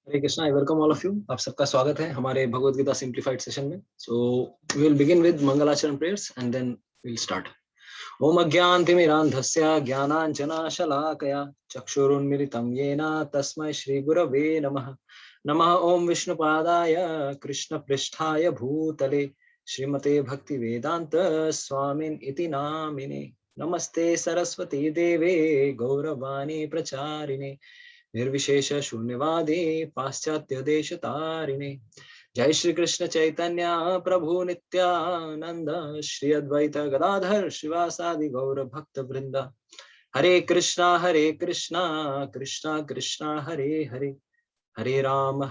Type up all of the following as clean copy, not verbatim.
Hare Krishna, I welcome all of you. आप सबका स्वागत है हमारे भगवत गीता सिंप्लीफाइड सेशन में। So we will begin with मंगलाचरण prayers and then we will start. ओम अज्ञानतिमिरान्धस्य ज्ञानाञ्जनशलाकया चक्षुरुन्मिलितं येन तस्मै श्रीगुरवे नमः। नमः ओम विष्णुपादाय कृष्णपृष्ठाय भूतले श्रीमते भक्तिवेदांत स्वामिन् इति नामिने। नमस्ते सरस्वती देवे गौरवाणी प्रचारिणे निर्विशेष शून्यवादी पाश्चात्य देश तारिणे। जय श्री कृष्ण चैतन्य प्रभु नित्यानंद श्री अद्वैत गदाधर शिवासादि गौर भक्त वृंद। हरे कृष्णा कृष्णा कृष्णा हरे हरे, हरे राम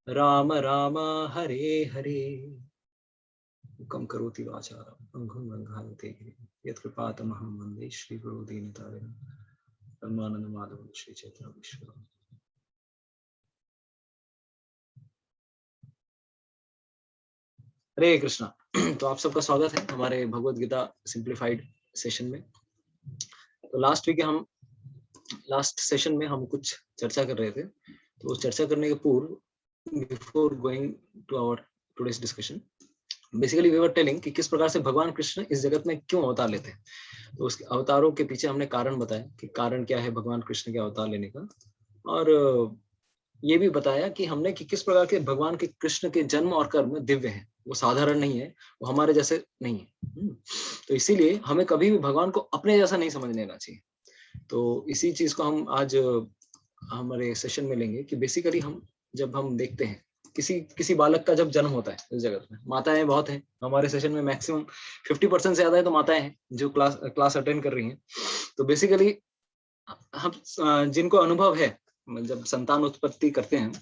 राम राम हरे हरे। मुखं करोति वाचारं पंगुं लंघयते गिरिं यत्कृपातमहं वन्दे श्रीगुरो दीनतारिणं परमानंद माधव श्री चैतन्य ईश्वर। हरे कृष्णा। तो आप सबका स्वागत है हमारे भगवत गीता सिंप्लीफाइड सेशन में। तो लास्ट सेशन में हम कुछ चर्चा कर रहे थे। तो उस चर्चा करने के पूर्व, before going to our today's discussion, basically we were telling कि किस प्रकार से भगवान कृष्ण इस जगत में क्यों अवतार लेते हैं। तो उसके अवतारों के पीछे हमने कारण बताया कि कारण क्या है भगवान कृष्ण के अवतार लेने का, और ये भी बताया कि हमने कि किस प्रकार के भगवान के कृष्ण के जन्म और कर्म दिव्य हैं, वो साधारण नहीं है, वो हमारे जैसे नहीं है। तो इसीलिए हमें कभी भी भगवान को अपने जैसा नहीं समझ लेना चाहिए। तो इसी चीज को हम आज हमारे सेशन में लेंगे कि बेसिकली हम जब हम देखते हैं किसी बालक का जब जन्म होता है इस जगत में, माताएं बहुत हैं हमारे सेशन में, मैक्सिमम 50% से ज्यादा है तो माताएं हैं जो क्लास अटेंड कर रही हैं। तो बेसिकली हम जिनको अनुभव है, जब संतान उत्पत्ति करते हैं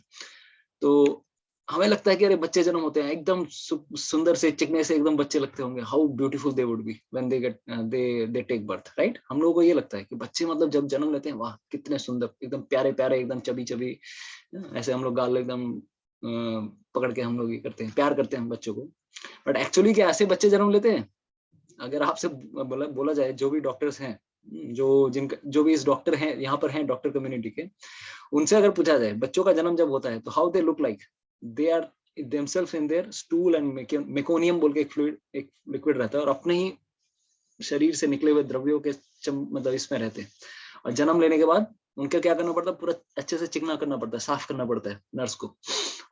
तो हमें लगता है कि अरे बच्चे जन्म होते हैं एकदम सुंदर से चिकने से एकदम बच्चे लगते होंगे, how beautiful they would be when they take birth, right. हम लोगों को ये लगता है कि बच्चे मतलब जब जन्म लेते हैं, वाह कितने सुंदर, एकदम प्यारे प्यारे, एकदम चबी चबी, ऐसे हम लोग गाल एकदम पकड़ के हम लोग ये करते हैं, प्यार करते हैं बच्चों को। बट एक्चुअली क्या ऐसे बच्चे जन्म लेते हैं? अगर आपसे बोला जाए, जो भी डॉक्टर्स हैं, जो भी इस डॉक्टर हैं यहाँ पर हैं डॉक्टर कम्युनिटी के, उनसे अगर पूछा जाए बच्चों का जन्म जब होता है तो how they look like, they are themselves in their stool and meconium बोल के एक लिक्विड रहता है, और अपने ही शरीर से निकले हुए द्रव्यों के मतलब इसमें रहते हैं। और जन्म लेने के बाद उनका क्या करना पड़ता है, पूरा अच्छे से चिकना करना पड़ता है, साफ करना पड़ता है नर्स को,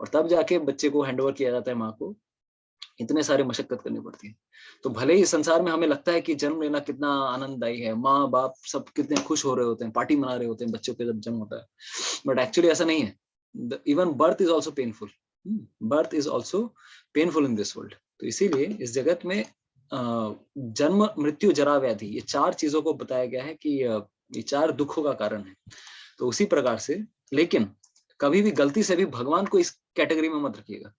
और तब जाके बच्चे को हैंडओवर किया जाता है माँ को। इतने सारे मशक्कत करनी पड़ती है। तो भले ही संसार में हमें लगता है कि जन्म लेना कितना आनंददायी है, माँ बाप सब कितने खुश हो रहे होते हैं, पार्टी मना रहे होते हैं बच्चों के जब जन्म होता है, बट एक्चुअली ऐसा नहीं है। Even birth is also painful, birth is also painful in this world. तो इसीलिए इस जगत में जन्म मृत्यु जरा व्याधि, ये चार चीजों को बताया गया है कि ये चार दुखों का कारण है। तो उसी प्रकार से, लेकिन कभी भी गलती से भी भगवान को इस कैटेगरी में मत रखिएगा।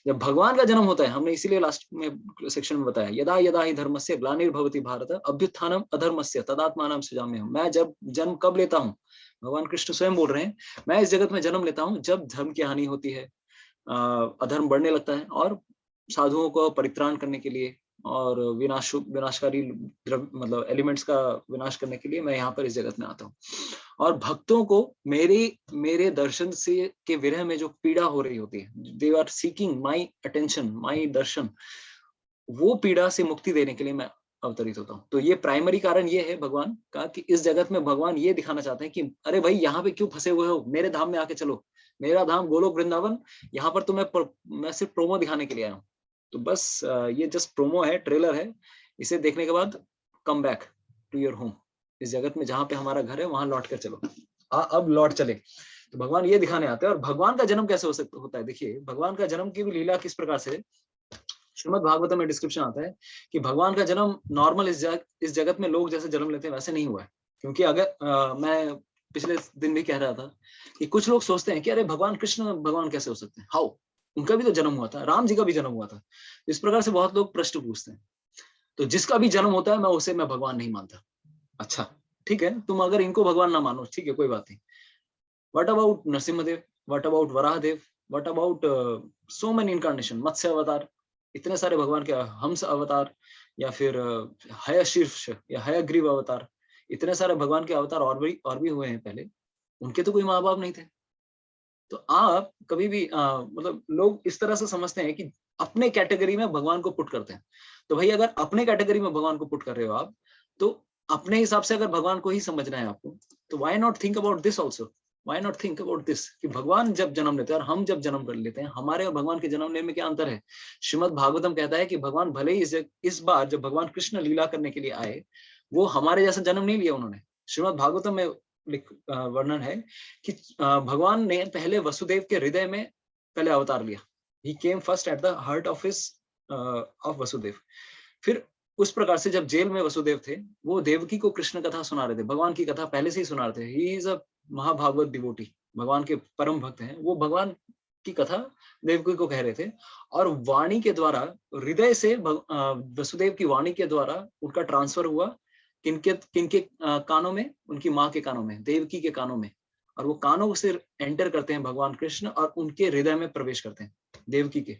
जब भगवान का जन्म होता है, हमने इसीलिए लास्ट में सेक्शन में बताया, यदा यदा ही धर्मस्य ग्लानिर्भवति भारत अभ्युत्थानम अधर्मस्य तदात्मानं सृजाम्यहम्। मैं जब जन्म कब लेता हूँ, भगवान कृष्ण स्वयं बोल रहे हैं, मैं इस जगत में जन्म लेता हूँ जब धर्म की हानि होती है, अधर्म बढ़ने लगता है, और साधुओं को परित्राण करने के लिए और विनाशकारी मतलब एलिमेंट्स का विनाश करने के लिए मैं यहाँ पर इस जगत में आता हूँ। और भक्तों को मेरे दर्शन से के विरह में जो पीड़ा हो रही होती है, they are seeking my attention, my darshan, वो पीड़ा से मुक्ति देने के लिए मैं अवतरित होता हूँ। तो ये प्राइमरी कारण ये है भगवान का कि इस जगत में भगवान ये दिखाना चाहते हैं कि अरे भाई यहाँ पे क्यों फंसे हुए हो, मेरे धाम में आके चलो, मेरा धाम गोलोक वृंदावन, यहाँ पर तो मैं सिर्फ प्रोमो दिखाने के लिए आया हूँ। तो बस ये जस्ट प्रोमो है, ट्रेलर है, इसे देखने के बाद come back to your home, इस जगत में जहाँ पे हमारा घर है वहां लौट कर चलो, अब लौट चले। तो भगवान ये दिखाने आते हैं। और भगवान का जन्म कैसे होता है, देखिए भगवान का जन्म की भी लीला किस प्रकार से, श्रीमद् भागवतम में डिस्क्रिप्शन आता है कि भगवान का जन्म नॉर्मल इस जगत में लोग जैसे जन्म लेते हैं वैसे नहीं हुआ है। क्योंकि अगर मैं पिछले दिन भी कह रहा था कि कुछ लोग सोचते हैं कि अरे भगवान कृष्ण भगवान कैसे हो सकते हैं, हाउ, उनका भी तो जन्म हुआ था, राम जी का भी जन्म हुआ था। इस प्रकार से बहुत लोग प्रश्न पूछते हैं। तो जिसका भी जन्म होता है मैं भगवान नहीं मानता। अच्छा ठीक है, तुम अगर इनको भगवान ना मानो, ठीक है, कोई बात नहीं। What about Narasimhadev, what about Varahadev, what about so many incarnation, Matsya avatar, इतने सारे भगवान के, हंस अवतार, या फिर हयशीर्ष या हयग्रीव अवतार, इतने सारे भगवान के अवतार और भी हुए हैं पहले, उनके तो कोई माँ बाप नहीं थे। तो आप कभी भी मतलब लोग इस तरह से समझते हैं कि अपने कैटेगरी में भगवान को पुट करते हैं। तो भाई अगर अपने कैटेगरी में भगवान को पुट कर रहे हो आप, तो अपने हिसाब से अगर भगवान को ही समझना है आपको, तो why not think about this also, why not think about this कि भगवान जब जन्म लेते हैं और हम जब जन्म कर लेते हैं, हमारे और भगवान के जन्म लेने में क्या अंतर है। श्रीमद् भागवतम कहता है कि भगवान भले ही इस बार जब भगवान कृष्ण लीला करने के लिए आए, वो हमारे जैसा जन्म नहीं लिया उन्होंने। श्रीमद् भागवतम में वर्णन है कि भगवान ने पहले वसुदेव के हृदय में पहले अवतार लिया। He came first at the heart of his of Vasudev. फिर उस प्रकार से जब जेल में वसुदेव थे, वो देवकी को कृष्ण कथा सुना रहे थे, भगवान की कथा पहले से ही सुना रहे थे। He is a Mahabhagavata devotee, भगवान के परम भक्त हैं। वो भगवान की कथा देवकी को कह रहे थे और वाणी के द्वारा, हृदय से वसुदेव की वाणी के द्वारा उनका ट्रांसफर हुआ किनके कानों में, उनकी माँ के कानों में, देवकी के कानों में, और वो कानों से एंटर करते हैं भगवान कृष्ण और उनके हृदय में प्रवेश करते हैं देवकी के।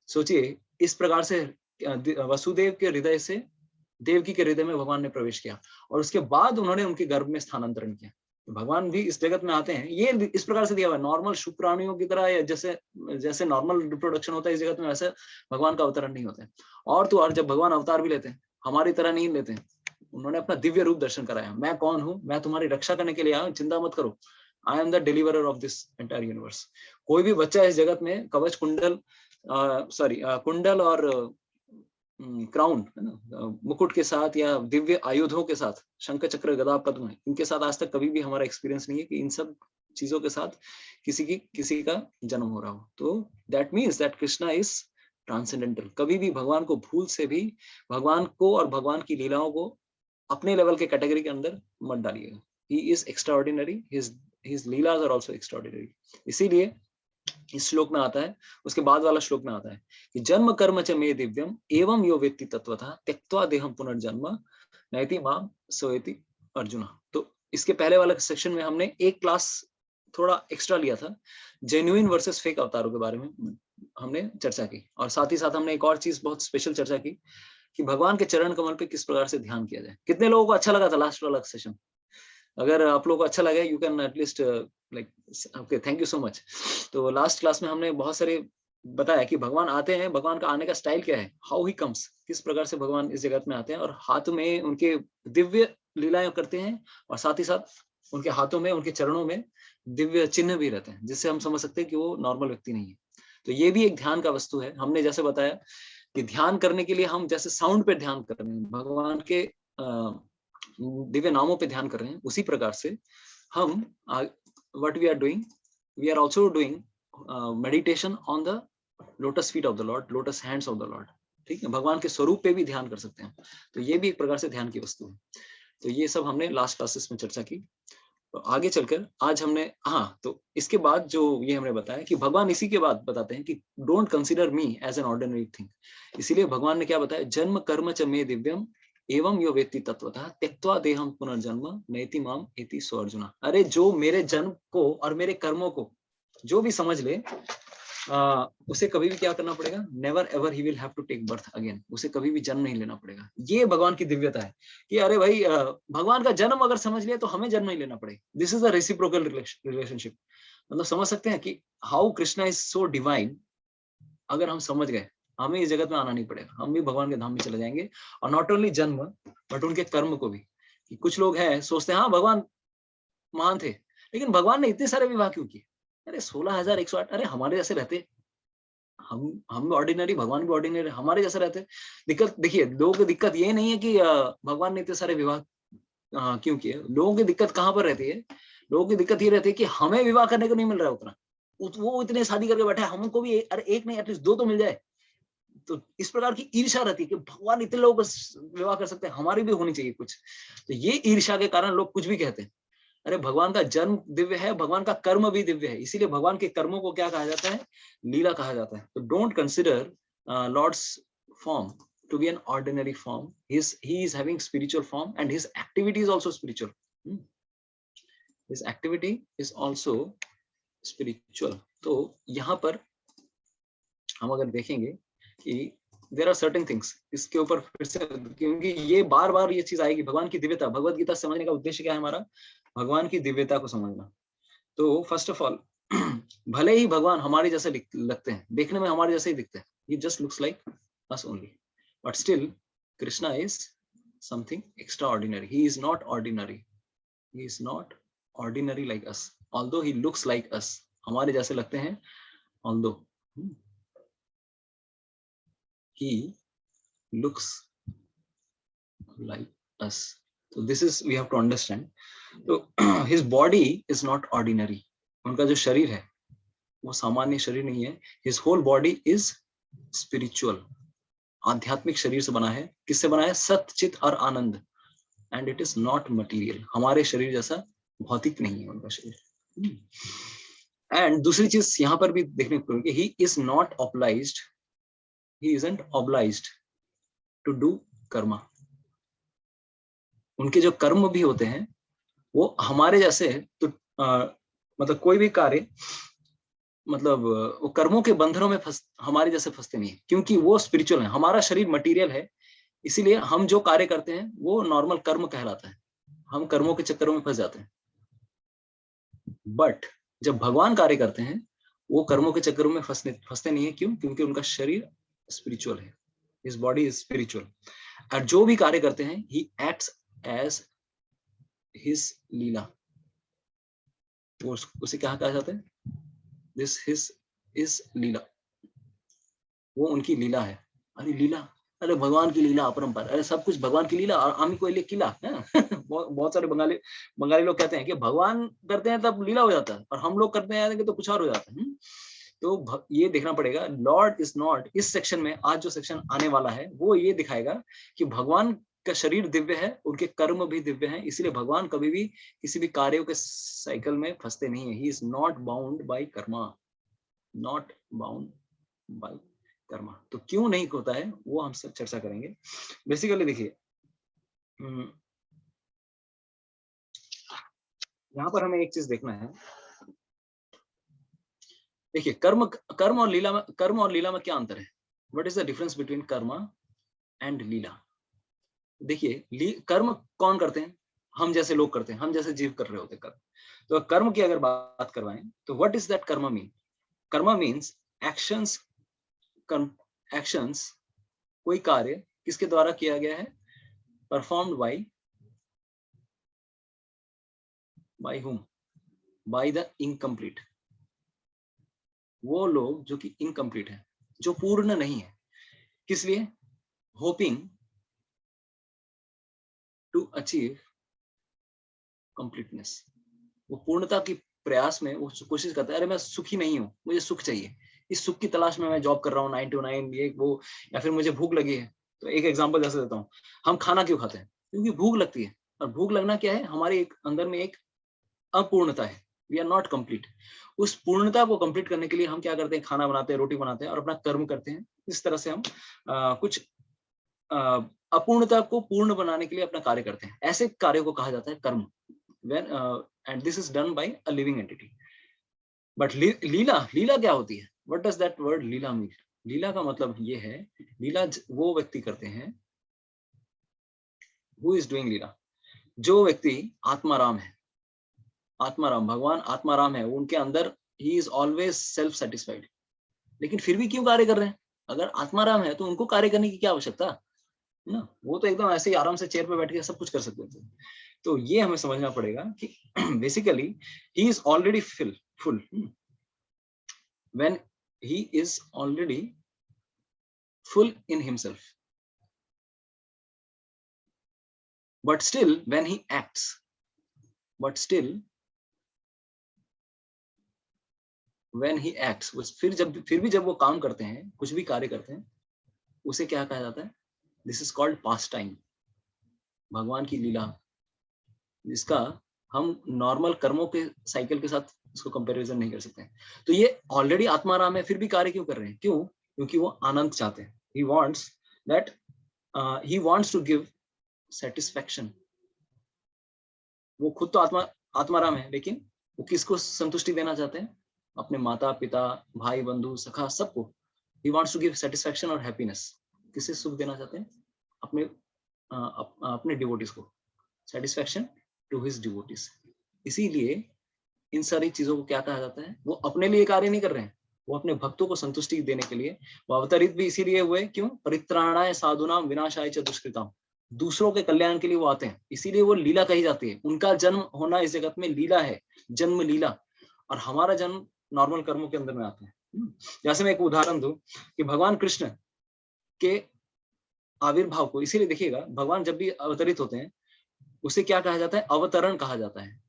सोचिए इस प्रकार से वसुदेव के हृदय से देवकी के हृदय में भगवान ने प्रवेश किया और उसके बाद उन्होंने उनके गर्भ में स्थानांतरण किया। तो भगवान भी इस जगत में आते हैं, ये इस प्रकार से दिया हुआ है, नॉर्मल शुभ प्राणियों की तरह, या जैसे नॉर्मल रिप्रोडक्शन होता है इस जगत में, वैसे भगवान का अवतरण नहीं होता है। और तो और जब भगवान अवतार भी लेते हैं, हमारी तरह नहीं लेते हैं, उन्होंने अपना दिव्य रूप दर्शन कराया। मैं कौन हूँ, मैं तुम्हारी रक्षा करने के लिए आया हूँ, चिंता मत करो, आई am the deliverer of this entire universe. कोई भी बच्चा इस जगत में कवच कुंडल कुंडल और क्राउन है ना, मुकुट के साथ या दिव्य आयुधों के साथ, शंख चक्र गदा पद्म, इनके साथ आज तक कभी भी हमारा एक्सपीरियंस नहीं है कि इन सब चीजों के साथ किसी का जन्म हो रहा हो। तो that means that Krishna is transcendental. कभी भी भगवान को भूल से भी भगवान को और भगवान की लीलाओं को अपने लेवल के कैटेगरी के अंदर मत डालिएगा। He is extraordinary, his leelas are also extraordinary. इसीलिए इस श्लोक में आता है, उसके बाद वाला श्लोक में आता है कि जन्म कर्म च मे दिव्यम एवं यो वेत्ति तत्वतः त्यक्त्वा देहम पुनर्जन्म नयति माम सोएति अर्जुन। तो इसके पहले वाले सेक्शन में हमने एक क्लास थोड़ा एक्स्ट्रा लिया था, जेन्युइन वर्सेस फेक अवतारों के बारे में हमने चर्चा की, और साथ ही साथ हमने एक और चीज बहुत स्पेशल चर्चा की कि भगवान के चरण कमल पे किस प्रकार से ध्यान किया जाए। कितने लोगों को अच्छा लगा था लास्ट वाला सेशन? अगर आप लोगों को अच्छा लगे, you can at least like okay, thank you so much. तो लास्ट क्लास में हमने बहुत सारे बताया कि भगवान आते हैं, भगवान का आने का स्टाइल क्या है, हाउ ही कम्स, किस प्रकार से भगवान इस जगत में आते हैं, और हाथ में उनके दिव्य लीलाएं करते हैं, और साथ ही साथ उनके हाथों में, उनके चरणों में दिव्य चिन्ह भी रहते हैं, जिससे हम समझ सकते हैं कि वो नॉर्मल व्यक्ति नहीं है। तो ये भी एक ध्यान का वस्तु है। हमने जैसे बताया कि ध्यान करने के लिए हम जैसे साउंड पे ध्यान कर रहे हैं, भगवान के दिव्य नामों पे ध्यान कर रहे हैं, उसी प्रकार से हम what we are doing, we are also doing meditation on the lotus feet of the lord, lotus hands of the lord. ठीक है, भगवान के स्वरूप पे भी ध्यान कर सकते हैं। तो ये भी एक प्रकार से ध्यान की वस्तु है। तो ये सब हमने लास्ट क्लासेस में चर्चा की। तो आगे चलकर आज हमने, हाँ, तो इसके बाद जो ये हमने बताया कि भगवान इसी के बाद बताते हैं कि don't consider me as an ordinary thing. इसीलिए भगवान ने क्या बताया, जन्म कर्म च मे दिव्यम एवं यो वेत्ति तत्वतः त्यक्त्वा देहम पुनर्जन्म नयति माम इति सो अर्जुन। अरे जो मेरे जन्म को और मेरे कर्मों को जो भी समझ ले, उसे कभी भी क्या करना पड़ेगा, never ever he will have to take birth again, उसे कभी भी जन्म नहीं लेना पड़ेगा। ये भगवान की दिव्यता है कि अरे भाई भगवान का जन्म अगर समझ लिया तो हमें जन्म नहीं लेना पड़ेगा। This is a reciprocal relationship. मतलब समझ सकते हैं कि how Krishna is so divine. अगर हम समझ गए, हमें इस जगत में आना नहीं पड़ेगा, हम भी भगवान के धाम में चले जाएंगे। और नॉट ओनली जन्म बट उनके कर्म को भी। कि कुछ लोग हैं सोचते हैं हाँ भगवान महान थे, लेकिन भगवान ने इतने सारे विवाह क्यों किए? अरे 16,108, अरे हमारे जैसे रहते, हम ऑर्डिनरी, भगवान भी ऑर्डिनरी, हमारे जैसे रहते। दिक्कत देखिए, लोगों की दिक्कत ये नहीं है कि भगवान ने इतने सारे विवाह क्यों किए। लोगों की दिक्कत कहाँ पर रहती है? लोगों की दिक्कत ये रहती है कि हमें विवाह करने को नहीं मिल रहा है उतना। वो इतने शादी करके बैठे हैं, हमको भी अरे एक नहीं एटलीस्ट दो तो मिल जाए। तो इस प्रकार की ईर्ष्या रहती है कि भगवान इतने लोगों को विवाह कर सकते हैं, हमारी भी होनी चाहिए कुछ। तो ये ईर्ष्या के कारण लोग कुछ भी कहते हैं। अरे भगवान का जन्म दिव्य है, भगवान का कर्म भी दिव्य है, इसीलिए भगवान के कर्मों को क्या कहा जाता है? लीला कहा जाता है। तो don't consider lord's form to be an ordinary form. He is having spiritual form and his activity is also spiritual. His activity is also spiritual. तो यहाँ पर हम अगर देखेंगे कि देयर आर सर्टेन थिंग्स, इसके ऊपर फिर से, क्योंकि ये बार बार ये चीज आएगी, भगवान की दिव्यता, भगवत गीता समझने का उद्देश्य क्या है हमारा, भगवान की दिव्यता को समझना। तो फर्स्ट ऑफ ऑल भले ही भगवान हमारे जैसे लगते हैं, देखने में हमारे जैसे ही दिखते हैं, he just looks like us only, but still Krishna is something extraordinary. He is not ordinary, he is not ordinary like us, although he looks like us, हमारे जैसे लगते हैं, although he looks like us. So this is, we have to understand. So his body is not ordinary, उनका जो शरीर है वो सामान्य शरीर नहीं है, his whole body is spiritual, आध्यात्मिक शरीर से बना है। किससे बना है? सत्य, चित और आनंद, and it is not material, हमारे शरीर जैसा भौतिक नहीं है उनका शरीर। एंड दूसरी चीज यहाँ पर भी देखने को मिलेगी, he is not obliged, he isn't obliged to do karma, उनके जो कर्म भी होते हैं वो हमारे जैसे, तो मतलब कोई भी कार्य, मतलब वो कर्मों के बंधनों में हमारे जैसे फंसते नहीं है, क्योंकि वो स्पिरिचुअल है, हमारा शरीर मटेरियल है, इसीलिए हम जो कार्य करते हैं वो नॉर्मल कर्म कहलाता है, हम कर्मों के चक्करों में फंस जाते हैं। बट जब भगवान कार्य करते हैं वो कर्मों के चक्करों में फंसते नहीं है, क्यों? क्योंकि उनका शरीर स्पिरिचुअल है, हिज बॉडी इज स्पिरिचुअल, और जो भी कार्य करते हैं ही एक्ट्स एज हिज लीला, वो उसे क्या कहा जाता है? दिस हिज इज लीला, वो उनकी लीला है। अरे लीला, अरे भगवान की लीला अपरंपार, अरे सब कुछ भगवान की लीला, और आमी कोई किला है। बहुत सारे बंगाली लोग कहते हैं कि भगवान करते हैं तब लीला हो जाता है, और हम लोग करते हैं तो कुछ और हो जाता है। तो ये देखना पड़ेगा, लॉर्ड इज नॉट, इस सेक्शन में आज जो सेक्शन आने वाला है वो ये दिखाएगा कि भगवान का शरीर दिव्य है, उनके कर्म भी दिव्य हैं, इसलिए भगवान कभी भी किसी भी कार्यों के साइकिल में फंसते नहीं है। He is not bound by Karma, not bound by Karma. तो क्यों नहीं होता है वो हम सब चर्चा करेंगे। बेसिकली देखिए, यहाँ पर हमें एक चीज देखना है। देखिए, कर्म और लीला में क्या अंतर है? What is the difference between karma and leela? देखिए, कर्म कौन करते हैं? हम जैसे लोग करते हैं, हम जैसे जीव कर रहे होते कर्म। तो कर्म की अगर बात करवाएं तो व्हाट इज दैट कर्म मीन? कर्म मीन्स एक्शंस, एक्शंस, कोई कार्य किसके द्वारा किया गया है? Performed by whom? By the incomplete, वो लोग जो कि इनकम्प्लीट है, जो पूर्ण नहीं है। किस लिए? होपिंग टू अचीव कंप्लीटनेस, वो पूर्णता की प्रयास में वो कोशिश करता है, अरे मैं सुखी नहीं हूं, मुझे सुख चाहिए, इस सुख की तलाश में मैं जॉब कर रहा हूँ 9 to 9 ये वो, या फिर मुझे भूख लगी है। तो एक एग्जांपल जैसे देता हूँ, हम खाना क्यों खाते हैं? क्योंकि भूख लगती है, और भूख लगना क्या है? हमारे एक अंदर में एक अपूर्णता है, वी आर नॉट कंप्लीट। उस पूर्णता को कंप्लीट करने के लिए हम क्या करते हैं? खाना बनाते हैं, रोटी बनाते हैं और अपना कर्म करते हैं। इस तरह से हम कुछ अपूर्णता को पूर्ण बनाने के लिए अपना कार्य करते हैं। ऐसे कार्यों को कहा जाता है कर्म, when and this is done by a living entity. But लीला क्या होती है? What does that word Leela mean? लीला का मतलब ये है, लीला वो व्यक्ति करते हैं, who is doing लीला, जो व्यक्ति आत्माराम है। आत्माराम, भगवान आत्माराम है, उनके अंदर he is always self satisfied। लेकिन फिर भी क्यों कार्य कर रहे हैं? अगर आत्माराम है तो उनको कार्य करने की क्या आवश्यकता है ना? वो तो एकदम ऐसे ही आराम से चेयर पे बैठ के सब कुछ कर सकते थे। तो ये हमें समझना पड़ेगा कि basically he is already full when he is already full in himself, but still when he acts, but still when he acts, फिर भी जब वो काम करते हैं, कुछ भी कार्य करते हैं, उसे क्या कहा जाता है? This is called pass time, भगवान की लीला, जिसका हम नॉर्मल कर्मों के साइकिल के साथ इसको कंपैरिजन नहीं कर सकते। तो ये ऑलरेडी आत्माराम है, फिर भी कार्य क्यों कर रहे हैं? क्यों? क्योंकि वो आनंद चाहते हैं। he wants to give satisfaction। वो खुद तो आत्माराम है, लेकिन वो किसको संतुष्टि देना चाहते हैं? अपने माता पिता, भाई बंधु, सखा, सबको। he wants to give satisfaction और happiness। किसे सुख देना चाहते हैं? अपने अपने डिवोटीज को, सेटिस्फैक्शन टू हिज डिवोटीज। इसीलिए इन सारी चीजों को क्या कहा जाता है? वो अपने लिए कार्य नहीं कर रहे हैं, वो अपने भक्तों को संतुष्टि देने के लिए। वो अवतरित भी इसीलिए हुए, क्यों? परित्राणाय साधुनाम विनाशाय च दुष्कृताम, दूसरों के कल्याण के लिए वो आते हैं, इसीलिए वो लीला कही जाती है। उनका जन्म होना इस जगत में लीला है, जन्म लीला। और हमारा जन्म नॉर्मल कर्मों के अंदर में आता है। जैसे मैं एक उदाहरण दूं कि भगवान कृष्ण के आविर्भाव को, इसीलिए देखिएगा भगवान जब भी अवतरित होते हैं उसे क्या कहा जाता है? अवतरण कहा जाता है,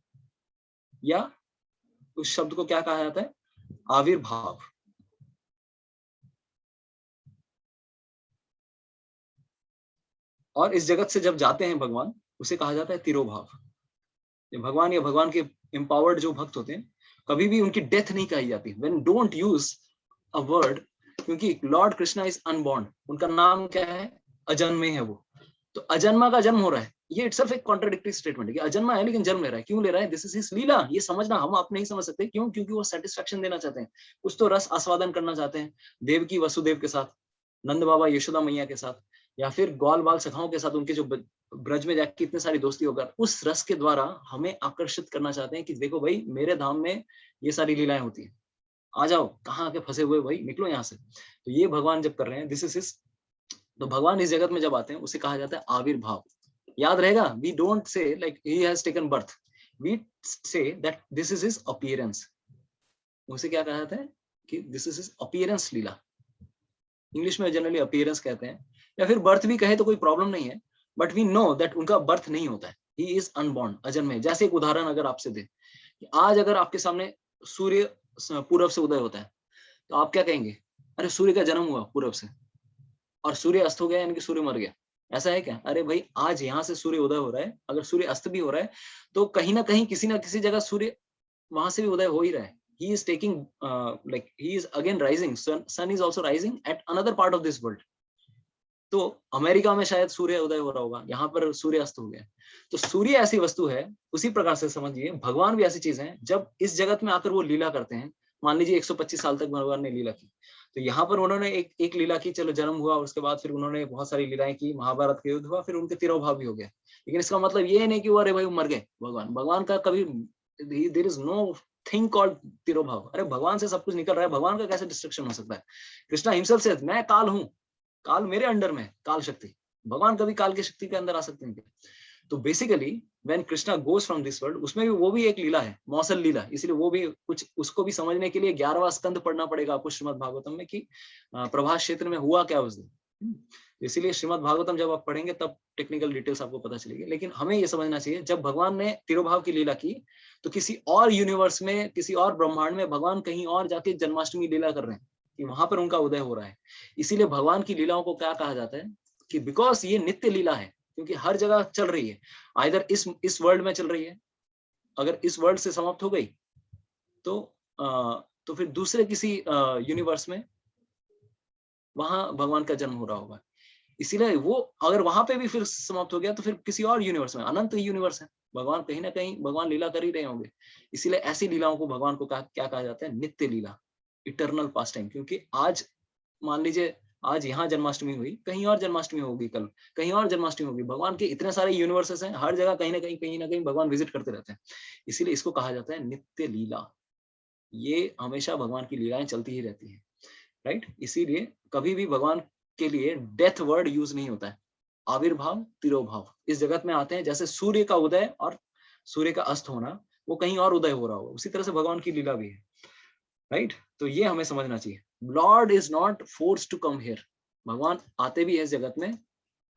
या उस शब्द को क्या कहा जाता है? आविर्भाव। और इस जगत से जब जाते हैं भगवान, उसे कहा जाता है तिरोभाव। भगवान या भगवान के एम्पावर्ड जो भक्त होते हैं, कभी भी उनकी डेथ नहीं कही जाती। When don't use a word, क्योंकि लॉर्ड कृष्णा इज अनबॉर्न, उनका नाम क्या है? अजन्मे है वो। तो अजन्मा का जन्म हो रहा है, ये इटसेल्फ एक कॉन्ट्राडिक्टरी स्टेटमेंट है कि अजन्मा है लेकिन जन्म ले रहा है। क्यों ले रहा है? दिस इज हिज लीला। ये समझना हम आप नहीं समझ सकते। क्यों? क्योंकि वो सेटिस्फैक्शन देना चाहते हैं, कुछ तो रस आस्वादन करना चाहते हैं, देवकी वसुदेव के साथ, नंद बाबा यशोदा मैया के साथ, या फिर ग्वाल बाल सखाओं के साथ, उनके जो ब्रज में जाके इतने सारी दोस्ती होकर उस रस के द्वारा हमें आकर्षित करना चाहते हैं कि देखो भाई, मेरे धाम में ये सारी लीलाएं होती है, आ जाओ, कहाँ आके फंसे हुए भाई, निकलो यहाँ से। तो ये भगवान जब कर रहे हैं, दिस इज हिज। तो भगवान इस जगत में जब आते हैं उसे कहा जाता है आविर्भाव। याद रहेगा, we don't say like he has taken birth, we say that this is his appearance. उसे क्या कहा जाता है? कि this is his appearance leela. English में जनरली अपीयरेंस कहते हैं, या फिर बर्थ भी कहे तो कोई प्रॉब्लम नहीं है, बट वी नो दैट उनका बर्थ नहीं होता है, ही इज अनबॉर्न, अजन्मे। जैसे एक उदाहरण अगर आपसे दे, आज अगर आपके सामने सूर्य पूरब से उदय होता है, तो आप क्या कहेंगे? अरे सूर्य का जन्म हुआ पूरब से, और सूर्य अस्त हो गया यानी कि सूर्य मर गया, ऐसा है क्या? अरे भाई, आज यहाँ से सूर्य उदय हो रहा है, अगर सूर्य अस्त भी हो रहा है तो कहीं ना कहीं किसी ना किसी जगह सूर्य वहां से भी उदय हो ही रहा है। He is taking like he is again rising, sun is also rising at another part of this world. तो अमेरिका में शायद सूर्य उदय हो रहा होगा, यहाँ पर सूर्य अस्त हो गया। तो सूर्य ऐसी वस्तु है, उसी प्रकार से समझिए भगवान भी ऐसी चीज है। जब इस जगत में आकर वो लीला करते हैं, मान लीजिए 125 साल तक भगवान ने लीला की, तो यहाँ पर उन्होंने एक लीला की, चलो जन्म हुआ, उसके बाद फिर उन्होंने बहुत सारी लीलाएं की, महाभारत का युद्ध हुआ, फिर उनके तिरोभाव भी हो गया। लेकिन इसका मतलब ये नहीं कि वो अरे भाई मर गए। भगवान का कभी there is no thing called tirobhava. अरे भगवान से सब कुछ निकल रहा है, भगवान का कैसे डिस्ट्रक्शन हो सकता है? कृष्णा हिमसेल्फ से, मैं काल हूँ, काल मेरे अंडर में, काल शक्ति। भगवान कभी काल की शक्ति के अंदर आ सकते हैं क्या? तो basically when Krishna goes from this world, उसमें भी वो भी एक लीला है, मौसल लीला। इसलिए वो भी कुछ, उसको भी समझने के लिए 11वां स्कंद पढ़ना पड़ेगा आपको श्रीमद् भागवतम में, कि प्रभास क्षेत्र में हुआ क्या उस दिन। इसीलिए श्रीमद् भागवतम जब आप पढ़ेंगे तब टेक्निकल डिटेल्स आपको पता चलेगी। लेकिन हमें ये समझना चाहिए, जब भगवान ने तिरोभाव की लीला की, तो किसी और यूनिवर्स में, किसी और ब्रह्मांड में भगवान कहीं और जाके जन्माष्टमी लीला कर रहे हैं, कि वहां पर उनका उदय हो रहा है। इसीलिए भगवान की लीलाओं को क्या कहा जाता है? कि बिकॉज ये नित्य लीला है, क्योंकि हर जगह चल रही है। आइदर इस वर्ल्ड में चल रही है, अगर इस वर्ल्ड से समाप्त हो गई तो फिर दूसरे किसी यूनिवर्स में वहां भगवान का जन्म हो रहा होगा। इसीलिए वो अगर वहां पे भी फिर समाप्त हो गया, तो फिर किसी और यूनिवर्स में, अनंत यूनिवर्स है, भगवान कहीं ना कहीं भगवान लीला कर ही रहे होंगे। इसीलिए ऐसी लीलाओं को भगवान को क्या कहा जाता है? नित्य लीला, इटर्नल पास टाइम। क्योंकि आज मान लीजिए, आज यहाँ जन्माष्टमी हुई, कहीं और जन्माष्टमी होगी, कल कहीं और जन्माष्टमी होगी। भगवान के इतने सारे यूनिवर्सेस हैं, हर जगह कहीं ना कहीं भगवान विजिट करते रहते हैं। इसीलिए इसको कहा जाता है नित्य लीला। ये हमेशा भगवान की लीलाएं चलती ही रहती है, राइट। इसीलिए कभी भी भगवान के लिए डेथ वर्ड यूज नहीं होता है। आविर्भाव, तिरोभाव, इस जगत में आते हैं। जैसे सूर्य का उदय और सूर्य का अस्त होना, वो कहीं और उदय हो रहा हो, उसी तरह से भगवान की लीला भी है, राइट। तो ये हमें समझना चाहिए। Lord is not force to come here. भगवान आते भी है इस जगत में,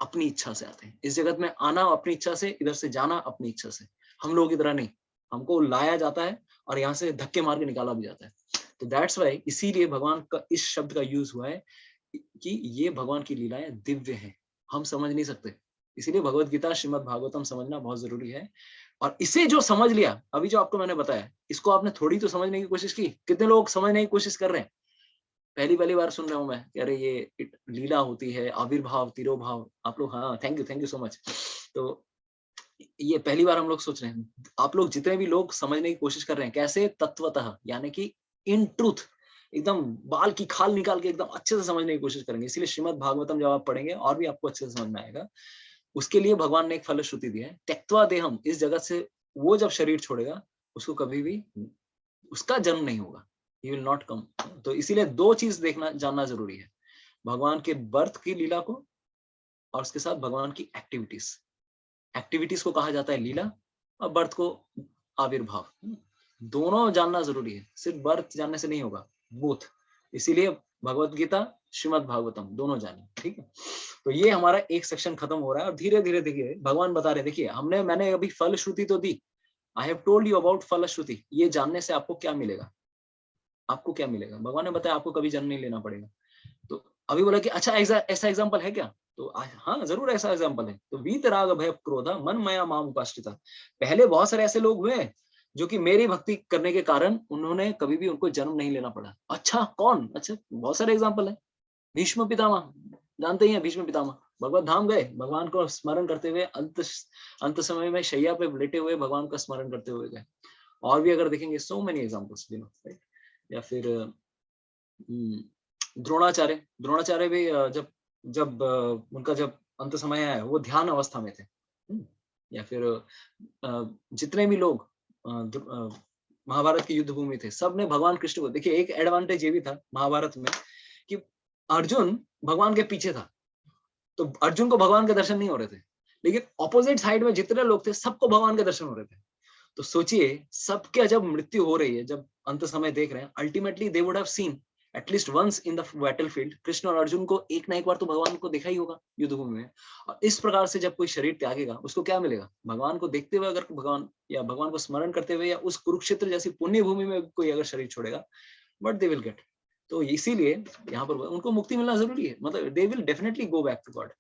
अपनी इच्छा से आते हैं। इस जगत में आना अपनी इच्छा से, इधर से जाना अपनी इच्छा से। हम लोग की तरह नहीं, हमको लाया जाता है और यहाँ से धक्के मार के निकाला भी जाता है। तो दैट्स वाई, इसीलिए भगवान का इस शब्द का यूज हुआ है कि ये भगवान की लीलाएं दिव्य हैं, हम समझ नहीं सकते। इसीलिए भगवत गीता, श्रीमद् भागवतम समझना बहुत जरूरी है। और इसे जो समझ लिया, अभी जो आपको मैंने बताया, इसको आपने थोड़ी तो समझने की कोशिश की। कितने लोग समझने की कोशिश कर रहे हैं? पहली बार सुन रहा हूं मैं कि अरे ये लीला होती है, आविर्भाव, तिरोभाव। आप लोग, हाँ, थैंक यू सो मच। तो ये पहली बार हम लोग सोच रहे हैं। आप लोग जितने भी लोग समझने की कोशिश कर रहे हैं, कैसे? तत्वतः, यानी कि इन ट्रूथ, एकदम बाल की खाल निकाल के एकदम अच्छे से समझने की कोशिश करेंगे। इसीलिए श्रीमद् भागवतम जब आप पढ़ेंगे और भी आपको अच्छे से समझ में आएगा। उसके लिए भगवान ने एक फलश्रुति दी है, त्यक्त्वा देहम, इस जगत से वो जब शरीर छोड़ेगा उसको कभी भी उसका जन्म नहीं होगा, ही विल नॉट कम। तो इसीलिए दो चीज देखना जानना जरूरी है, भगवान के बर्थ की लीला को और उसके साथ भगवान की एक्टिविटीज। एक्टिविटीज को कहा जाता है लीला और बर्थ को आविर्भाव। दोनों जानना जरूरी है, सिर्फ बर्थ जानने से नहीं होगा, बोथ। इसीलिए भगवत गीता, श्रीमद् भागवतम दोनों जानिए, ठीक है। तो ये हमारा एक सेक्शन खत्म हो रहा है और धीरे धीरे देखिए भगवान बता रहे हैं, देखिए मैंने अभी फल श्रुति तो दी, I have told you about phal shruti. ये जानने से आपको क्या मिलेगा, आपको क्या मिलेगा? भगवान ने बताया आपको कभी जन्म नहीं लेना पड़ेगा। तो अभी बोला कि अच्छा ऐसा एग्जाम्पल है क्या? तो हाँ जरूर ऐसा एग्जाम्पल है। तो वीत राग भय क्रोधा मन मया माम उपाश्रिता। पहले बहुत सारे ऐसे लोग हुए जो कि मेरी भक्ति करने के कारण उन्होंने कभी भी उनको जन्म नहीं लेना पड़ा। अच्छा कौन? अच्छा बहुत सारे एग्जाम्पल है। भीष्म पितामह, जानते ही हैं भीष्म पितामह, भगवत धाम गए, भगवान को स्मरण करते हुए अंत समय में शैया पे लेटे हुए भगवान का स्मरण करते हुए गए। और भी अगर देखेंगे सो मेनी एग्जाम्पल्स, राइट। या फिर द्रोणाचार्य, द्रोणाचार्य भी जब जब उनका जब अंत समय आया वो ध्यान अवस्था में थे। या फिर जितने भी लोग महाभारत की युद्ध भूमि थे, सब ने भगवान कृष्ण को, देखिए एक एडवांटेज ये भी था महाभारत में कि अर्जुन भगवान के पीछे था, तो अर्जुन को भगवान के दर्शन नहीं हो रहे थे, लेकिन ऑपोजिट साइड में जितने लोग थे सबको भगवान के दर्शन हो रहे थे। तो सोचिए सबके जब मृत्यु हो रही है, जब अंत समय देख रहे हैं, ultimately they would have seen at least once in the battlefield, Krishna और अर्जुन को एक ना एक बार तो भगवान को देखा ही होगा युद्ध भूमि में। और इस प्रकार से जब कोई शरीर त्यागेगा उसको क्या मिलेगा? भगवान को देखते हुए, अगर भगवान या भगवान को स्मरण करते हुए, या उस कुरुक्षेत्र जैसी पुण्य भूमि में कोई अगर शरीर छोड़ेगा, बट दे विल गेट। तो इसीलिए यहाँ पर उनको मुक्ति मिलना जरूरी है, मतलब they will definitely go back to God.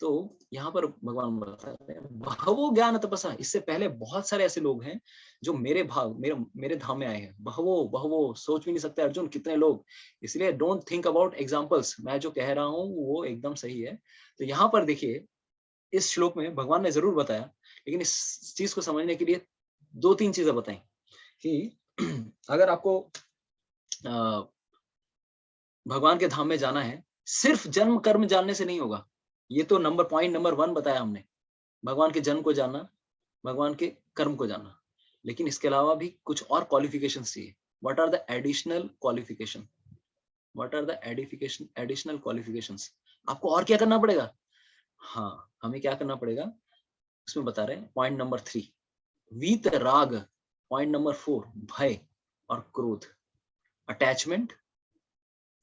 तो यहाँ पर भगवान बता रहे हैं बहवो ज्ञान तपसा, इससे पहले बहुत सारे ऐसे लोग हैं जो मेरे धाम में आए हैं। बहवो बहवो, सोच भी नहीं सकते अर्जुन कितने लोग। इसलिए डोंट थिंक अबाउट एग्जाम्पल्स, मैं जो कह रहा हूँ वो एकदम सही है। तो यहाँ पर देखिए इस श्लोक में भगवान ने जरूर बताया, लेकिन इस चीज को समझने के लिए दो तीन चीजें बताई कि अगर आपको भगवान के धाम में जाना है, सिर्फ जन्म कर्म जानने से नहीं होगा। ये तो पॉइंट नंबर 1 बताया हमने, भगवान के जन्म को जानना, भगवान के कर्म को जानना, लेकिन इसके अलावा भी कुछ और क्वालिफिकेशंस चाहिए। What are the additional qualification? What are the additional qualifications? आपको और क्या करना पड़ेगा? हाँ, हमें क्या करना पड़ेगा उसमें बता रहे हैं, पॉइंट नंबर 3 वीत राग, पॉइंट नंबर 4 भय और क्रोध, अटैचमेंट,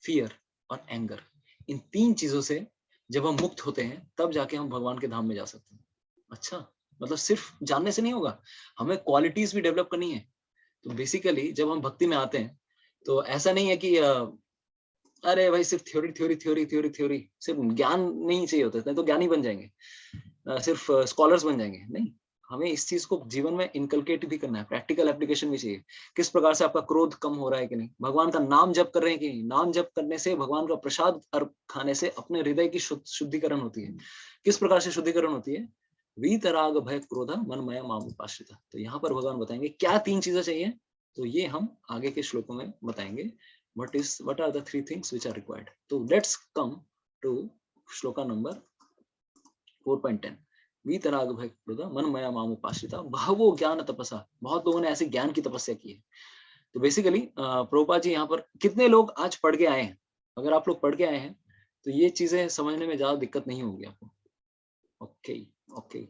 फियर और एंगर। इन 3 चीजों से जब हम मुक्त होते हैं तब जाके हम भगवान के धाम में जा सकते हैं। अच्छा, मतलब सिर्फ जानने से नहीं होगा, हमें क्वालिटीज भी डेवलप करनी है। तो बेसिकली जब हम भक्ति में आते हैं तो ऐसा नहीं है कि अरे भाई सिर्फ theory theory theory theory theory, सिर्फ ज्ञान नहीं चाहिए होता है तो ज्ञानी बन जाएंगे, सिर्फ स्कॉलर्स बन जाएंगे, नहीं। हमें इस चीज को जीवन में इनकलकेट भी करना है, प्रैक्टिकल एप्लीकेशन भी चाहिए। किस प्रकार से आपका क्रोध कम हो रहा है कि नहीं, भगवान का नाम जप कर रहे हैं कि नहीं, नाम जप करने से, भगवान का प्रसाद खाने से अपने हृदय की शुद्धिकरण होती है। किस प्रकार से शुद्धिकरण होती है? वीतराग भय क्रोधा मन मया माम उपाश्रिता। तो यहाँ पर भगवान बताएंगे क्या 3 चीजें चाहिए, तो ये हम आगे के श्लोकों में बताएंगे। what are the 3 things which are required? तो let's come to shloka number 4.10 वीतराग भय क्रोधा मन मया माम उपाश्रिता बहवो ज्ञान तपसा। बहुत लोगों ने ऐसे ज्ञान की तपस्या की है। तो बेसिकली प्रभुपाद जी यहाँ पर कितने लोग आज पढ़ के आए हैं? अगर आप लोग पढ़ के आए हैं तो ये चीजें समझने में ज्यादा दिक्कत नहीं होगी आपको। Okay okay,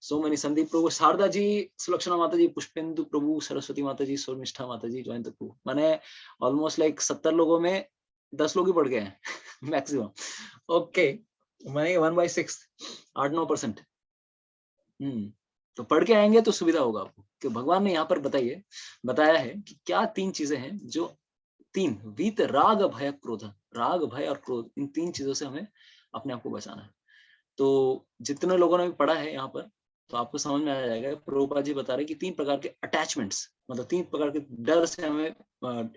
so many, Sandeep Prabhu, Sharda ji, Sulakshana Mata ji, Pushpendu प्रभु, सरस्वती माता जी, सोनिष्ठा माता जी, जयंत प्रभु। मैंने ऑलमोस्ट लाइक 70 लोगों में 10 लोग ही पढ़ गए हैं मैक्सिमम। ओके, मैंने 1/6, 8-9%। तो पढ़ के आएंगे तो सुविधा होगा आपको कि भगवान ने यहाँ पर बताया है कि क्या 3 चीजें हैं, जो 3 वीत राग भय क्रोध, राग भय और क्रोध, इन 3 चीजों से हमें अपने आप को बचाना है। तो जितने लोगों ने भी पढ़ा है यहाँ पर तो आपको समझ में आ जाएगा। प्रभुपाद जी बता रहे कि 3 प्रकार के अटैचमेंट्स, मतलब 3 प्रकार के डर से हमें,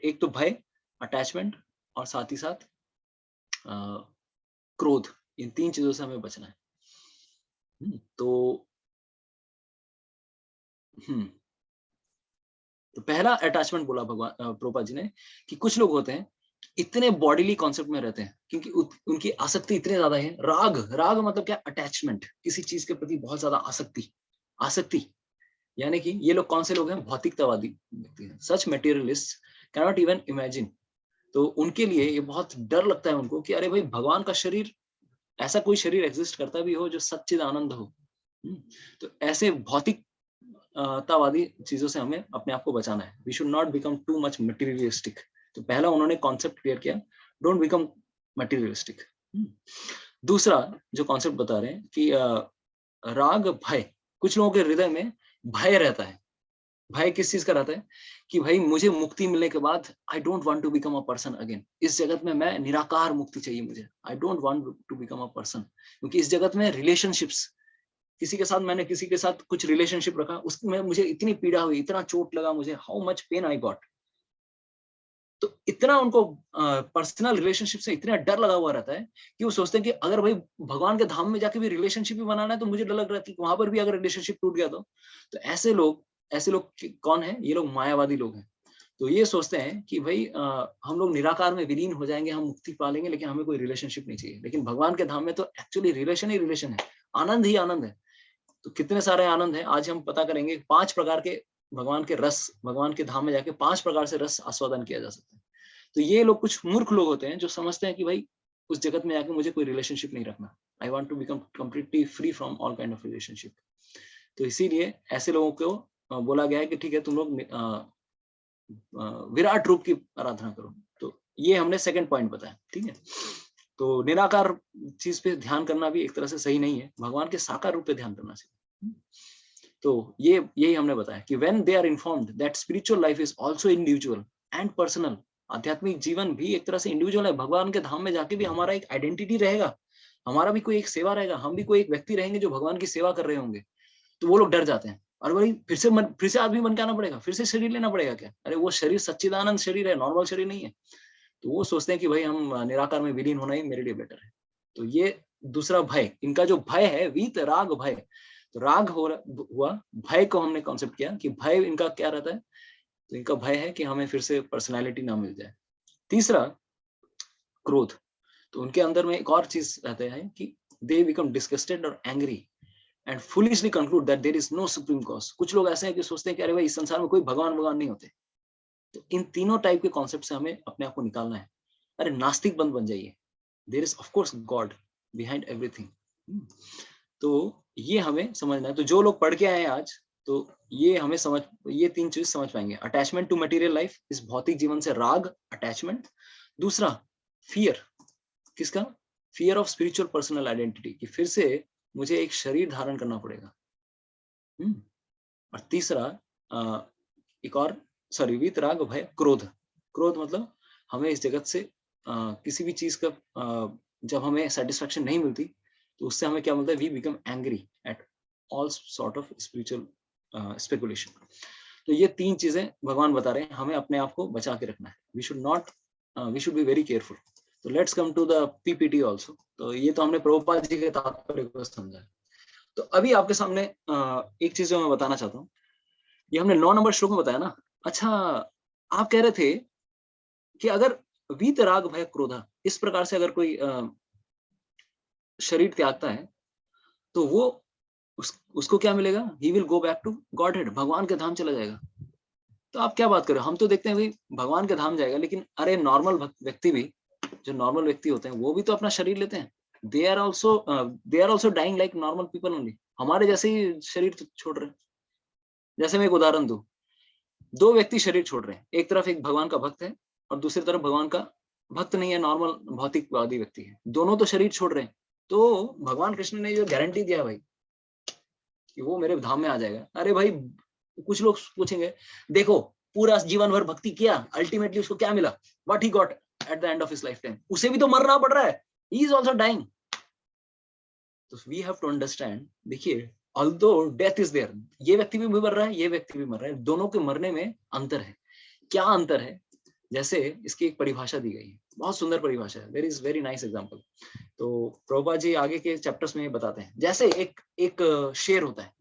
एक तो भय, अटैचमेंट और साथ ही साथ क्रोध, इन 3 चीजों से हमें बचना है। तो तो पहला अटैचमेंट बोला भगवान प्रभुपाद जी ने कि कुछ लोग होते हैं इतने बॉडीली कॉन्सेप्ट में रहते हैं क्योंकि उनकी आसक्ति इतने ज्यादा है। राग, राग मतलब क्या? अटैचमेंट, किसी चीज के प्रति बहुत ज्यादा आसक्ति। आसक्ति यानी कि ये लोग कौन से लोग हैं? भौतिकतावादी व्यक्ति हैं। Such materialist can not even imagine. तो उनके लिए ये बहुत डर लगता है उनको कि अरे भाई भगवान का शरीर, ऐसा कोई शरीर एग्जिस्ट करता भी हो जो सच्चिद आनंद हो। तो ऐसे भौतिक तावादी चीजों से हमें अपने आप को बचाना है। We should not become too much materialistic. तो पहला उन्होंने कॉन्सेप्ट क्लियर किया, डोंट बिकम मटेरियलिस्टिक। दूसरा जो कॉन्सेप्ट बता रहे हैं कि राग भय, कुछ लोगों के हृदय में भय रहता है। भय किस चीज का रहता है? कि भाई मुझे मुक्ति मिलने के बाद I don't want to become a person again. इस जगत में मैं निराकार मुक्ति चाहिए मुझे। I don't want to become a person, क्योंकि इस जगत में रिलेशनशिप्स, किसी के साथ मैंने किसी के साथ कुछ रिलेशनशिप रखा, उसमें मुझे इतनी पीड़ा हुई, इतना चोट लगा मुझे, how much pain I got. तो इतना उनको पर्सनल रिलेशनशिप से इतना डर लगा हुआ रहता है कि वो सोचते हैं कि अगर भाई भगवान के धाम में जाके भी रिलेशनशिप भी बनाना है तो मुझे डर लग रहा है कि वहां पर भी अगर रिलेशनशिप टूट गया तो ऐसे लोग कौन है? ये लोग मायावादी लोग हैं। तो ये सोचते हैं कि भाई हम लोग निराकार में विलीन हो जाएंगे, हम मुक्ति पा लेंगे, लेकिन हमें कोई रिलेशनशिप नहीं चाहिए। लेकिन भगवान के धाम में तो एक्चुअली रिलेशन ही रिलेशन है, आनंद ही आनंद है। तो कितने सारे आनंद है आज हम पता करेंगे। 5 प्रकार के भगवान के रस, भगवान के धाम में जाके 5 प्रकार से रस आस्वादन किया जा सकता है। तो ये लोग कुछ मूर्ख लोग होते हैं जो समझते हैं कि भाई उस जगत में आके मुझे कोई रिलेशनशिप नहीं रखना। I want to become completely free from all kind of relationship. तो इसीलिए ऐसे लोगों को बोला गया है कि ठीक है तुम लोग विराट रूप की आराधना करो। तो ये हमने सेकंड पॉइंट बताया, ठीक है। तो निराकार चीज पे ध्यान करना भी एक तरह से सही नहीं है, भगवान के साकार रूप पे ध्यान करना चाहिए। तो ये यही हमने बताया कि when they are informed that spiritual life is also individual and personal, आध्यात्मिक जीवन भी एक तरह से इंडिविजुअल है। भगवान के धाम में जाके भी हमारा एक आइडेंटिटी रहेगा, हमारा भी कोई एक सेवा रहेगा, हम भी कोई एक व्यक्ति रहेंगे जो भगवान की सेवा कर रहे होंगे। तो वो लोग डर जाते हैं, और भाई फिर से आदमी बन के आना पड़ेगा, फिर से शरीर लेना पड़ेगा क्या? अरे वो शरीर सच्चिदानंद शरीर है, नॉर्मल शरीर नहीं है। तो वो सोचते हैं कि भाई हम निराकार में विलीन होना ही मेरे लिए बेटर है। तो ये दूसरा भय, इनका जो भय है वीत राग भय। तो राग हुआ, भय को हमने कॉन्सेप्ट किया कि भय इनका क्या रहता है? तो इनका भय है कि हमें फिर से पर्सनैलिटी ना मिल जाए। तीसरा क्रोध। तो उनके अंदर में एक और चीज रहते हैं कि दे बिकम डिस्गस्टेड और angry and foolishly conclude that there is no supreme cause. कुछ लोग ऐसे हैं कि सोचते हैं कि अरे भाई इस संसार में कोई भगवान नहीं होते। तो इन तीनों टाइप के कॉन्सेप्ट से हमें अपने आप को निकालना है। अरे नास्तिक बन जाइए, there is of course God behind everything. तो ये हमें समझना है। तो जो लोग पढ़ के आए हैं आज, तो ये हमें ये 3 चीज समझ पाएंगे। अटैचमेंट टू मटेरियल लाइफ, इस भौतिक जीवन से राग, अटैचमेंट। दूसरा फियर, किसका? Fear of spiritual personal identity, कि फिर से मुझे एक शरीर धारण करना पड़ेगा। और तीसरा एक और वित राग भय क्रोध। क्रोध मतलब हमें इस जगत से किसी भी चीज का जब हमें सेटिस्फेक्शन नहीं मिलती तो उससे हमें क्या मिलता है? We become angry at all sort of spiritual speculation. तो ये 3 चीजें भगवान बता रहे हैं हमें अपने आप को बचा के रखना है। We should be very careful. तो let's come to the PPT also. तो ये तो हमने प्रभुपाद जी के तात्पर्य को समझा। तो अभी आपके सामने एक चीज जो मैं बताना चाहता हूँ, ये हमने 9 नंबर श्लोक में बताया ना। अच्छा, आप कह रहे थे कि अगर वीत राग भय क्रोधा, इस प्रकार से अगर कोई शरीर त्यागता है तो वो उसको क्या मिलेगा? He will go back to Godhead, भगवान के धाम चला जाएगा। तो आप क्या बात कर रहे हो? हम तो देखते हैं भाई भगवान के धाम जाएगा, लेकिन अरे नॉर्मल व्यक्ति भी, जो नॉर्मल व्यक्ति होते हैं वो भी तो अपना शरीर लेते हैं। They are also dying like normal people only. हमारे जैसे ही शरीर छोड़ रहे हैं। जैसे मैं एक उदाहरण दूं, 2 व्यक्ति शरीर छोड़ रहे हैं। एक तरफ एक भगवान का भक्त है और दूसरी तरफ भगवान का भक्त नहीं है, नॉर्मल भौतिकवादी व्यक्ति है। दोनों तो शरीर छोड़ रहे हैं। तो भगवान कृष्ण ने जो गारंटी दिया भाई कि वो मेरे धाम में आ जाएगा। अरे भाई कुछ लोग पूछेंगे, देखो पूरा जीवन भर भक्ति किया, अल्टीमेटली उसको क्या मिला? What he got at the end of his life time? उसे भी तो मरना पड़ रहा है, ही इज आल्सो डाइंग। तो वी हैव टू अंडरस्टैंड, देखिए ऑल्दो डेथ इज देयर, ये व्यक्ति भी मर रहा है, ये व्यक्ति भी मर रहा है, दोनों के मरने में अंतर है। क्या अंतर है? जैसे इसकी एक परिभाषा दी गई है, बहुत सुंदर परिभाषा है, वेरी वेरी नाइस एग्जांपल। तो प्रभुपाद जी आगे के चैप्टर्स में बताते हैं। जैसे एक शेर होता है,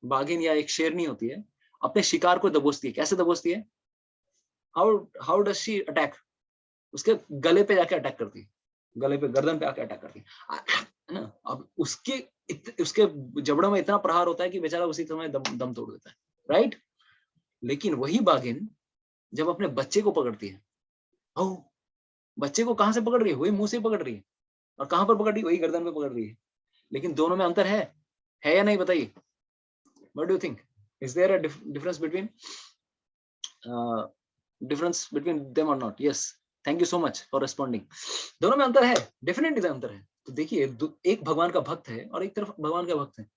बाघिन या एक शेरनी होती है, अपने शिकार को दबोचती है। कैसे दबोचती है? How does she attack? उसके गले पे जाके अटैक करती है, गले पे, गर्दन पे आके अटैक करती है ना। अब उसके जबड़ों में इतना प्रहार होता है कि बेचारा उसी समय दम तोड़ देता है, राइट। लेकिन वही बाघिन जब अपने बच्चे को पकड़ती है, ओ, बच्चे को कहां से पकड़ रही है? वही मुंह से पकड़ रही है। और कहां पर पकड़ रही है? वही गर्दन पे पकड़ रही है। लेकिन दोनों में अंतर है या नहीं, बताइए। What do you think? Is there a difference between them और not? Yes, thank you so much for responding. दोनों में अंतर है, डेफिनेटली अंतर है। तो देखिए, एक भगवान का भक्त है और एक तरफ भगवान का भक्त है।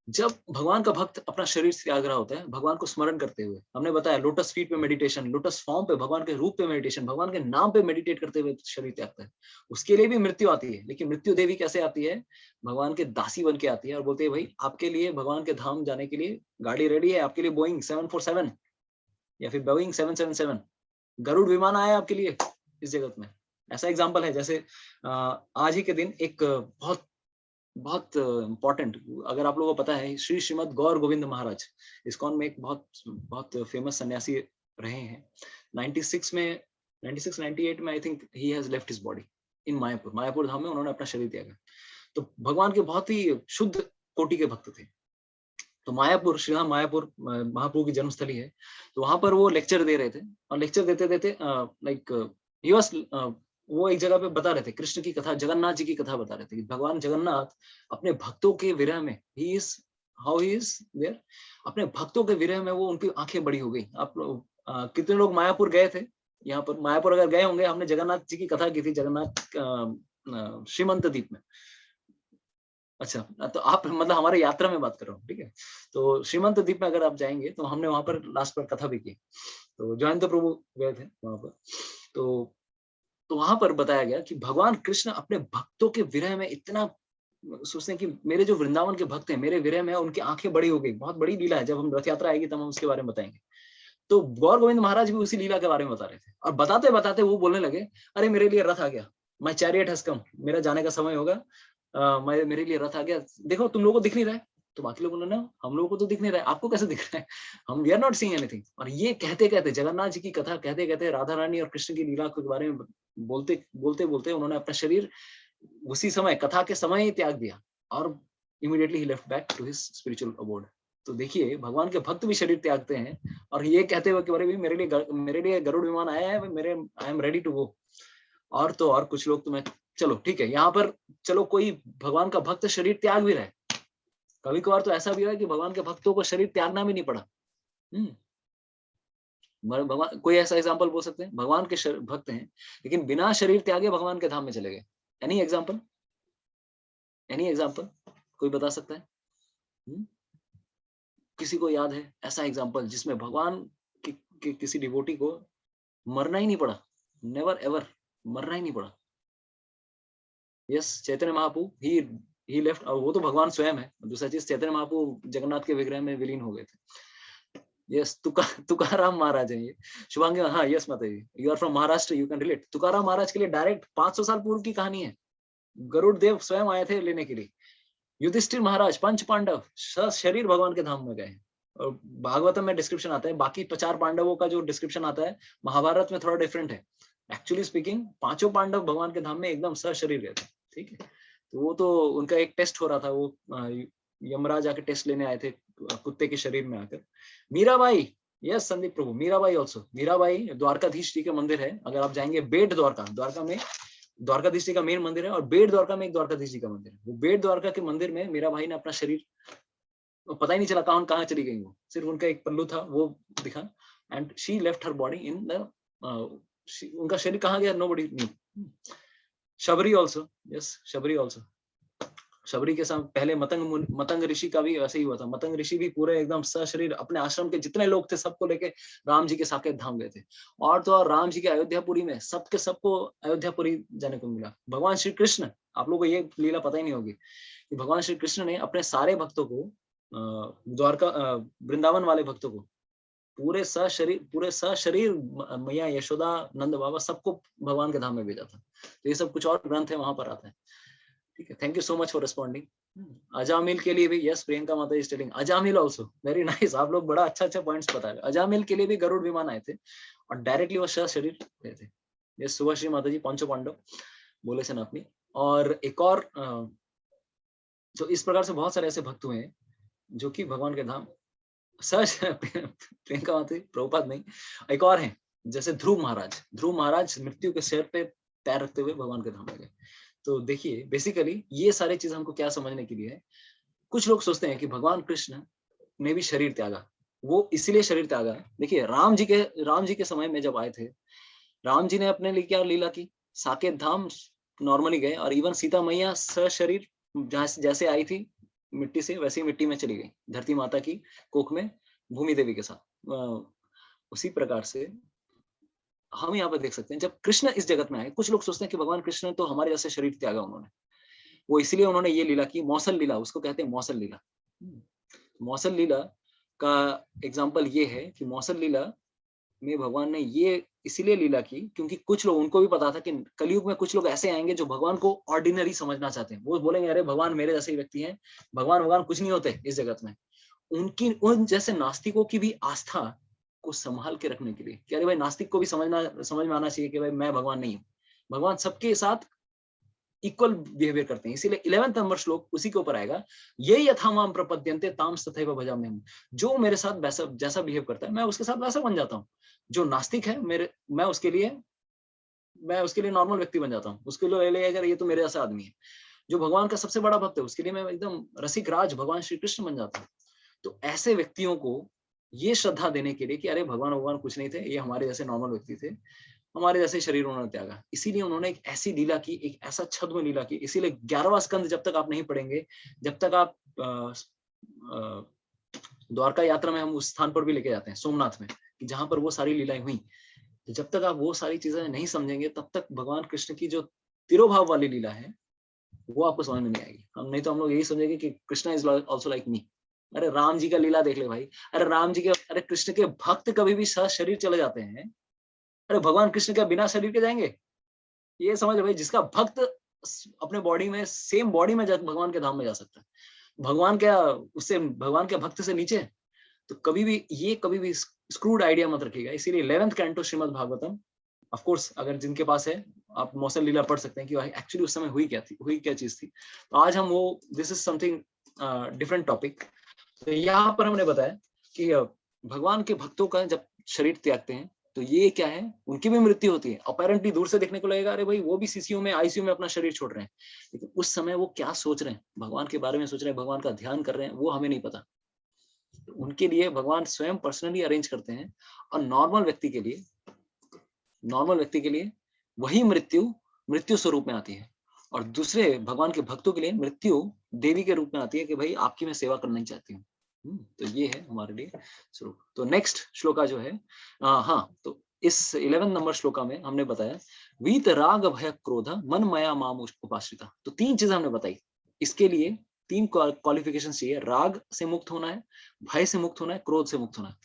जब भगवान का भक्त अपना शरीर त्याग रहा होता है भगवान को स्मरण करते हुए, हमने बताया लोटस फीट पे मेडिटेशन, लोटस फॉर्म पे, भगवान के रूप पे मेडिटेशन, भगवान के नाम पे मेडिटेट करते हुए शरीर त्यागता है, उसके लिए भी मृत्यु आती है। लेकिन मृत्यु देवी कैसे आती है? भगवान के दासी बन के आती है और बोलते है, भाई आपके लिए भगवान के धाम जाने के लिए गाड़ी रेडी है, आपके लिए बोइंग 747 या फिर बोइंग 777 गरुड़ विमान आया आपके लिए इस जगत में। ऐसा एग्जाम्पल है। जैसे आज ही के दिन एक बहुत बहुत इम्पोर्टेंट, अगर आप लोगों को पता है, श्री श्रीमद गौर गोविंद महाराज इस्कॉन में एक बहुत बहुत फेमस सन्यासी रहे हैं। 96 में 98 में I think he has left his body in Mayapur Dham में उन्होंने अपना शरीर त्यागा। तो भगवान के बहुत ही शुद्ध कोटि के भक्त थे। तो मायापुर, श्री राम मायापुर महाप्रभु की जन्मस्थली है। तो वहां पर वो लेक्चर दे रहे थे और लेक्चर देते देते लाइक ही वाज, वो एक जगह पे बता रहे थे कृष्ण की कथा, जगन्नाथ जी की कथा बता रहे थे कि भगवान जगन्नाथ अपने भक्तों के विरह में, he is how he is there, अपने भक्तों के विरह में वो उनकी आंखें बड़ी हो गई। आप कितने लोग मायापुर गए थे? यहाँ पर मायापुर अगर गए होंगे, हमने जगन्नाथ जी की कथा की थी, जगन्नाथ श्रीमंत द्वीप में। अच्छा, तो आप मतलब हमारे यात्रा में बात कर रहा हूँ, ठीक है। तो श्रीमंत द्वीप में अगर आप जाएंगे तो हमने वहां पर लास्ट पर कथा भी की। तो जयंत प्रभु गए थे वहां पर। तो वहां पर बताया गया कि भगवान कृष्ण अपने भक्तों के विरह में इतना सोचते हैं कि मेरे जो वृंदावन के भक्त हैं मेरे विरह में, उनकी आंखें बड़ी हो गई। बहुत बड़ी लीला है, जब हम रथ यात्रा आएगी तब हम उसके बारे में बताएंगे। तो गौर गोविंद महाराज भी उसी लीला के बारे में बता रहे थे और बताते बताते वो बोलने लगे, अरे मेरे लिए रथ आ गया, माय चैरियट हैज कम, मेरा जाने का समय होगा, मेरे लिए रथ आ गया। देखो तुम लोगों को दिख नहीं रहा है। तो बाकी लोग बोले, ना हम लोगों को तो दिख नहीं रहा है, आपको कैसे दिख रहा है? हम we are not seeing anything. और ये कहते कहते, जगन्नाथ जी की कथा कहते कहते, राधा रानी और कृष्ण की लीला के बारे में बोलते बोलते बोलते उन्होंने अपना शरीर उसी समय, कथा के समय ही त्याग दिया और इमीडिएटली ही left back to his spiritual abode. तो देखिए, भगवान के भक्त भी शरीर त्यागते हैं और ये कहते हुए कि अरे भाई मेरे लिए गरुड़ विमान आया है, मेरे I am ready to go. और तो और कुछ लोग, तो मैं, चलो ठीक है, यहाँ पर चलो कोई भगवान का भक्त शरीर त्याग भी रहा है। कभी कभार तो ऐसा भी हुआ है कि भगवान के भक्तों को शरीर त्यागना भी नहीं पड़ा। भगवान, कोई ऐसा एग्जाम्पल बोल सकते हैं? भगवान के भक्त हैं लेकिन बिना शरीर त्यागे भगवान के धाम में चले गए। Any example? एनी एग्जाम्पल कोई बता सकता है? किसी को याद है ऐसा एग्जाम्पल जिसमें भगवान के किसी डिवोटी को मरना ही नहीं पड़ा? नेवर एवर, मरना ही नहीं पड़ा। यस, चैतन्य महाप्रभु ही लेफ्ट, और वो तो भगवान स्वयं है। दूसरा चीज, चैतन्य महाप्रभु जगन्नाथ के विग्रह में विलीन हो गए थे। यस, तुकाराम महाराज है ये। शुभांगी, हाँ yes Mata ji, you are from Maharashtra, you can relate. Tukaram Maharaj के लिए डायरेक्ट 500 साल पूर्व की कहानी है। गरुड़ देव स्वयं आए थे लेने के लिए। युधिष्ठिर महाराज, पंच पांडव शरीर भगवान के धाम में गए। और भागवतम में डिस्क्रिप्शन आता है, बाकी 4 पांडवों का जो डिस्क्रिप्शन आता है महाभारत में थोड़ा डिफरेंट है। एक्चुअली स्पीकिंग 5 पांडव भगवान के धाम में एकदम सशरीर गए थे, ठीक है। तो वो तो उनका एक टेस्ट हो रहा था, वो यमराज आके टेस्ट लेने आए थे कुत्ते के शरीर में आकर। मीराबाई, यस संदीप प्रभु, मीराबाई ऑल्सो। मीराबाई द्वारकाधीश जी का मंदिर है, अगर आप जाएंगे बेट द्वारका में द्वारकाधीश जी का मेन मंदिर है, और बेट द्वारका में एक द्वारकाधीश जी का मंदिर है। वो बेट द्वारका के मंदिर में मीरा भाई ने अपना शरीर, पता ही नहीं चला कहाँ चली गई वो, सिर्फ उनका एक पल्लू था वो दिखा, and she left her body in the, उनका शरीर कहाँ गया nobody knew. Shabari also, yes Shabari also. Shabari के साथ पहले मतंग ऋषि का भी ऐसे ही हुआ था। मतंग ऋषि भी पूरे एकदम सशरीर अपने आश्रम के जितने लोग थे सबको लेके राम जी के साकेत धाम गए थे। और तो और राम जी के अयोध्यापुरी में सबको अयोध्यापुरी जाने को मिला। भगवान श्री कृष्ण, आप लोगों को ये लीला पता ही नहीं होगी कि भगवान श्री कृष्ण ने अपने सारे भक्तों को, द्वारका वृंदावन वाले भक्तों को पूरे सशरीर मैया यशोदा, नंद बाबा सबको भगवान के धाम में भेजा था। तो ये सब कुछ और ग्रंथ है, वहां पर आता है, ठीक है। Thank you so much for responding. Ajamil के लिए भी, यस प्रियंका माता is telling Ajamil also, very nice. आप लोग बड़ा अच्छा पॉइंट्स बता रहे हैं। अजामिल के लिए भी गरुड़ विमान आए थे और डायरेक्टली वो शरीर गए थे। ये सुभाश्री माता जी पंच पांडव बोले से अपनी। और एक और तो इस प्रकार से बहुत सारे ऐसे भक्त हुए हैं जो कि भगवान के धाम सच प्रियंका माता जी प्रभुपाद नहीं, एक और है जैसे ध्रुव महाराज मृत्यु के सिर पे पैर रखते हुए भगवान के धाम में गए। तो देखिए बेसिकली ये सारी चीज हमको क्या समझने के लिए है। कुछ लोग सोचते हैं कि भगवान कृष्ण ने भी शरीर त्यागा, वो इसीलिए शरीर त्यागा। देखिए राम जी के समय में जब आए थे, राम जी ने अपने लिए क्या लीला की, साकेत धाम नॉर्मली गए और इवन सीता मैया सशरीर जैसे आई थी मिट्टी से वैसी मिट्टी में चली गई धरती माता की कोख में भूमि देवी के साथ। उसी प्रकार से हम यहाँ पे देख सकते हैं जब कृष्ण इस जगत में आए, कुछ लोग सोचते हैं कि भगवान कृष्ण तो हमारे जैसे शरीर त्यागा उन्होंने, वो इसलिए उन्होंने ये लीला की, मौसल लीला उसको कहते हैं, मौसल लीला। मौसल लीला का एग्जाम्पल ये है कि मौसल लीला में भगवान ने ये इसीलिए लीला की क्योंकि कुछ लोग, उनको भी पता था कि कलयुग में कुछ लोग ऐसे आएंगे जो भगवान को ऑर्डिनरी समझना चाहते हैं। वो बोलेंगे अरे भगवान मेरे जैसे ही व्यक्ति हैं, भगवान कुछ नहीं होते इस जगत में। उन जैसे नास्तिकों की भी आस्था को संभाल के रखने के लिए कि अरे भाई नास्तिक को भी समझ में आना चाहिए कि भाई मैं भगवान नहीं हूँ, भगवान सबके साथ इक्वल बिहेवियर करते हैं। इसीलिए 11th नंबर श्लोक उसी के ऊपर आएगा, ये यथा माम प्रपद्यन्ते ताम तथैव भजाम्यहम्। जो मेरे साथ वैसा जैसा बिहेव करता है मैं उसके साथ वैसा बन जाता हूँ। जो नास्तिक है मैं उसके लिए नॉर्मल व्यक्ति बन जाता हूँ, उसके लिए अगर ये तो मेरे जैसा आदमी है। जो भगवान का सबसे बड़ा भक्त है उसके लिए मैं एकदम रसिक राज भगवान श्री कृष्ण बन जाता हूँ। तो ऐसे व्यक्तियों को ये श्रद्धा देने के लिए कि अरे भगवान कुछ नहीं थे, ये हमारे जैसे नॉर्मल व्यक्ति थे, हमारे जैसे शरीर उन्होंने त्यागा। इसीलिए उन्होंने एक ऐसी लीला की, एक ऐसा छद्म लीला की। इसीलिए 11वां स्कंद जब तक आप नहीं पढ़ेंगे, जब तक आप द्वारका यात्रा में हम उस स्थान पर भी लेके जाते हैं सोमनाथ में, कि जहां पर वो सारी लीलाएं हुई, तो जब तक आप वो सारी चीजें नहीं समझेंगे तब तक भगवान कृष्ण की जो तिरोभाव वाली लीला है वो आपको समझ में नहीं आएगी। हम नहीं तो हम लोग यही समझेंगे कि Krishna is also like me. अरे राम जी का लीला देख ले भाई, अरे कृष्ण के भक्त कभी भी शरीर चले जाते हैं, अरे भगवान कृष्ण क्या बिना शरीर के जाएंगे? ये समझ भाई, जिसका भक्त अपने बॉडी में सेम बॉडी में भगवान के धाम में जा सकता है, भगवान क्या उससे भगवान के भक्त से नीचे? तो कभी भी स्क्रूड आइडिया मत रखिएगा। इसीलिए 11th canto Shrimad Bhagavatam, of course अगर जिनके पास है आप मौसल लीला पढ़ सकते हैं कि एक्चुअली उस समय हुई क्या चीज थी। तो आज हम वो this is something different topic. तो यहाँ पर हमने बताया कि भगवान के भक्तों का जब शरीर त्यागते हैं तो ये क्या है, उनकी भी मृत्यु होती है। अपेरेंटली दूर से देखने को लगेगा अरे भाई वो भी सीसीयू में आईसीयू में अपना शरीर छोड़ रहे हैं, लेकिन उस समय वो क्या सोच रहे हैं, भगवान के बारे में सोच रहे हैं, भगवान का ध्यान कर रहे हैं, वो हमें नहीं पता। तो उनके लिए भगवान स्वयं पर्सनली अरेंज करते हैं। और नॉर्मल व्यक्ति के लिए वही मृत्यु स्वरूप में आती है, और दूसरे भगवान के भक्तों के लिए मृत्यु देवी के रूप में आती है कि भाई आपकी मैं सेवा करना ही चाहती हूँ। तो ये है हमारे लिए स्वरूप। तो नेक्स्ट श्लोका जो है, हाँ, तो इस 11 नंबर श्लोका में हमने बताया वीत राग भय क्रोध मन मया माम उपाश्रिता। तो 3 चीजें हमने बताई। इसके लिए 3 क्वालिफिकेशन चाहिए, राग से मुक्त होना है, भय से मुक्त होना है, क्रोध से मुक्त होना है।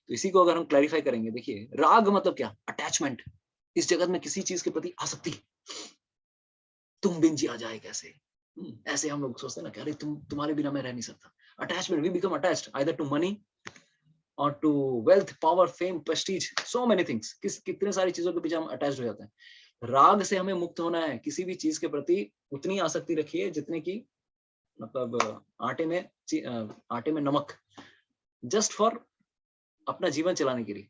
तो इसी को अगर हम क्लैरिफाई करेंगे, देखिए राग मतलब क्या, अटैचमेंट, इस जगत में किसी चीज के प्रति आसक्ति, तुम बिन जिया जाए कैसे, ऐसे हम लोग सोचते हैं ना कि अरे तुम्हारे बिना मैं रह नहीं सकता। Attachment, we become attached either to money और to wealth, power, fame, prestige, so many things. कितने सारी चीजों के पीछे हम अटैच्ड हो जाते हैं। राग से हमें मुक्त होना है, किसी भी चीज के प्रति उतनी आसक्ति रखिए जितने की मतलब आटे में नमक, जस्ट फॉर अपना जीवन चलाने के लिए।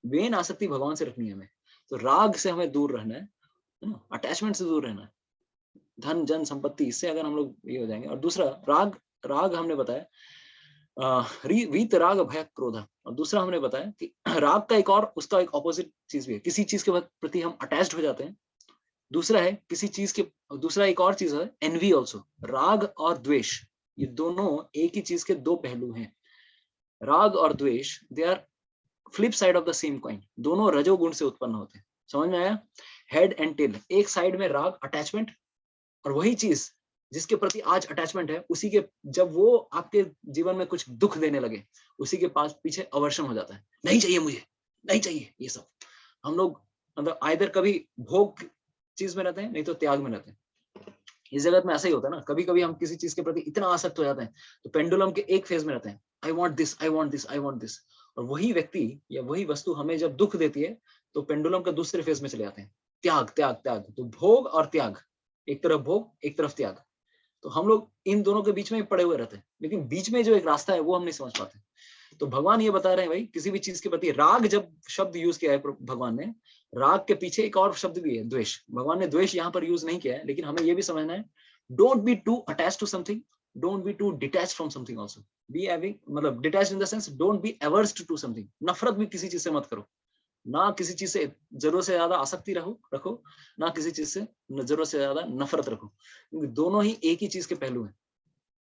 मेन आसक्ति भगवान से रखनी है हमें। तो राग से हमें दूर रहना है ना, अटैचमेंट से दूर रहना है, धन जन संपत्ति, इससे अगर हम लोग ये हो जाएंगे। और दूसरा राग हमने बताया वीत राग भय क्रोध, और दूसरा हमने बताया कि राग का उसका एक ऑपोजिट चीज भी है, किसी चीज के प्रति हम अटैच्ड हो जाते हैं। दूसरा है दूसरा एक और चीज है एनवी ऑल्सो। राग और द्वेष, ये दोनों एक ही चीज के 2 पहलू हैं। राग और द्वेष they R flip side of the same coin, दोनों रजोगुण से उत्पन्न होते हैं। समझ में आया? हेड एंड टेल, एक साइड में राग अटैचमेंट, और वही चीज जिसके प्रति आज अटैचमेंट है, उसी के जब वो आपके जीवन में कुछ दुख देने लगे, उसी के पास पीछे अवर्षण हो जाता है, नहीं चाहिए मुझे, नहीं चाहिए ये सब। हम लोग मतलब आइदर कभी भोग चीज में रहते हैं, नहीं तो त्याग में रहते हैं। इस जगत में ऐसा ही होता है ना, कभी कभी हम किसी चीज के प्रति इतना आसक्त हो जाते हैं तो पेंडुलम के एक फेज में रहते हैं, I want this, I want this, I want this. और वही व्यक्ति या वही वस्तु हमें जब दुख देती है तो पेंडुलम के दूसरे फेज में चले जाते हैं, त्याग त्याग त्याग, तो भोग और त्याग, एक तरफ भोग एक तरफ त्याग, तो हम लोग इन दोनों के बीच में ही पड़े हुए रहते हैं, लेकिन बीच में जो एक रास्ता है वो हम नहीं समझ पाते। तो भगवान ये बता रहे हैं भाई, किसी भी चीज के प्रति राग जब शब्द यूज किया है भगवान ने, राग के पीछे एक और शब्द भी है, द्वेष। भगवान ने द्वेष यहाँ पर यूज नहीं किया है, लेकिन हमें ये भी समझना है, don't be too attach to something, don't be too detach from something also, be having, मतलब detach in the sense don't be averse to something, नफरत भी किसी चीज से मत करो, ना किसी चीज से जरूरत से ज्यादा आसक्ति रखो, ना किसी चीज से जरूरत से ज्यादा नफरत रखो, क्योंकि दोनों ही एक ही चीज के पहलू हैं,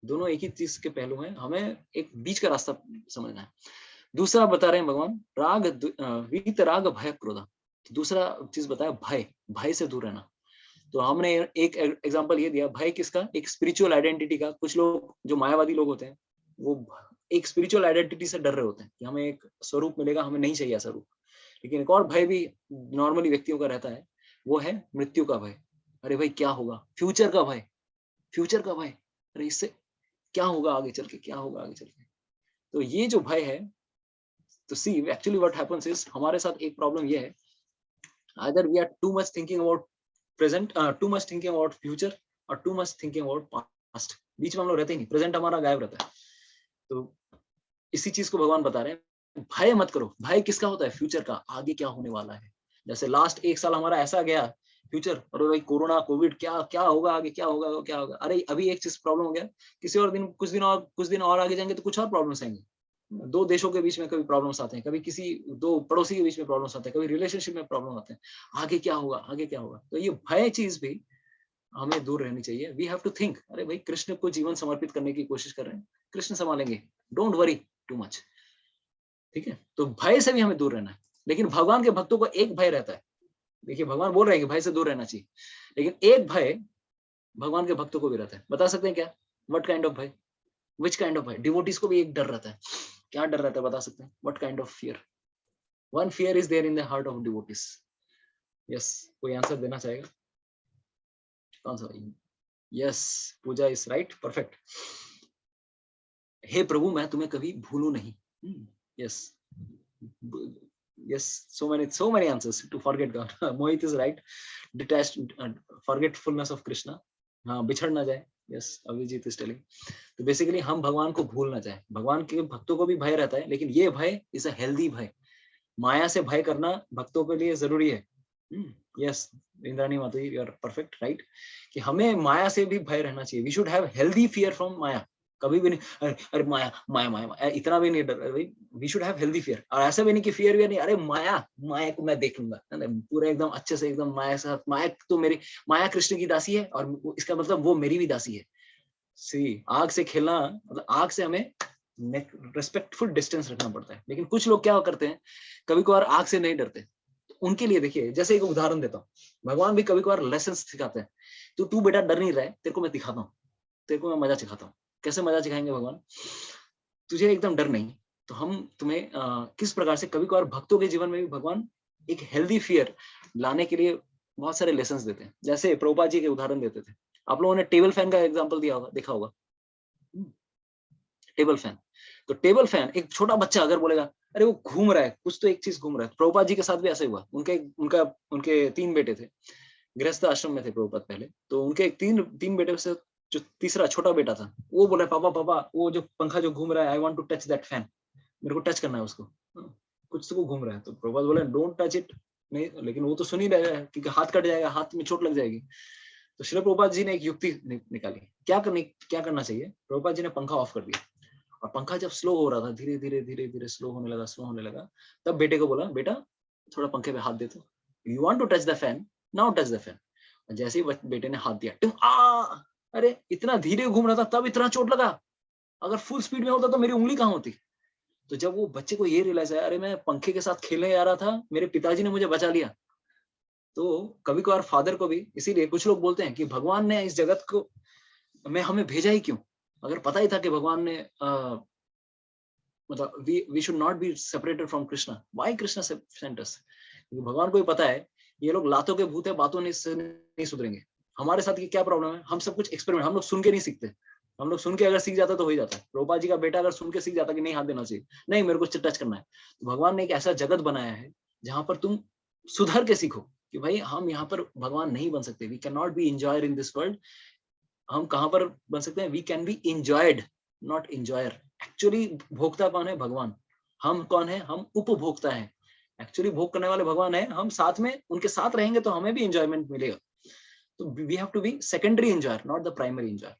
दोनों एक ही चीज के पहलू हैं, हमें एक बीच का रास्ता समझना है। दूसरा बता रहे हैं भगवान, राग वीत राग भय क्रोध, तो दूसरा चीज बताया भय, भय से दूर रहना। तो हमने एक एग्जांपल ये दिया भय किसका, एक स्पिरिचुअल आइडेंटिटी का। कुछ लोग जो मायावादी लोग होते हैं वो एक स्पिरिचुअल आइडेंटिटी से डर रहे होते हैं कि हमें एक स्वरूप मिलेगा, हमें नहीं चाहिए ऐसा रूप। लेकिन एक और भय भी नॉर्मली व्यक्तियों का रहता है, वो है मृत्यु का भय। अरे भाई क्या होगा, फ्यूचर का भय, फ्यूचर का भय, अरे इससे क्या होगा आगे चल के, क्या होगा आगे चल के। तो ये जो भय है, तो see actually what happens is, हमारे साथ एक प्रॉब्लम ये है, either we are too much thinking about present, too much thinking about future, और too much thinking about past. बीच में हम लोग रहते ही नहीं, प्रेजेंट हमारा गायब रहता है। तो इसी चीज को भगवान बता रहे हैं, भय मत करो। भय किसका होता है, फ्यूचर का, आगे क्या होने वाला है। जैसे लास्ट एक साल हमारा ऐसा गया फ्यूचर, और भाई कोरोना कोविड, क्या क्या होगा आगे, क्या होगा क्या होगा। अरे अभी एक चीज प्रॉब्लम हो गया, किसी और दिन, कुछ दिन और आगे जाएंगे तो कुछ और प्रॉब्लम्स आएंगे। दो देशों के बीच में कभी प्रॉब्लम्स आते हैं, कभी किसी दो पड़ोसी के बीच में प्रॉब्लम्स आते हैं, कभी रिलेशनशिप में प्रॉब्लम आते हैं। आगे क्या होगा, आगे क्या होगा। तो ये भय चीज भी हमें दूर रहनी चाहिए। वी हैव टू थिंक, अरे भाई कृष्ण को जीवन समर्पित करने की कोशिश कर रहे हैं, कृष्ण संभालेंगे, डोंट वरी टू मच। ठीक है, तो भय से भी हमें दूर रहना है। लेकिन भगवान के भक्तों को एक भय रहता है। देखिए भगवान बोल रहे हैं कि भय से दूर रहना चाहिए, लेकिन एक भय भगवान के भक्तों को भी रहता है। बता सकते हैं क्या, व्हाट काइंड ऑफ भय, विच काइंड ऑफ भय। डिवोटीज को भी एक डर रहता है, क्या डर रहता है बता सकते हैं, what kind of fear. One fear is there in the heart of devotees. Yes, कोई आंसर देना चाहेगा, कौन सा। Yes, Puja is right, perfect. हे प्रभु मैं तुम्हें कभी भूलूं नहीं। Yes, yes, so many answers to forget God. Mohit is right, detached, forgetfulness of Krishna, हाँ बिछड़ ना जाए। Yes, Abhijit is telling. तो बेसिकली हम भगवान को भूल ना जाए। भगवान के भक्तों को भी भय रहता है, लेकिन ये भय इज अ हेल्दी भय। माया से भय करना भक्तों के लिए जरूरी है। Yes, Indrani Madhuri, you are perfect right, कि हमें माया से भी भय रहना चाहिए। We should have healthy fear from maya. कभी भी नहीं अरे अरे माया माया माया, माया इतना भी नहीं डर भाई। We should have healthy fear, और ऐसा भी नहीं कि फियर भी नहीं, अरे माया, माया को मैं देख लूंगा पूरा एकदम अच्छे से, एकदम माया से। माया तो मेरी, माया कृष्ण की दासी है, और इसका मतलब वो मेरी भी दासी है। सी आग से खेलना मतलब आग से हमें रेस्पेक्टफुल डिस्टेंस रखना पड़ता है। लेकिन कुछ लोग क्या करते हैं, कभी कभार आग से नहीं डरते। उनके लिए देखिए, जैसे एक उदाहरण देता हूँ, भगवान भी कभी कभार लेसन सिखाते हैं। तो तू बेटा डर नहीं रहा है, तेरे को मैं दिखाता हूँ, तेरे को मैं मजा सिखाता हूँ। कैसे मजा सिखाएंगे भगवान, तुझे एकदम डर नहीं, तो हम तुम्हें किस प्रकार से, कभी कभार भक्तों के जीवन में भी भगवान एक हेल्दी फियर लाने के लिए बहुत सारे लेसन देते हैं। जैसे प्रभुपाद जी के उदाहरण देते थे। आप लोगों ने टेबल फैन का एग्जाम्पल दिया होगा, देखा होगा, टेबल फैन। तो टेबल फैन, एक छोटा बच्चा अगर बोलेगा अरे वो घूम रहा है, कुछ तो एक चीज घूम रहा है। प्रभुपाद जी के साथ भी ऐसा ही हुआ। उनके 3 बेटे थे, गृहस्थ आश्रम में थे प्रभुपाद पहले। तो उनके तीन बेटे से जो तीसरा छोटा बेटा था, वो बोला पापा पापा वो जो पंखा जो घूम रहा है, I want to touch that fan, मेरे को टच करना है उसको। कुछ तो वो घूम रहा है। तो प्रभुपाद बोले डोंट टच इट। नहीं, लेकिन वो तो सुन ही रहा है क्योंकि हाथ कट जाएगा, हाथ में चोट लग जाएगी। तो श्री प्रभुपाद जी ने एक युक्ति निकाली, क्या करना चाहिए। प्रभुपाद जी ने पंखा ऑफ कर दिया, और पंखा जब स्लो हो रहा था, धीरे धीरे स्लो होने लगा, तब बेटे को बोला बेटा थोड़ा पंखे पे हाथ दे दो, you want to touch the fan, now touch the fan. जैसे ही बेटे ने हाथ दिया, अरे इतना धीरे घूम रहा था तब इतना चोट लगा, अगर फुल स्पीड में होता तो मेरी उंगली कहाँ होती। तो जब वो बच्चे को ये रियलाइज आया, अरे मैं पंखे के साथ खेलने जा रहा था, मेरे पिताजी ने मुझे बचा लिया। तो कभी कभार फादर को भी, इसीलिए कुछ लोग बोलते हैं कि भगवान ने इस जगत को में हमें भेजा ही क्यों। अगर पता ही था कि भगवान ने मतलब we should not be separated from Krishna, why Krishna sent us। क्योंकि भगवान को भी पता है ये लोग लातों के भूत है, बातों नहीं सुधरेंगे। हमारे साथ ये क्या प्रॉब्लम है, हम सब कुछ एक्सपेरिमेंट, हम लोग सुन के नहीं सीखते। हम लोग सुन के अगर सीख जाता तो हो ही जाता है। प्रभुपाद जी का बेटा अगर सुन के सीख जाता कि नहीं हाथ देना चाहिए, नहीं मेरे को टच करना है। तो भगवान ने एक ऐसा जगत बनाया है जहां पर तुम सुधर के सीखो। कि भाई हम यहाँ पर भगवान नहीं बन सकते, we can not be enjoyer in this world. हम कहाँ पर बन सकते हैं? We can be enjoyed, not enjoyer. Actually भोक्ता कौन है? भगवान। हम कौन है? हम उपभोक्ता है। एक्चुअली भोग करने वाले भगवान है, हम साथ में उनके साथ रहेंगे तो हमें भी एंजॉयमेंट मिलेगा। तो we have to be secondary enjoyer, not the primary enjoyer.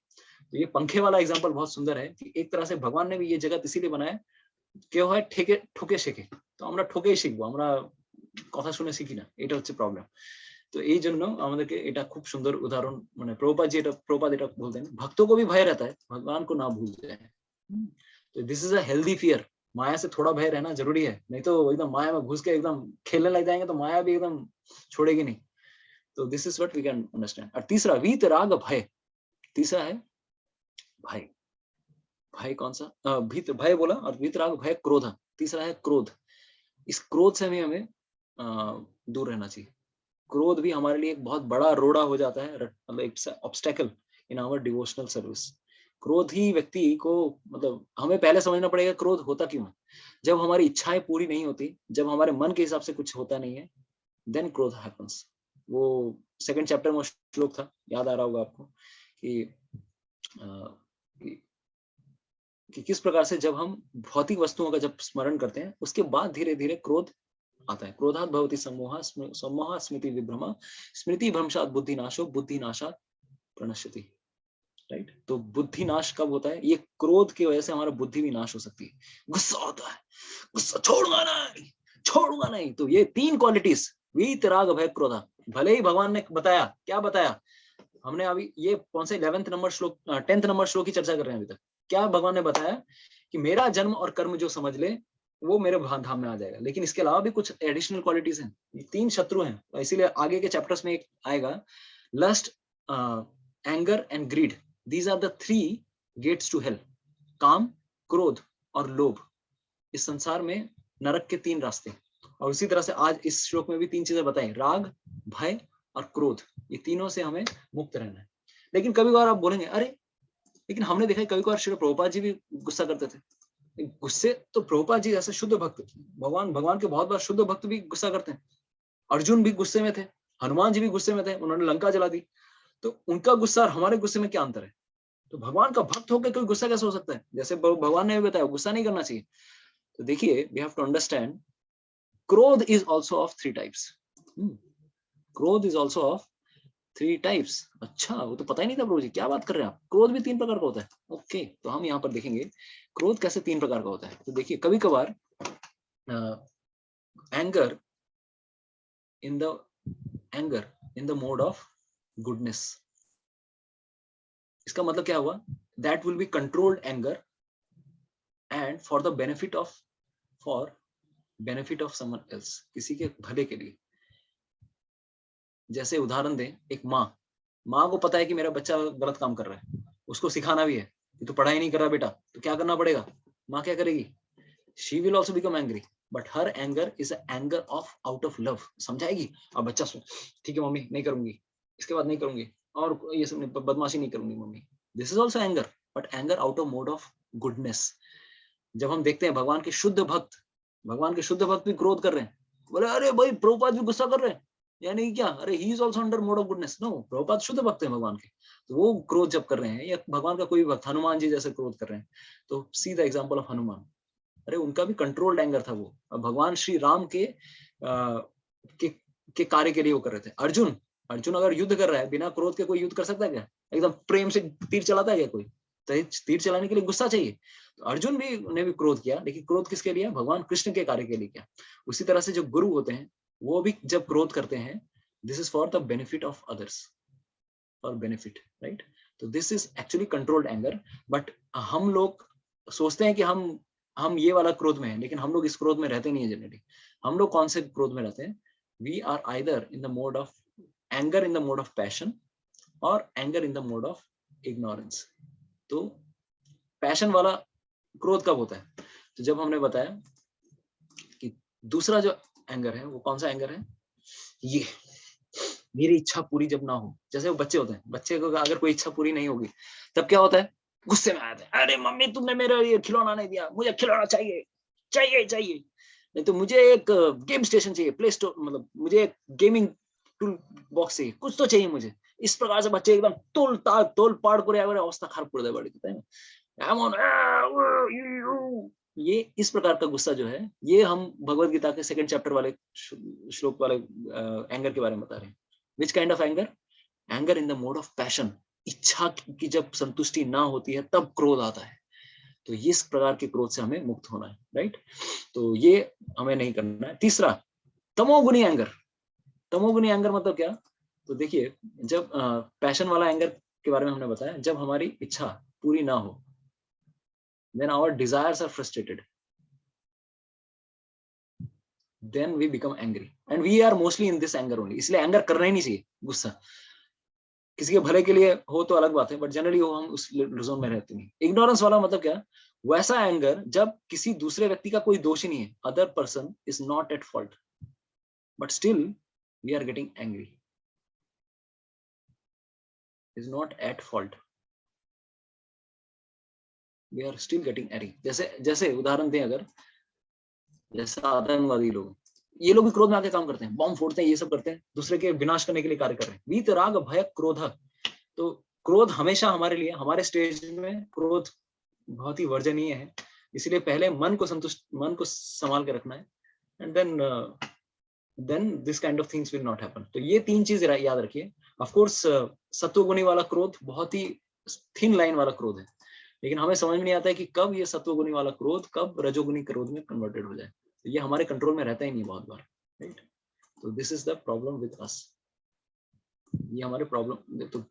तो ये पंखे वाला एग्जांपल बहुत सुंदर है कि एक तरह से भगवान ने भी ये जगत इसीलिए बनाया কেউ হয় ঠকে শেখে, তো আমরা ঠকেই শিখবো, আমরা কথা শুনে শিখি না, এটা হচ্ছে প্রবলেম। তো এই জন্য আমাদেরকে এটা খুব সুন্দর উদাহরণ, মানে প্রভুপাদ এটা বলতেন, भक्तों को भी भय रहता है, भगवान को ना भूल जाए। तो this is a healthy fear. माया से थोड़ा भय रहना जरूरी है, नहीं तो एकदम माया में घुस के एकदम खेलने लग जाएंगे तो माया भी एकदम छोड़ेगी नहीं। तो this is what we can understand. और तीसरा वीतराग भय, तीसरा है भय। भय कौन सा? भय बोला, और वीतराग भय क्रोध, तीसरा है क्रोध। इस क्रोध से हमें दूर रहना चाहिए। क्रोध भी हमारे लिए एक बहुत बड़ा रोड़ा हो जाता है, मतलब it's obstacle in our devotional service. क्रोध ही व्यक्ति को, मतलब हमें पहले समझना पड़ेगा क्रोध होता क्यों है। जब हमारी इच्छाएं पूरी नहीं होती, जब हमारे मन के हिसाब से कुछ होता नहीं है, देन क्रोध हैपेंस। वो 2nd चैप्टर में श्लोक था, याद आ रहा होगा आपको, कि किस प्रकार से जब हम भौतिक वस्तुओं का जब स्मरण करते हैं, उसके बाद धीरे धीरे क्रोध आता है। क्रोधात भवति सम्मोह स्मृति विभ्रमा, स्मृति भ्रंशात बुद्धि नाशो, बुद्धि नाशात प्रणश्यति। राइट? तो बुद्धि नाश कब होता है? ये क्रोध की वजह से हमारा बुद्धि भी नाश हो सकती है। गुस्सा होता है, गुस्सा छोड़ूंगा नहीं। तो ये 3 क्वालिटीज, वीतराग भय क्रोधा, भले ही भगवान ने बताया, क्या बताया हमने अभी, ये कौन से 11th नंबर श्लोक, 10th नंबर श्लोक की चर्चा कर रहे हैं अभी तक। क्या भगवान ने बताया? कि मेरा जन्म और कर्म जो समझ ले वो मेरे धाम में आ जाएगा। लेकिन इसके अलावा भी कुछ एडिशनल क्वालिटीज हैं। ये 3 शत्रु हैं, इसीलिए आगे के चैप्टर्स में एक आएगा, lust, anger and greed, these are the 3 gates to hell. काम, क्रोध और लोभ, इस संसार में नरक के 3 रास्ते। और उसी तरह से आज इस श्लोक में भी 3 चीजें बताई, राग, भय और क्रोध, ये तीनों से हमें मुक्त रहना है। लेकिन कभी बार आप बोलेंगे, अरे लेकिन हमने देखा कभी बार श्री प्रभुपाद जी भी गुस्सा करते थे। गुस्से तो प्रभुपाद जी जैसे शुद्ध भक्त, भगवान के बहुत बार शुद्ध भक्त भी गुस्सा करते हैं। अर्जुन भी गुस्से में थे, हनुमान जी भी गुस्से में थे, उन्होंने लंका जला दी। तो उनका गुस्सा और हमारे गुस्से में क्या अंतर है? तो भगवान का भक्त होकर कोई गुस्सा कैसे हो सकता है? जैसे भगवान ने भी बताया गुस्सा नहीं करना चाहिए। तो देखिए, वी हैव टू अंडरस्टैंड, क्रोध इज ऑल्सो ऑफ 3 टाइप्स। क्रोध इज ऑल्सो ऑफ 3 टाइप्स। अच्छा, वो तो पता ही नहीं था प्रभु जी, क्या बात कर रहे हैं आप? क्रोध भी 3 प्रकार का होता है। ओके, तो हम यहाँ पर देखेंगे क्रोध कैसे 3 प्रकार का होता है। तो देखिए, कभी कभार anger in the mode of goodness. इसका मतलब क्या हुआ? That will be controlled anger and for the benefit of someone else, किसी के भले के लिए। जैसे उदाहरण दें, एक माँ को पता है कि मेरा बच्चा गलत काम कर रहा है, उसको सिखाना भी है कि तू पढ़ाई नहीं कर रहा बेटा, तो क्या करना पड़ेगा? माँ क्या करेगी? She will also become angry, but her anger is anger of out of love. समझाएगी, अब बच्चा सुन, ठीक है मम्मी नहीं करूंगी, इसके बाद नहीं करूंगी, और ये सब बदमाशी नहीं करूंगी mummy. This is also anger, but anger out of mode of goodness. जब हम देखते हैं भगवान के शुद्ध भक्त भी क्रोध कर रहे हैं, बोले अरे भाई प्रभुपाद भी गुस्सा कर रहे हैं, यानी क्या? अरे he is also under mode of goodness. No, Prabhupada शुद्ध भक्त है भगवान के, तो वो क्रोध जब कर रहे हैं, या भगवान का कोई भक्त, हनुमान जी जैसे क्रोध कर रहे हैं, तो see the example of Hanuman. अरे उनका भी कंट्रोल्ड एंगर था वो, भगवान श्री राम के कार्य के लिए वो कर रहे थे। अर्जुन अगर युद्ध कर रहा है, बिना क्रोध के कोई युद्ध कर सकता है क्या? एकदम प्रेम से तीर चलाता है क्या कोई? तो तीर चलाने के लिए गुस्सा चाहिए। तो अर्जुन ने भी क्रोध किया, लेकिन क्रोध किसके लिए? भगवान कृष्ण के कार्य के लिए किया। उसी तरह से जो गुरु होते हैं, वो भी जब क्रोध करते हैं, this is for the benefit of others, for benefit, right? तो this is actually controlled anger. But हम लोग सोचते हैं कि हम ये वाला क्रोध में हैं, लेकिन हम लोग इस क्रोध में रहते नहीं है जनरली। हम लोग कौन से क्रोध में रहते हैं? We are either in the mode of anger in the mode of passion, और anger in the mode of ignorance. तो पैशन वाला क्रोध कब होता है? तो जब हमने बताया कि दूसरा जो एंगर है, वो कौन सा एंगर है? ये मेरी इच्छा पूरी जब ना हो, जैसे वो बच्चे होते हैं, बच्चे को अगर कोई इच्छा पूरी नहीं होगी, तब क्या होता है? गुस्से में आते हैं, अरे मम्मी तुमने मेरा ये खिलौना नहीं दिया, मुझे खिलौना चाहिए चाहिए चाहिए, नहीं तो मुझे एक गेम स्टेशन चाहिए, प्ले स्टोर, मतलब मुझे एक गेमिंग टूल बॉक्स चाहिए, कुछ तो चाहिए मुझे। इस प्रकार से बच्चे एकदम तोल पाड़ करे अवस्था खराब कर दे बड़ी, ये इस प्रकार का गुस्सा जो है, ये हम भगवत गीता के 2nd चैप्टर वाले श्लोक वाले एंगर के बारे में बता रहे हैं। Which kind of anger? Anger in the mode of passion. इच्छा की जब संतुष्टि ना होती है तब क्रोध आता है। तो इस प्रकार के क्रोध से हमें मुक्त होना है, राइट? तो ये हमें नहीं करना है। तीसरा, तमोगुनी एंगर। तमोगुनी एंगर मतलब क्या? तो देखिए, जब पैशन वाला एंगर के बारे में हमने बताया, जब हमारी इच्छा पूरी ना हो, then our desires are frustrated, then we become angry and we are mostly in this anger only। इसलिए एंगर करना ही नहीं चाहिए। गुस्सा किसी के भले के लिए हो तो अलग बात है, बट जनरली वो हम उस जोन में रहते नहीं। इग्नोरेंस वाला मतलब क्या? वैसा एंगर जब किसी दूसरे व्यक्ति का कोई दोष ही नहीं है, other person is not at fault, but still we are getting angry, is not at fault, we are still getting angry. जैसे उदाहरण दें, अगर जैसे आतंकवादी लोग, ये लोग भी क्रोध में आके काम करते हैं, बॉम्ब फोड़ते हैं, ये सब करते हैं, दूसरे के विनाश करने के लिए कार्य कर रहे हैं। वीत राग भय क्रोध। तो क्रोध हमेशा हमारे लिए, हमारे स्टेज में क्रोध बहुत ही वर्जनीय है। इसलिए पहले मन को संभाल के रखना है, and then this kind of things will not happen. तो ये 3 चीज याद रखिए। ऑफ कोर्स सत्वगुणी वाला क्रोध बहुत ही थिन लाइन वाला क्रोध है, लेकिन हमें समझ में नहीं आता है कि कब ये सत्वगुणी वाला क्रोध कब रजोगुणी क्रोध में कन्वर्टेड हो जाए। तो ये हमारे कंट्रोल में रहता ही नहीं बहुत बार, राइट? तो this is the problem with us, ये हमारे प्रॉब्लम। तो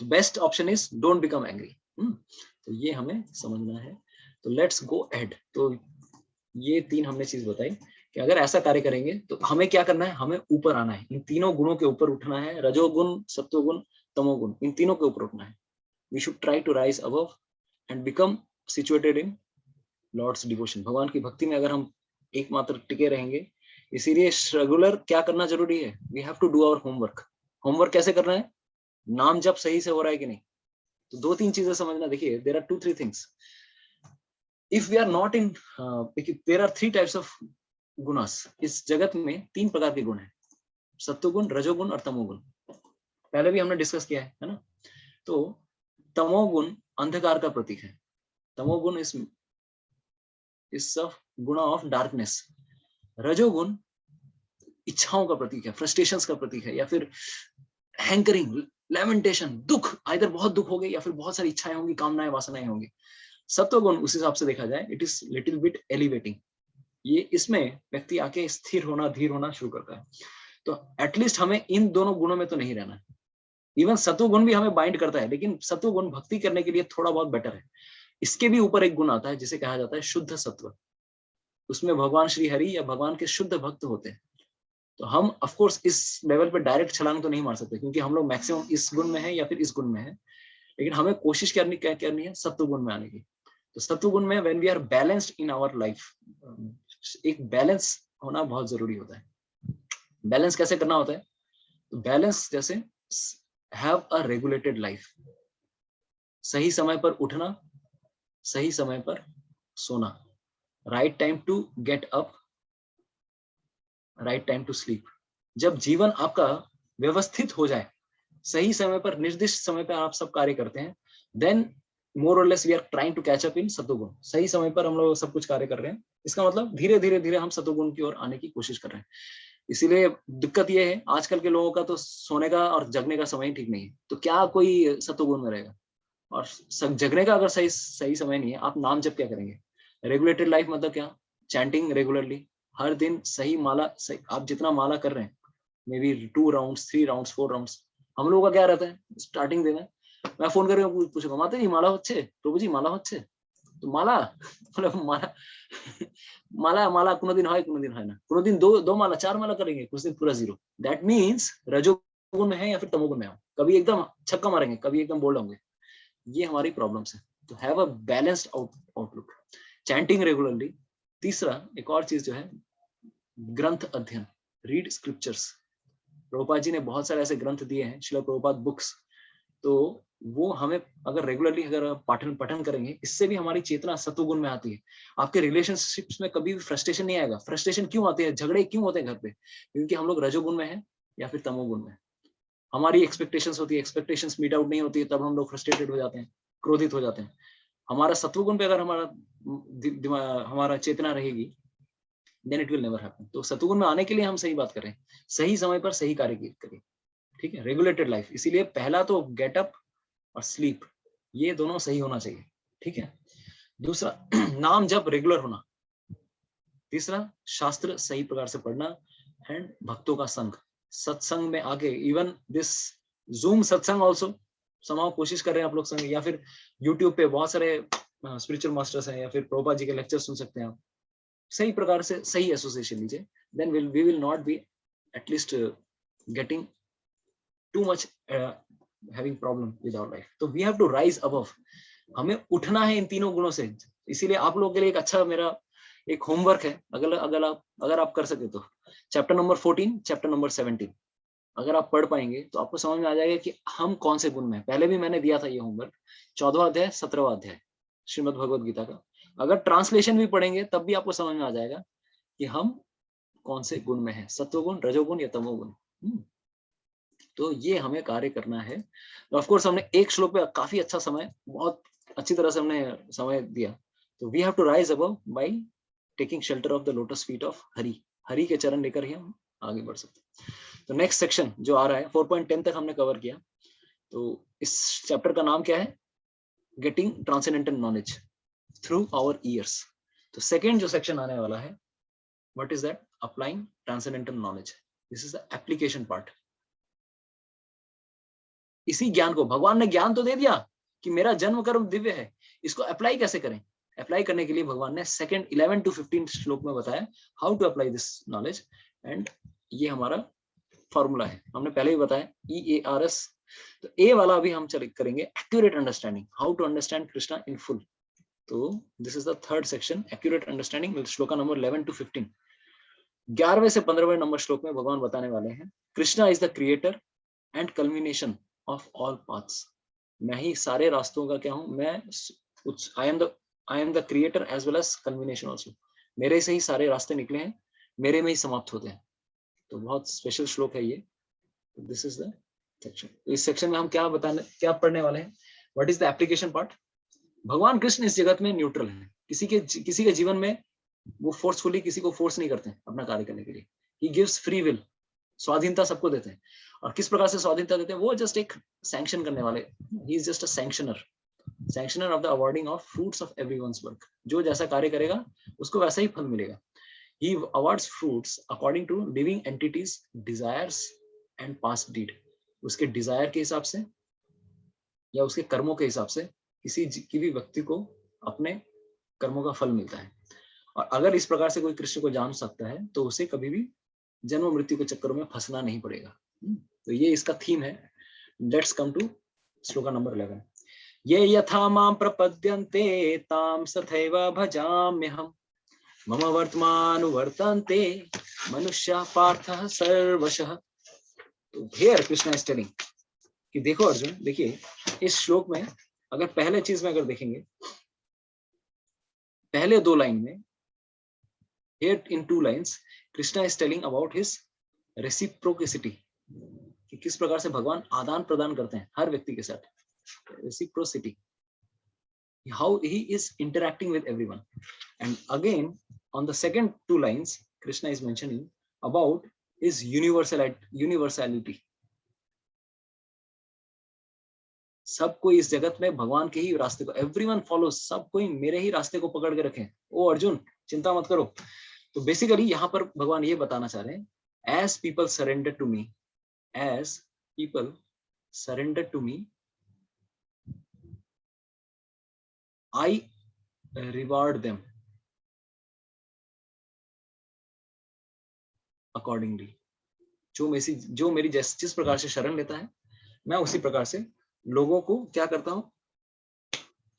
best option is don't become angry. तो ये हमें समझना है। तो लेट्स गो अहेड। तो ये 3 हमने चीज बताई कि अगर ऐसा कार्य करेंगे तो हमें क्या करना है, हमें ऊपर आना है, इन तीनों गुणों के ऊपर उठना है, रजोगुण, सत्वगुण, तमोगुण, इन तीनों के ऊपर उठना है। We should try to rise above and become situated in Lord's devotion. भगवान की भक्ति में अगर हम एकमात्र टिके रहेंगे, इसीलिए रेगुलर क्या करना जरूरी है, we have to do our homework. Homework कैसे करना है? नाम जब सही से हो रहा है कि नहीं। तो 2-3 चीजें समझना। देखिए, there are 2-3 things. If we are not in, there are 3 types of गुणास। इस जगत में 3 प्रकार के गुण हैं, सत्वगुण, रजोगुण और तमोगुण। पहले भी हमने डिस्कस किया है ना? तो तमोगुण अंधकार का प्रतीक है। तमोगुण इस गुण ऑफ डार्कनेस। रजोगुण इच्छाओं का प्रतीक है, फ्रस्ट्रेशंस का प्रतीक है, या फिर हैंकरिंग, लेमेंटेशन, दुख, आइदर बहुत दुख हो गए या फिर बहुत सारी इच्छाएं होंगी, कामनाएं, वासनाएं होंगी। सत्वगुण उस हिसाब से देखा जाए, it is little bit elevating. ये इसमें व्यक्ति आके स्थिर होना, धीर होना शुरू करता है। तो एटलीस्ट हमें इन दोनों गुणों में तो नहीं रहना है। इवन सत्वगुण भी हमें बाइंड करता है, लेकिन सत्वगुण भक्ति करने के लिए थोड़ा बहुत बेटर है। इसके भी ऊपर एक गुण आता है जिसे कहा जाता है शुद्ध सत्व। उसमें भगवान श्री हरि या भगवान के शुद्ध भक्त होते हैं। तो हम ऑफ कोर्स इस लेवल पे डायरेक्ट छलांग तो नहीं मार सकते, क्योंकि हम लोग मैक्सिमम इस गुण में है या फिर इस गुण में है, लेकिन हमें कोशिश करनी है सत्व गुण में आने की। तो सत्व गुण में when we are balanced in our life, एक बैलेंस होना बहुत जरूरी होता है। बैलेंस कैसे करना होता है? तो बैलेंस जैसे हैव अ रेगुलेटेड लाइफ, सही समय पर उठना, सही समय पर सोना, right time to get up, right time to sleep. जब जीवन आपका व्यवस्थित हो जाए, सही समय पर, निर्दिष्ट समय पर आप सब कार्य करते हैं, देन मोर और less we are trying to catch up in सत्वगुण। सही समय पर हम लोग सब कुछ कार्य कर रहे हैं, इसका मतलब धीरे धीरे हम सत्वगुण की ओर आने की कोशिश कर रहे हैं। इसीलिए दिक्कत ये है, आजकल के लोगों का तो सोने का और जगने का समय ठीक नहीं है, तो क्या कोई सत्वगुण में रहेगा? और जगने का अगर सही समय नहीं है, आप नाम जप क्या करेंगे? रेगुलेटेड लाइफ मतलब क्या? चैंटिंग रेगुलरली, हर दिन सही माला, सही आप जितना माला कर रहे हैं, may be 2 rounds, 3 rounds, 4 rounds. हम लोगों का क्या रहता है, स्टार्टिंग दिन है, मैं फोन करके पूछूंगा, माता जी माला होच्छे, प्रभु जी माला होच्छे, तो माला माला माला माला कोनो दिन है ना, कोनो दिन 2 माला, 4 माला करेंगे, कुछ दिन पूरा 0। दैट मीन्स रजोगुण में है या फिर तमोगुण में हो। कभी एकदम छक्का मारेंगे, कभी एकदम बोल्ड होंगे। ये हमारी प्रॉब्लम्स है। तो have a balanced outlook, chanting regularly. तीसरा एक और चीज जो है, ग्रंथ अध्ययन, रीड स्क्रिप्चर्स। प्रभुपाद जी ने बहुत सारे ऐसे ग्रंथ दिए हैं, श्रील प्रभुपाद बुक्स, तो वो हमें अगर रेगुलरली अगर पठन करेंगे, इससे भी हमारी चेतना सत्वगुण में आती है। आपके रिलेशनशिप्स में कभी भी फ्रस्ट्रेशन नहीं आएगा। फ्रस्ट्रेशन क्यों आते हैं, झगड़े क्यों होते हैं घर पे? क्योंकि हम लोग रजोगुण में हैं, या फिर तमोगुण में। हमारी एक्सपेक्टेशंस होती है, एक्सपेक्टेशंस मीट आउट नहीं होती है, तब हम लोग फ्रस्ट्रेटेड हो जाते हैं, क्रोधित हो जाते हैं। हमारा सत्वगुण पे अगर हमारा चेतना रहेगी, then it will never happen. तो सत्वगुण में आने के लिए हम सही बात करें, सही समय पर सही कार्य करें, ठीक है, रेगुलेटेड लाइफ। इसीलिए पहला तो गेट अप और स्लीप, ये दोनों सही होना चाहिए, ठीक है। दूसरा नाम जप रेगुलर होना। तीसरा शास्त्र सही प्रकार से पढ़ना एंड भक्तों का संग, सत्संग में आके, इवन दिस जूम सत्संग ऑल्सो समाव कोशिश कर रहे हैं आप लोग संग, या फिर यूट्यूब पे बहुत सारे स्पिरिचुअल मास्टर्स हैं, या फिर प्रभुपाद जी के लेक्चर सुन सकते हैं आप। सही प्रकार से सही एसोसिएशन लीजिए, then we will not be at least getting too much having problem with our life. तो we have to rise above, हमें उठना है इन तीनों गुणों से। इसीलिए आप लोगों के लिए एक अच्छा मेरा एक होमवर्क है, अगर आप कर सके तो चैप्टर नंबर 14, चैप्टर नंबर 17 अगर आप पढ़ पाएंगे तो आपको समझ में आ जाएगा कि हम कौन से गुण में। पहले भी मैंने दिया था ये होमवर्क, 14वां अध्याय 17वां अध्याय श्रीमद् भगवद गीता का। अगर ट्रांसलेशन भी पढ़ेंगे तब भी आपको समझ में आ जाएगा कि हम कौन से गुण में है, सत्वगुण, रजोगुण या तमोगुण। तो ये हमें कार्य करना है। तो ऑफ कोर्स हमने एक श्लोक पे काफी अच्छा समय, बहुत अच्छी तरह से हमने समय दिया। तो we have to rise above by taking shelter of the lotus feet of Hari. Hari के चरण लेकर ही हम आगे बढ़ सकते हैं। तो नेक्स्ट सेक्शन जो आ रहा है 4.10 तक हमने कवर किया। तो इस चैप्टर का नाम क्या है? Getting transcendental knowledge through our ears. तो सेकेंड जो सेक्शन आने वाला है, what is that? Applying transcendental knowledge. This is the application part. इसी ज्ञान को, भगवान ने ज्ञान तो दे दिया कि मेरा जन्म कर्म दिव्य है, इसको अप्लाई कैसे करें? अप्लाई करने के लिए भगवान ने सेकंड 11 to 15 श्लोक में बताया how to apply this knowledge. And ये हमारा फॉर्मूला है, हमने पहले ही बताया, EARS। तो ए वाला अभी हम करेंगे, accurate understanding, how to understand Krishna in full. तो this is the third section, accurate understanding, shloka number 11 to 15। 11वें से 15वें नंबर श्लोक में भगवान बताने वाले हैं Krishna is the creator and culmination of all paths. मैं ही सारे रास्तों का क्या हूं? मैं I am the creator as well as culmination also. मेरे से ही सारे रास्ते निकले हैं, मेरे में ही समाप्त होते हैं। तो बहुत स्पेशल श्लोक है ये। This is the section. इस सेक्शन में हम क्या पढ़ने वाले हैं? What is the application part? भगवान कृष्ण इस जगत में न्यूट्रल है। किसी के जीवन में वो फोर्सफुली किसी को फोर्स नहीं करते अपना कार्य करने के लिए। ही गिव्स फ्री विल, स्वाधीनता सबको देते हैं। और किस प्रकार से स्वाधीनता देते हैं? वो जस्ट एक सैंक्शन करने वाले, he is just a sanctioner of the awarding of fruits of everyone's work. जो जैसा कार्य करेगा उसको वैसा ही फल मिलेगा। He awards fruits according to living entities desires and past deed। उसके डिजायर के हिसाब से या उसके कर्मों के हिसाब से किसी भी व्यक्ति को अपने कर्मों का फल मिलता है। और अगर इस प्रकार से कोई कृष्ण को जान सकता है तो उसे कभी भी जन्म मृत्यु के चक्करों में फंसना नहीं पड़ेगा। तो ये इसका थीम है। Let's come to shloka number 11। ये यथा मां प्रपद्यन्ते तां तथैव भजाम्यहम् मम वर्तमानुवर्तन्ते मनुष्य पार्थः सर्वशः। तो हियर कृष्ण इज टेलिंग कि देखो अर्जुन, देखिए इस श्लोक में अगर पहले चीज में अगर देखेंगे, पहले 2 लाइन में, here in 2 lines Krishna is telling about his reciprocity, कि किस प्रकार से भगवान आदान प्रदान करते हैं हर व्यक्ति के साथ। reciprocity, how he is interacting with everyone. And again on the second 2 lines Krishna is mentioning about his universality। सब कोई इस जगत में भगवान के ही रास्ते को, एवरीवन फॉलो, सब कोई मेरे ही रास्ते को पकड़ के रखें। ओ अर्जुन चिंता मत करो। तो बेसिकली यहाँ पर भगवान ये बताना चाह रहे हैं, as people surrender to me, as people surrender to me, I reward them accordingly. जो मेरी जिस प्रकार से शरण लेता है, मैं उसी प्रकार से लोगों को क्या करता हूं?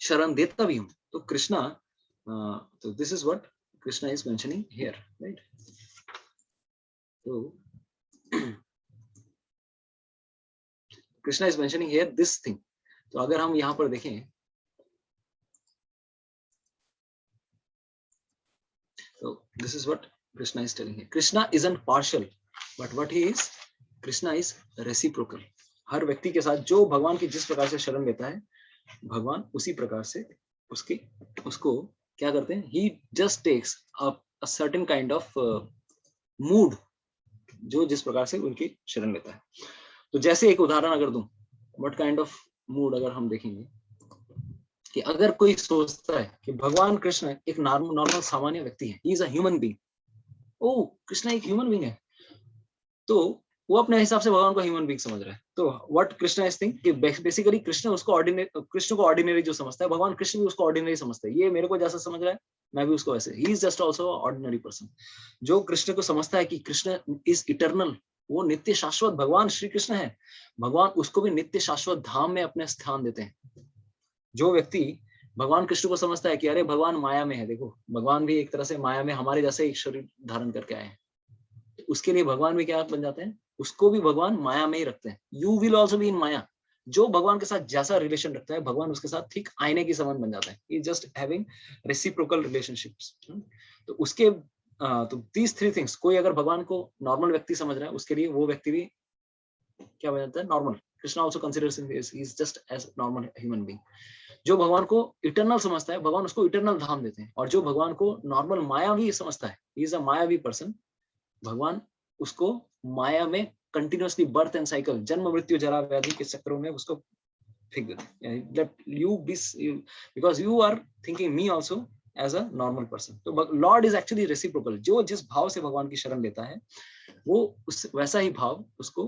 शरण देता भी हूं। तो कृष्णा, तो this is what Krishna is mentioning here, right? तो Krishna is mentioning here this thing. तो अगर हम यहां पर देखें तो this is what Krishna is telling here. Krishna isn't partial, but what he is, Krishna is reciprocal. हर व्यक्ति के साथ जो भगवान की जिस प्रकार से शरण लेता है, भगवान उसी प्रकार से उसको क्या करते हैं, he just takes a certain kind of mood, जो जिस प्रकार से उनकी शरण लेता है। तो जैसे एक उदाहरण अगर दूं, व्हाट काइंड ऑफ मूड अगर हम देखेंगे कि अगर कोई सोचता है कि भगवान कृष्ण एक नॉर्मल सामान्य व्यक्ति है, he is a human being, ओ कृष्ण एक ह्यूमन बीइंग है, तो वो अपने हिसाब से भगवान को ह्यूमन बीइंग समझ रहा है। तो व्हाट कृष्ण इज थिंक कि बेसिकली कृष्ण को ऑर्डिनरी जो समझता है, भगवान कृष्ण भी उसको ऑर्डिनरी समझते हैं। ये मेरे को जैसा समझ रहा है, मैं भी उसको वैसे, ही is just also ordinary person. जो कृष्ण को समझता है कि कृष्ण इज इटर्नल, वो नित्य शाश्वत भगवान श्री कृष्ण है, भगवान उसको भी नित्य शाश्वत धाम में अपने स्थान देते हैं। जो व्यक्ति भगवान कृष्ण को समझता है कि अरे भगवान माया में है, देखो भगवान भी एक तरह से माया में हमारे जैसे एक शरीर धारण करके आए हैं, तो उसके लिए भगवान भी क्या बन जाते हैं, उसको भी भगवान माया में ही रखते हैं। You will also be in maya. जो भगवान के साथ जैसा रिलेशन रखता है, भगवान उसके साथ ठीक आईने की समान बन जाता है। ही जस्ट हैविंग रेसिप्रोकल रिलेशनशिप्स। तो उसके तो दीज थ्री थिंग्स, कोई अगर भगवान को नॉर्मल व्यक्ति समझ रहा है, उसके लिए वो व्यक्ति भी क्या बन जाता है, normal. Krishna also considers he is just as normal human being. जो भगवान को इटर्नल समझता है, भगवान उसको इटर्नल धाम देते हैं। और जो भगवान को नॉर्मल मायावी समझता है, ही इज अ मायावी पर्सन, भगवान उसको माया में कंटिन्यूअसली बर्थ एंड साइकिल, जन्म मृत्यु जरा व्याधि के चक्रों में उसको फेंक देते हैं। That you be, because you are thinking me also as a normal person. तो लॉर्ड इज एक्चुअली रेसिप्रोकल। जो जिस भाव से भगवान की शरण लेता है, वो उस वैसा ही भाव उसको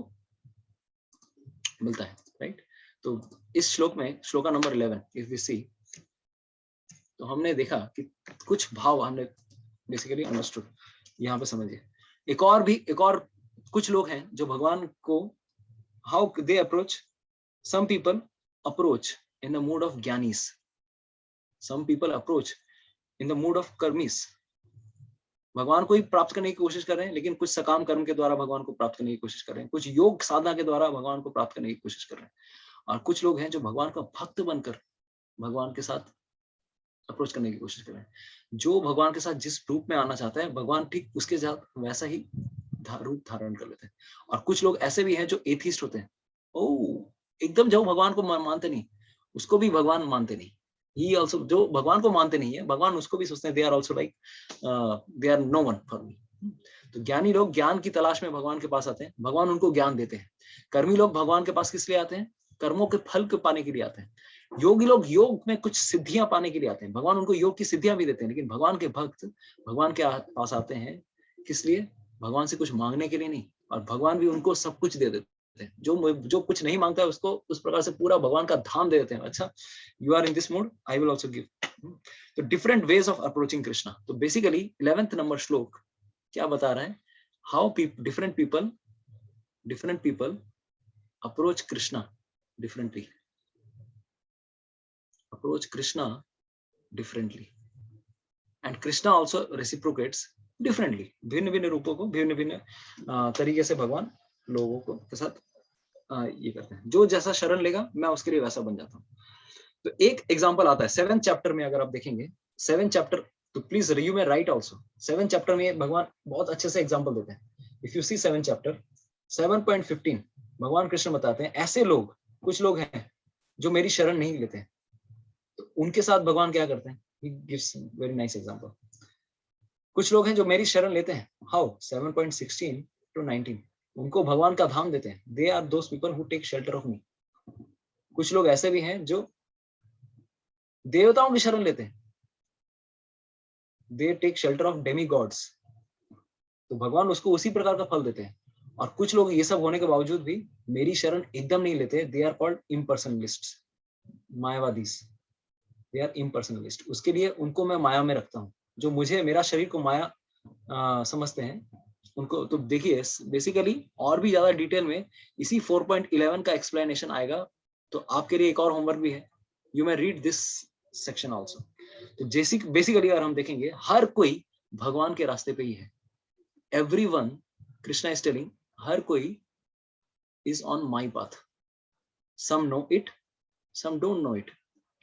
मिलता है, राइट। तो इस श्लोक में, श्लोका नंबर 11 इफ वी सी, तो हमने देखा कि कुछ भाव हमने बेसिकली अंडरस्टूड। यहाँ पे समझिए, एक और कुछ लोग हैं जो भगवान को, how they approach, some people approach in the mood of jnanis, some people approach in the mood of karmis. भगवान को ही प्राप्त करने की कोशिश कर रहे हैं, लेकिन कुछ सकाम कर्म के द्वारा भगवान को प्राप्त करने की कोशिश कर रहे हैं, कुछ योग साधना के द्वारा भगवान को प्राप्त करने की कोशिश कर रहे हैं, और कुछ लोग हैं जो भगवान का भक्त बनकर भगवान के साथ अप्रोच करने की कोशिश कर रहे हैं। जो भगवान के साथ जिस रूप में आना चाहता है, भगवान ठीक उसके साथ वैसा ही रूप धारण कर लेते हैं। और कुछ लोग ऐसे भी हैं जो एथिस्ट होते हैं, ओ एकदम जो भगवान को मानते नहीं, उसको भी भगवान मानते नहीं। ही आल्सो, जो भगवान को मानते नहीं है, भगवान उसको भी सोचते हैं they are also like they are no one for me. तो ज्ञानी लोग ज्ञान की तलाश में भगवान के पास आते हैं, भगवान उनको ज्ञान देते हैं। कर्मी लोग भगवान के पास किस लिए आते हैं, कर्मों के फल को पाने के लिए आते हैं। योगी लोग योग में कुछ सिद्धियां पाने के लिए आते हैं, भगवान उनको योग की सिद्धियां भी देते हैं। लेकिन भगवान के भक्त भगवान के पास आते हैं किस लिए, भगवान से कुछ मांगने के लिए नहीं, और भगवान भी उनको सब कुछ दे देते हैं। जो कुछ नहीं मांगता है, उसको उस प्रकार से पूरा भगवान का धाम दे देते हैं। अच्छा, you are in this mood, I will also give. तो different ways of approaching Krishna. तो बेसिकली 11th नंबर श्लोक क्या बता रहा है, how different people approach Krishna differently, approach Krishna differently, and Krishna also reciprocates differently। भिन्न भिन्न रूपों को भिन्न भिन्न तरीके से भगवान लोगों को के साथ ये करते हैं। जो जैसा शरण लेगा, मैं उसके लिए वैसा बन जाता हूँ। तो एक एग्जांपल आता है 7th चैप्टर में, अगर आप देखेंगे 7th चैप्टर, तो प्लीज यू में राइट आल्सो। 7th चैप्टर में भगवान बहुत अच्छे से एग्जांपल देते हैं। If you see 7th chapter 7.15, भगवान कृष्ण बताते हैं ऐसे लोग, कुछ लोग हैं जो मेरी शरण नहीं लेते हैं, तो उनके साथ भगवान क्या करते हैं, he gives very nice example। कुछ लोग हैं जो मेरी शरण लेते हैं, हाउ 7.16 to 19, उनको भगवान का धाम देते हैं, they are those people who take shelter of me। कुछ लोग ऐसे भी हैं जो देवताओं की शरण लेते हैं, they take shelter of demigods, तो भगवान उसको उसी प्रकार का फल देते हैं। और कुछ लोग ये सब होने के बावजूद भी मेरी शरण एकदम नहीं लेते, they are called impersonalists, मायावादीस, they are impersonalist। उसके लिए उनको मैं माया में रखता हूँ। जो मुझे, मेरा शरीर को माया समझते हैं, उनको तो देखिए बेसिकली और भी ज्यादा डिटेल में इसी 4.11 का एक्सप्लेनेशन आएगा। तो आपके लिए एक और होमवर्क भी है, you may read this section also. तो बेसिकली अगर हम देखेंगे, हर कोई भगवान के रास्ते पे ही है। एवरीवन, कृष्णा इज टेलिंग, हर कोई is on my path. Some know it, some don't know it.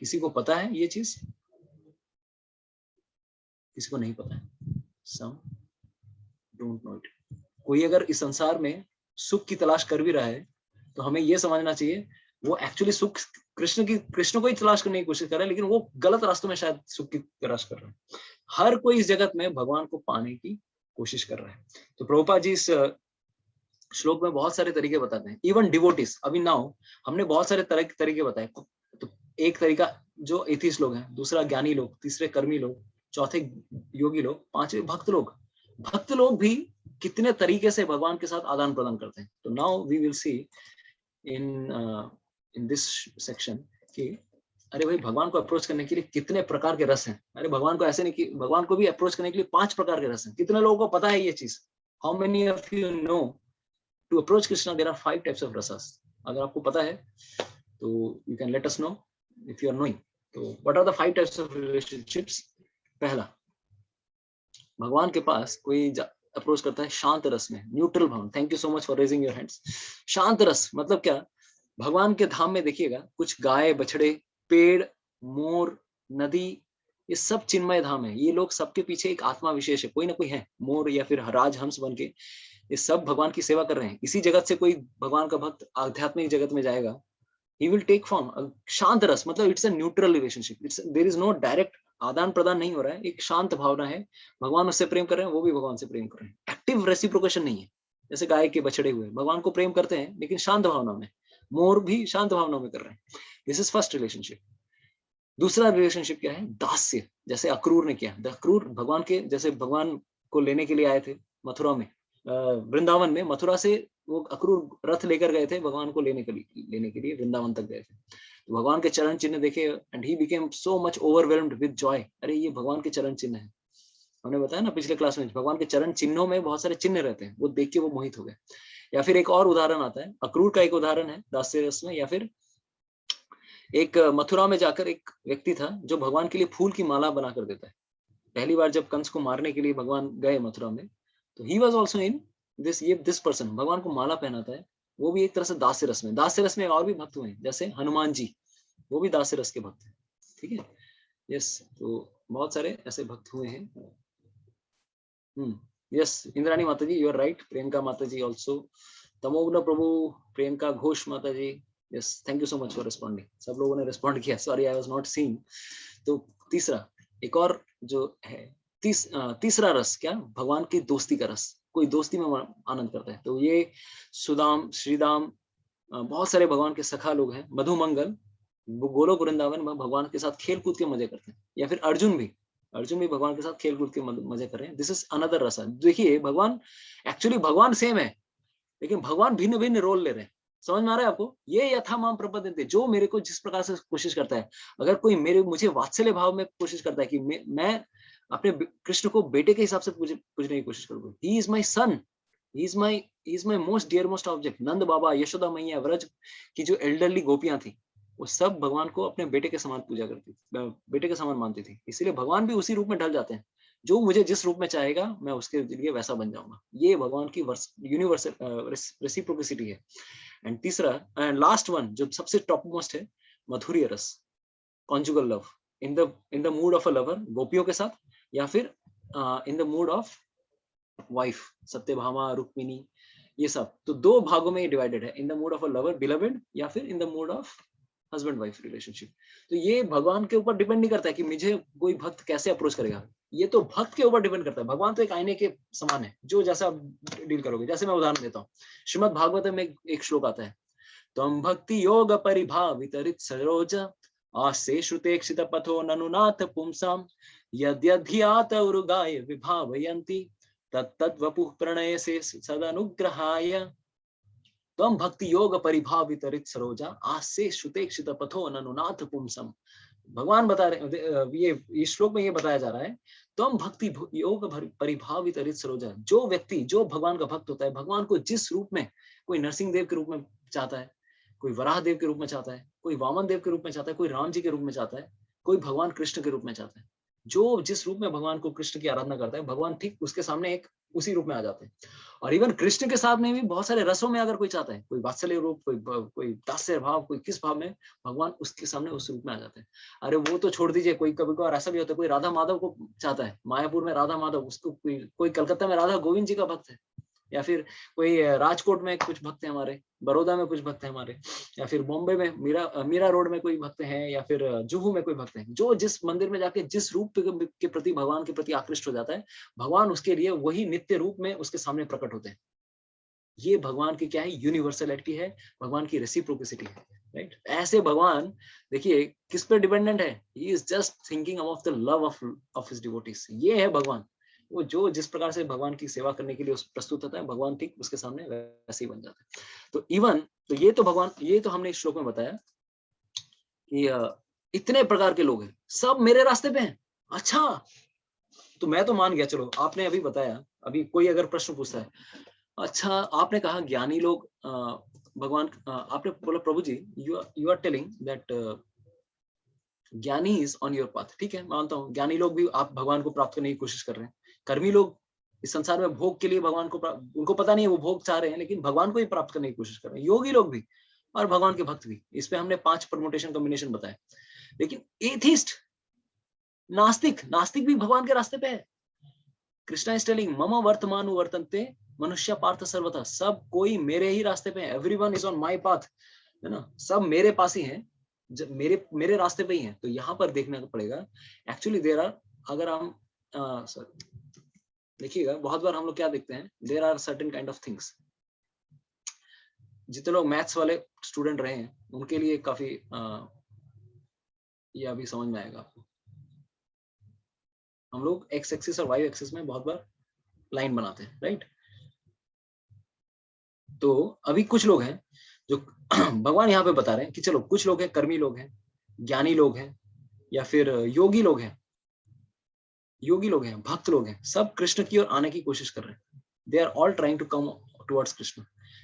किसी को पता है ये चीज, किसी को नहीं पता है, सम डोंट नो इट। कोई अगर इस संसार में सुख की तलाश कर भी रहा है तो हमें ये समझना चाहिए वो एक्चुअली सुख कृष्ण को ही तलाश करने की कोशिश कर रहा है, लेकिन वो गलत रास्तों में शायद सुख की तलाश कर रहा है। हर कोई इस जगत में भगवान को पाने की कोशिश कर रहा है। तो प्रभुपाद जी इस श्लोक में बहुत सारे तरीके बताते हैं। इवन डिवोटिस, अभी नाउ हमने बहुत सारे तरीके बताए। तो एक तरीका जो एथिस्ट लोग हैं, दूसरा ज्ञानी लोग, तीसरे कर्मी लोग, चौथे योगी लोग, पांचवें भक्त लोग। भक्त लोग भी कितने तरीके से भगवान के साथ आदान प्रदान करते हैं। तो now we will see in this section कि अरे भाई भगवान को अप्रोच करने के लिए कितने प्रकार के रस हैं। अरे भगवान को ऐसे नहीं कि भगवान को भी अप्रोच करने के लिए 5 प्रकार के रस हैं। कितने लोगों को पता है ये चीज? How many of you know to approach Krishna there are 5 types of rasas? अगर आपको पता है तो you can let us know if you are knowing. तो what are the 5 types of relationships? पहला, भगवान के पास कोई अप्रोच करता है शांत रस में, न्यूट्रल भाव। Thank you so much for raising your hands. शांत रस मतलब क्या? भगवान के धाम में देखिएगा कुछ गाय, बछड़े, पेड़, मोर, नदी, ये सब चिन्मय धाम है। ये लोग सबके पीछे एक आत्मा विशेष है, कोई ना कोई है, मोर या फिर राजहंस बन के ये सब भगवान की सेवा कर रहे हैं। इसी जगत से कोई भगवान का भक्त आध्यात्मिक जगत में जाएगा, he will take form। शांत रस मतलब it's a neutral relationship, it's there is no direct आदान प्रदान नहीं हो रहा है, एक शांत भावना है। भगवान उससे प्रेम कर रहे हैं, वो भी भगवान से प्रेम कर रहे हैं। एक्टिव रेसिप्रोकेशन नहीं है, जैसे गाय के बछड़े हुए भगवान को प्रेम करते हैं लेकिन शांत भावना में, मोर भी शांत भावना में कर रहे हैं। This is first relationship. दूसरा रिलेशनशिप क्या है? दास्य, जैसे अक्रूर ने किया। अक्रूर भगवान के, जैसे भगवान को लेने के लिए आए थे मथुरा में, वृंदावन में, मथुरा से वो अक्रूर रथ लेकर गए थे भगवान को लेने के लिए वृंदावन तक गए थे। तो भगवान के चरण चिन्ह देखे and he became so much overwhelmed with Joy. अरे ये भगवान के चरण चिन्ह है। हमने बताया ना पिछले क्लास में, भगवान के चरण चिन्हों में बहुत सारे चिन्ह रहते हैं, वो देख के वो मोहित हो गए। या फिर एक और उदाहरण आता है, अक्रूर का एक उदाहरण है दास्य रस में। या फिर एक मथुरा में जाकर एक व्यक्ति था जो भगवान के लिए फूल की माला बनाकर देता है। पहली बार जब कंस को मारने के लिए भगवान गए मथुरा में, तो he was also in this person भगवान को माला पहनाता है, वो भी एक तरह से दास्य रस में। दास्य रस में और भी भक्त हुए हैं, जैसे हनुमान जी, वो भी दास्य रस के भक्त हैं। ठीक है, यस। तो बहुत सारे ऐसे भक्त हुए हैं। Yes, Indrani Mata ji, you are right. Priyanka Mata ji also, Tamoghna Prabhu, Priyanka Ghosh Mata ji, yes, thank you so much for responding. सब लोगों ने रिस्पॉन्ड किया, sorry I was not seeing. तो तीसरा, एक और जो है तीसरा रस, क्या? भगवान की दोस्ती का रस। कोई दोस्ती में आनंद करता है, तो ये सुदाम, श्रीदाम, बहुत सारे भगवान के सखा लोग हैं। मधुमंगल गोलोक वृंदावन में भगवान के साथ खेल कूद के मजे करते हैं। या फिर अर्जुन भी भगवान के साथ खेल कूद के मजे कर रहे हैं। दिस इज अनदर रस। देखिए भगवान, एक्चुअली भगवान सेम है लेकिन भगवान भिन्न भिन्न रोल ले रहे हैं। समझ में आ रहा है आपको? ये यथा माम प्रपद्यन्ते, जो मेरे को जिस प्रकार से कोशिश करता है। अगर कोई मुझे वात्सल्य भाव में कोशिश करता है कि मैं अपने कृष्ण को बेटे के हिसाब से पूजने की कोशिश करूंगा, he is my son, he is my most dear most object. Nand Baba, Yashoda मैया, व्रज की जो एल्डरली गोपियां थी, वो सब भगवान को अपने बेटे के समान पूजा करती थी, बेटे के समान मानती थी। इसीलिए भगवान भी उसी रूप में ढल जाते हैं। जो मुझे जिस रूप में चाहेगा मैं उसके लिए वैसा बन जाऊंगा। ये भगवान की यूनिवर्सल रेसिप्रोसिटी है। एंड तीसरा एंड लास्ट वन जो सबसे टॉप मोस्ट है, मधुर्य रस, conjugal love, in the mood of a lover, गोपियों के साथ, या फिर इन the mood of wife, Satyabhama, Rukmini, ये सब। तो 2 भागों में ये डिवाइडेड है, इन the mood of a lover, beloved, या फिर इन the mood of husband wife relationship. तो ये भगवान के ऊपर डिपेंड नहीं करता है कि मुझे कोई भक्त कैसे अप्रोच करेगा। ये तो भक्त के ऊपर डिपेंड करता है। भगवान तो एक आईने के समान है, जो जैसा डील करोगे। जैसे मैं उदाहरण देता हूँ, श्रीमद् भागवत में एक श्लोक आता है, त्वं भक्ति योग परिभावितरित सरोज आस्ते श्रुतेक्षित पथो ननुनाथ पुंसाम यद्यधियात उरुगाय विभावयन्ति तत्तद् वपुः प्रणय से सदनुग्रहाय त्वं भक्ति योग परिभावितरित सरोजा आस्ते श्रुतेक्षित पथो ननुनाथ पुंसम। भगवान बता रहे, ये श्लोक में ये बताया जा रहा है, त्वं भक्ति योग परिभावितरित सरोजा। जो व्यक्ति, जो भगवान का भक्त होता है, भगवान को जिस रूप में, कोई नरसिंह देव के रूप में चाहता है, कोई वराह देव के रूप में चाहता है, कोई वामन देव के रूप में चाहता है, कोई राम जी के रूप में चाहता है, कोई भगवान कृष्ण के रूप में चाहता है। जो जिस रूप में भगवान को, कृष्ण की आराधना करता है, भगवान ठीक उसके सामने एक उसी रूप में आ जाते हैं। और इवन कृष्ण के साथ में भी बहुत सारे रसों में अगर कोई चाहता है, कोई वात्सल्य रूप, कोई दास्य भाव, कोई किस भाव में, भगवान उसके सामने उस रूप में आ जाते हैं। अरे वो तो छोड़ दीजिए, कोई कभी कभार ऐसा भी होता है, कोई राधा माधव को चाहता है, मायापुर में राधा माधव, उसको कोई कलकत्ता में राधा गोविंद जी का भक्त है, या फिर कोई राजकोट में कुछ भक्त हैं हमारे, बड़ौदा में कुछ भक्त हैं हमारे, या फिर बॉम्बे में मीरा रोड में कोई भक्त हैं, या फिर जुहू में कोई भक्त हैं। जो जिस मंदिर में जाके जिस रूप के प्रति भगवान के प्रति आकृष्ट हो जाता है, भगवान उसके लिए वही नित्य रूप में उसके सामने प्रकट होते हैं। ये भगवान की क्या है, यूनिवर्सलिटी है, भगवान की रेसिप्रोसिटी है, राइट। ऐसे भगवान देखिए किस पे डिपेंडेंट है, he is just thinking about the love of his devotees. ये है भगवान, वो जो जिस प्रकार से भगवान की सेवा करने के लिए प्रस्तुत होता है, भगवान ठीक उसके सामने वैसे ही बन जाता है। तो इवन तो ये तो भगवान, ये तो हमने इस श्लोक में बताया कि इतने प्रकार के लोग हैं, सब मेरे रास्ते पे हैं। अच्छा, तो मैं तो मान गया, चलो आपने अभी बताया, अभी कोई अगर प्रश्न पूछता है, अच्छा आपने कहा ज्ञानी लोग भगवान, आपने बोला प्रभु जी यू आर टेलिंग दैट ज्ञानी इज ऑन योर पाथ। ठीक है, मानता हूँ ज्ञानी लोग भी आप भगवान को प्राप्त करने की कोशिश कर रहे हैं। कर्मी लोग इस संसार में भोग के लिए भगवान को, उनको पता नहीं है वो भोग चाह रहे हैं, लेकिन भगवान को ही प्राप्त करने की कोशिश कर रहे हैं। योगी लोग भी और भगवान के भक्त भी। इस पे हमने 5 परमुटेशन कॉम्बिनेशन बताए। लेकिन एथिस्ट, नास्तिक, नास्तिक भी भगवान के रास्ते पे है। कृष्णा इज टेलिंग मम वर्तमान वर्तन्ते मनुष्य पार्थ सर्वथा, सब कोई मेरे ही रास्ते पे है। Everyone is on my path, है ना, सब मेरे पास ही हैं, मेरे रास्ते पे ही हैं। तो यहाँ पर देखना पड़ेगा एक्चुअली देयर आर, अगर हम देखिएगा बहुत बार हम लोग क्या देखते हैं, there are certain kind of things. जितने लोग मैथ्स वाले स्टूडेंट रहे हैं उनके लिए काफी ये अभी समझ में आएगा आपको। हम लोग एक्स एक्सिस और वाई एक्सिस में बहुत बार लाइन बनाते हैं, राइट। तो अभी कुछ लोग हैं जो भगवान यहाँ पे बता रहे हैं कि चलो कुछ लोग हैं, कर्मी लोग हैं, ज्ञानी लोग हैं, या फिर योगी लोग हैं, भक्त लोग हैं, सब कृष्ण की ओर आने की कोशिश कर रहे हैं। They are all trying to come towards Krishna.